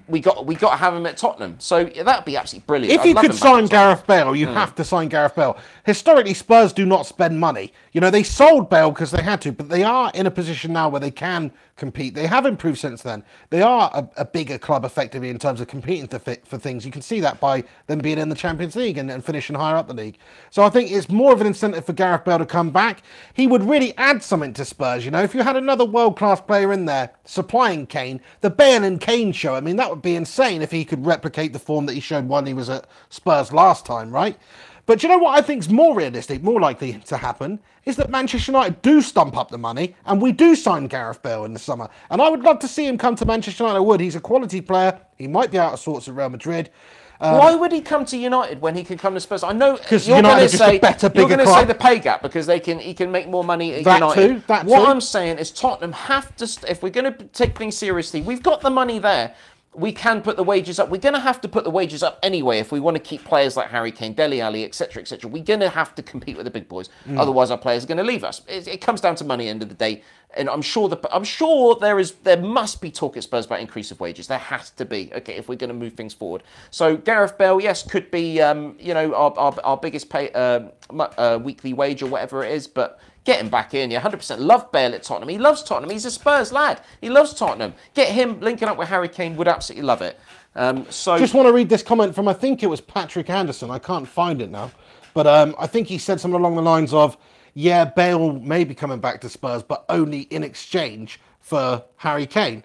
we got to have him at Tottenham. So that'd be absolutely brilliant. If you could sign Gareth Bale, you have to sign Gareth Bale. Historically, Spurs do not spend money. They sold Bale because they had to, but they are in a position now where they can compete. They have improved since then. They are a bigger club, effectively, in terms of competing for things. You can see that by them being in the Champions League and finishing higher up the league. So I think it's more of an incentive for Gareth Bale to come back. He would really add something to Spurs. If you had another world-class player in there supplying Kane, the Bale and Kane show, that would be insane if he could replicate the form that he showed when he was at Spurs last time, right? But you know what I think is more realistic, more likely to happen, is that Manchester United do stump up the money and we do sign Gareth Bale in the summer. And I would love to see him come to Manchester United. I would. He's a quality player. He might be out of sorts at Real Madrid. Why would he come to United when he can come to Spurs? I know because you're going to say you're going to say the pay gap because he can make more money at United. What I'm saying is Tottenham have to, if we're going to take things seriously, we've got the money there. We can put the wages up. We're going to have to put the wages up anyway if we want to keep players like Harry Kane, Dele Alli, etc., etc. We're going to have to compete with the big boys. Otherwise, our players are going to leave us. It comes down to money at the end of the day. And I'm sure there must be talk at Spurs about increase of wages. There has to be, okay, if we're going to move things forward. So Gareth Bale, yes, could be our biggest weekly wage or whatever it is, but get him back in. 100% love Bale at Tottenham. He loves Tottenham. He's a Spurs lad. He loves Tottenham. Get him linking up with Harry Kane. Would absolutely love it. Just want to read this comment from, I think it was Patrick Anderson. I can't find it now. But I think he said something along the lines of, yeah, Bale may be coming back to Spurs, but only in exchange for Harry Kane,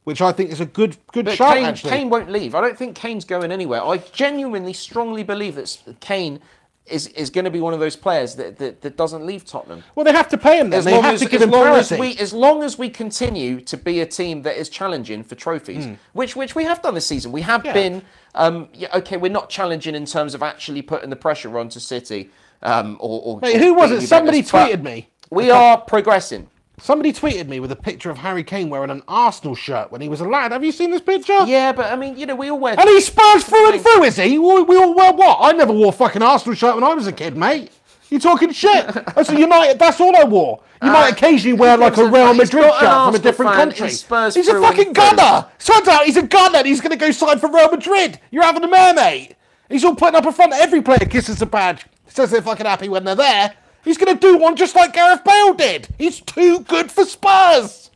which I think is a good shout, actually. Kane won't leave. I don't think Kane's going anywhere. I genuinely, strongly believe that Kane is going to be one of those players that doesn't leave Tottenham. Well, they have to pay him then. They have to give him parity. As long as we continue to be a team that is challenging for trophies, which we have done this season. We have been, okay, we're not challenging in terms of actually putting the pressure onto City. Mate, who was it? Somebody tweeted me. We are progressing. Somebody tweeted me with a picture of Harry Kane wearing an Arsenal shirt when he was a lad. Have you seen this picture? Yeah, but we all wear... And he's Spurs through and through, is he? We all wear what? I never wore a fucking Arsenal shirt when I was a kid, mate. You talking shit? That's United. That's all I wore. You might occasionally wear like a Real Madrid shirt from a different country. He's a fucking gunner. Turns out he's a gunner and he's going to go sign for Real Madrid. You're having a mare, mate. He's all putting up in front of every player, kisses the badge. Says they're fucking happy when they're there. He's going to do one just like Gareth Bale did. He's too good for Spurs.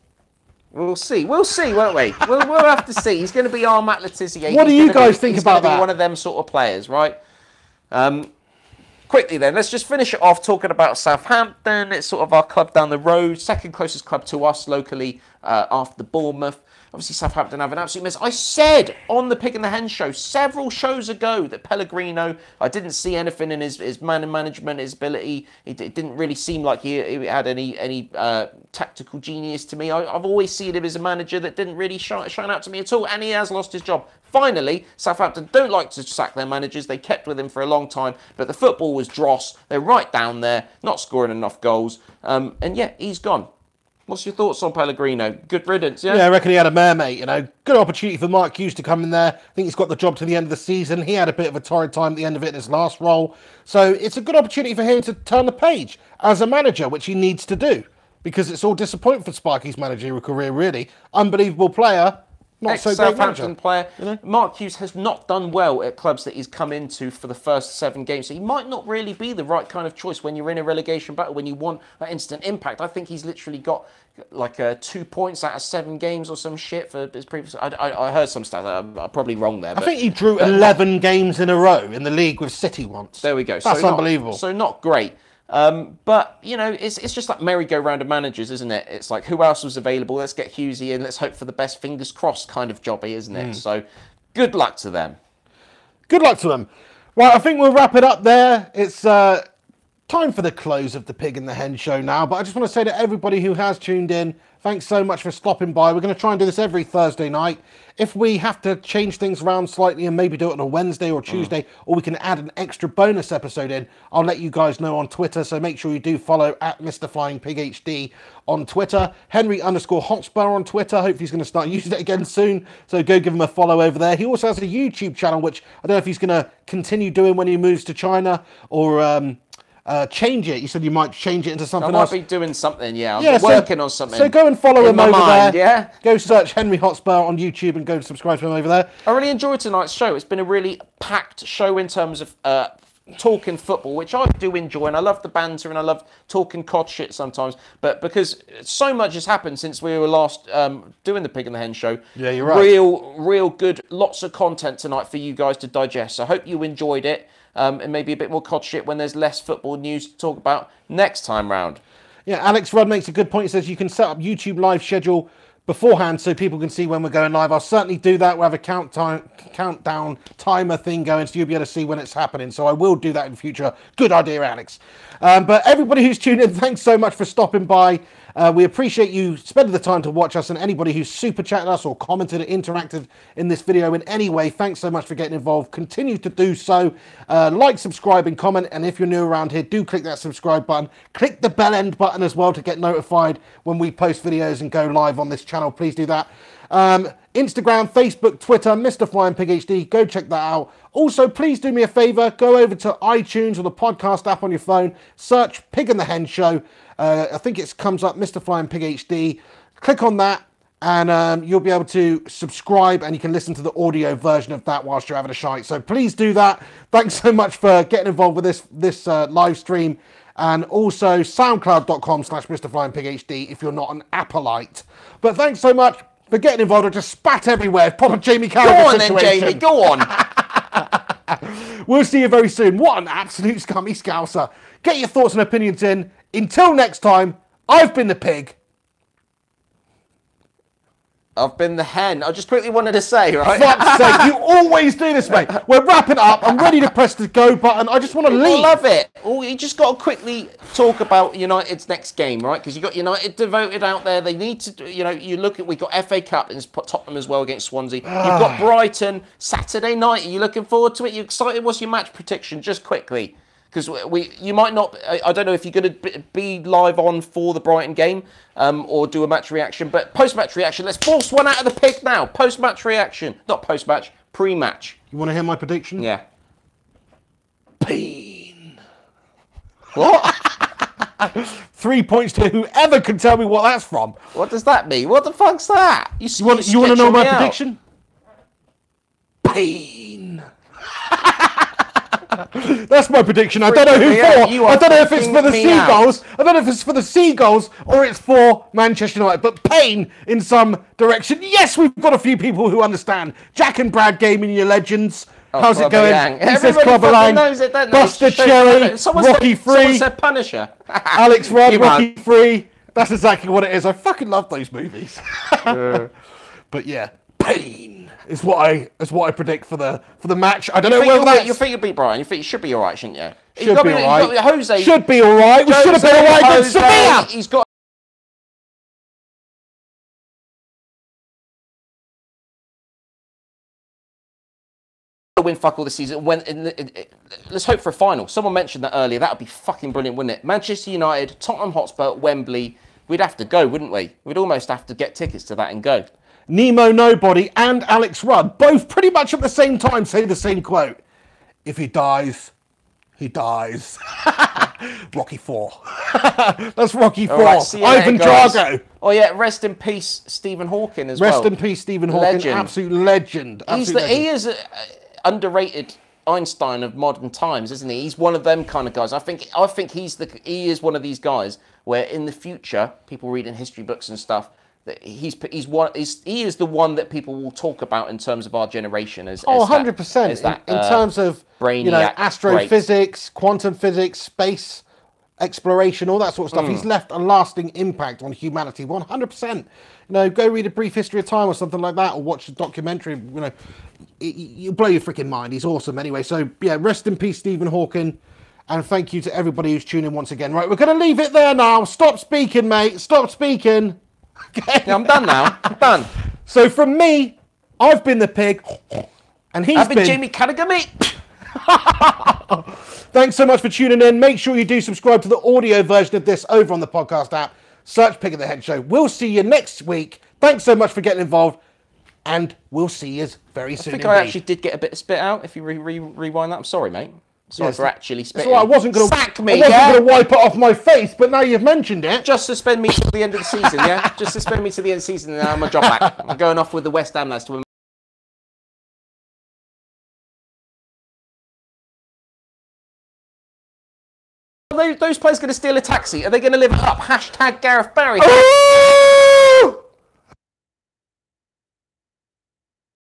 We'll see. We'll see, won't we? We'll have to see. He's going to be our Matt Letizia. What do you guys think about that? He's going to be one of them sort of players, right? Quickly then, let's just finish it off talking about Southampton. It's sort of our club down the road, second closest club to us locally after Bournemouth. Obviously, Southampton have an absolute mess. I said on the Pig and the Hen show several shows ago that Pellegrino, I didn't see anything in his man management, his ability. It didn't really seem like he had any tactical genius to me. I've always seen him as a manager that didn't really shine out to me at all, and he has lost his job. Finally, Southampton don't like to sack their managers. They kept with him for a long time, but the football was dross. They're right down there, not scoring enough goals. And yeah, he's gone. What's your thoughts on Pellegrino? Good riddance, yeah? Yeah, I reckon he had a mare, mate. Good opportunity for Mark Hughes to come in there. I think he's got the job to the end of the season. He had a bit of a torrid time at the end of it in his last role. So it's a good opportunity for him to turn the page as a manager, which he needs to do. Because it's all disappointing for Sparky's managerial career, really. Unbelievable player. Not so great Southampton player. Mark Hughes has not done well at clubs that he's come into for the first 7 games. So he might not really be the right kind of choice when you're in a relegation battle, when you want that instant impact. I think he's literally got like 2 points out of 7 games or some shit for his previous... I heard some stats. I'm probably wrong there. I think he drew 11 games in a row in the league with City once. There we go. That's unbelievable. So not great. But, it's just like merry-go-round of managers, isn't it? It's like, who else was available? Let's get Hughesy in. Let's hope for the best, fingers crossed kind of jobby, isn't it? So, good luck to them. Good luck to them. Well, I think we'll wrap it up there. It's time for the close of the Pig and the Hen show now, but I just want to say to everybody who has tuned in, thanks so much for stopping by. We're going to try and do this every Thursday night. If we have to change things around slightly and maybe do it on a Wednesday or Tuesday, or we can add an extra bonus episode in, I'll let you guys know on Twitter, so make sure you do follow at Mr. Flying Pig HD on Twitter. Henry_Hotspur on Twitter. Hopefully he's going to start using it again soon, so go give him a follow over there. He also has a YouTube channel, which I don't know if he's going to continue doing when he moves to China, or change it. You said you might change it into something else. I might be doing something, yeah. I'm working on something. So go and follow him over there. Yeah. Go search Henry Hotspur on YouTube and go and subscribe to him over there. I really enjoyed tonight's show. It's been a really packed show in terms of talking football, which I do enjoy, and I love the banter and I love talking cod shit sometimes. But because so much has happened since we were last doing the Pig and the Hen show. Yeah, you're right. Real good, lots of content tonight for you guys to digest. So I hope you enjoyed it. And maybe a bit more cod shit when there's less football news to talk about next time round. Yeah, Alex Rudd makes a good point. He says you can set up YouTube live schedule beforehand so people can see when we're going live. I'll certainly do that. We'll have a countdown timer thing going, so you'll be able to see when it's happening. So I will do that in the future. Good idea, Alex. But everybody who's tuned in, thanks so much for stopping by. We appreciate you spending the time to watch us, and anybody who's super chatted us or commented or interacted in this video in any way, thanks so much for getting involved. Continue to do so. Like, subscribe and comment, and if you're new around here, do click that subscribe button. Click the bell end button as well to get notified when we post videos and go live on this channel. Please do that. Instagram, Facebook, Twitter, Mr. Flying Pig HD. Go check that out. Also, please do me a favour. Go over to iTunes or the podcast app on your phone. Search Pig and the Hen Show. I think it comes up, Mr. Flying Pig HD. Click on that and you'll be able to subscribe, and you can listen to the audio version of that whilst you're having a shite. So please do that. Thanks so much for getting involved with this live stream. And also soundcloud.com/Mr. Flying Pig HD if you're not an Appleite. But thanks so much for getting involved. I just spat everywhere. Proper Jamie Carragher Go on situation. then, Jamie. Go on. We'll see you very soon. What an absolute scummy scouser. Get your thoughts and opinions in. Until next time, I've been the Pig. I've been the Hen. I just quickly wanted to say, right? Fuck's sake, you always do this, mate. We're wrapping up. I'm ready to press the go button. I just want to leave. I love it. Oh, you just got to quickly talk about United's next game, right? Because you've got United devoted out there. They need to, you look at, we've got FA Cup and Tottenham as well against Swansea. You've got Brighton Saturday night. Are you looking forward to it? You excited? What's your match prediction? Just quickly. Because you might not, I don't know if you're going to be live on for the Brighton game or do a match reaction, but post-match reaction, let's force one out of the pig now. Post-match reaction, not post-match, pre-match. You want to hear my prediction? Yeah. Pain. What? 3 points to whoever can tell me what that's from. What does that mean? What the fuck's that? You want to know my prediction? Pain. That's my prediction. I don't know who for. I don't know if it's for the Seagulls. I don't know if it's for the Seagulls or it's for Manchester United. But pain in some direction. Yes, we've got a few people who understand. Jack and Brad Gaming, your legends. How's it going? He says Clubber Lang. Buster Cherry. Rocky Free. Someone said Punisher. Alex Rudd. Rocky Free. That's exactly what it is. I fucking love those movies. But yeah, pain is what I predict for the match. I don't know whether that's... You think you'll beat Brian? You think you should be all right, shouldn't you? Should be all right. Jose should be all right. We should have been all right against Sevilla. He's got... win fuck all this season. Let's hope for a final. Someone mentioned that earlier. That would be fucking brilliant, wouldn't it? Manchester United, Tottenham Hotspur, Wembley. We'd have to go, wouldn't we? We'd almost have to get tickets to that and go. Nemo Nobody and Alex Rudd, both pretty much at the same time, say the same quote. If he dies, he dies. Rocky 4. That's Rocky 4. Right, Ivan Drago. Oh yeah, rest in peace, Stephen Hawking as well. Rest in peace, Stephen Hawking. Legend. Absolute legend. He is an underrated Einstein of modern times, isn't he? He's one of them kind of guys. I think he is one of these guys where in the future, people reading history books and stuff, he is the one that people will talk about in terms of our generation as 100%. In terms of astrophysics, quantum physics, space exploration, all that sort of stuff. He's left a lasting impact on humanity. 100%. Go read A Brief History of Time or something like that, or watch a documentary. You'll blow your freaking mind. He's awesome anyway. So yeah, rest in peace, Stephen Hawking. And thank you to everybody who's tuned in once again. Right, we're going to leave it there now. Stop speaking, mate. Stop speaking. Okay. Yeah, I'm done now. I'm done. So from me, I've been the pig, and I've been Jamie Carragher, mate. Thanks so much for tuning in. Make sure you do subscribe to the audio version of this over on the podcast app. Search Pig of the Head Show. We'll see you next week. Thanks so much for getting involved, and we'll see you very soon. I think I actually did get a bit of spit out. If you rewind that, I'm sorry, mate. Sorry for actually spitting. So I wasn't going to sack me. I wasn't going to wipe it off my face, but now you've mentioned it. Just suspend me till the end of the season, yeah. Just suspend me till the end of the season, and then I'm a job back. I'm going off with the West Ham lads to win. Are those players going to steal a taxi? Are they going to live up? Hashtag Gareth Barry.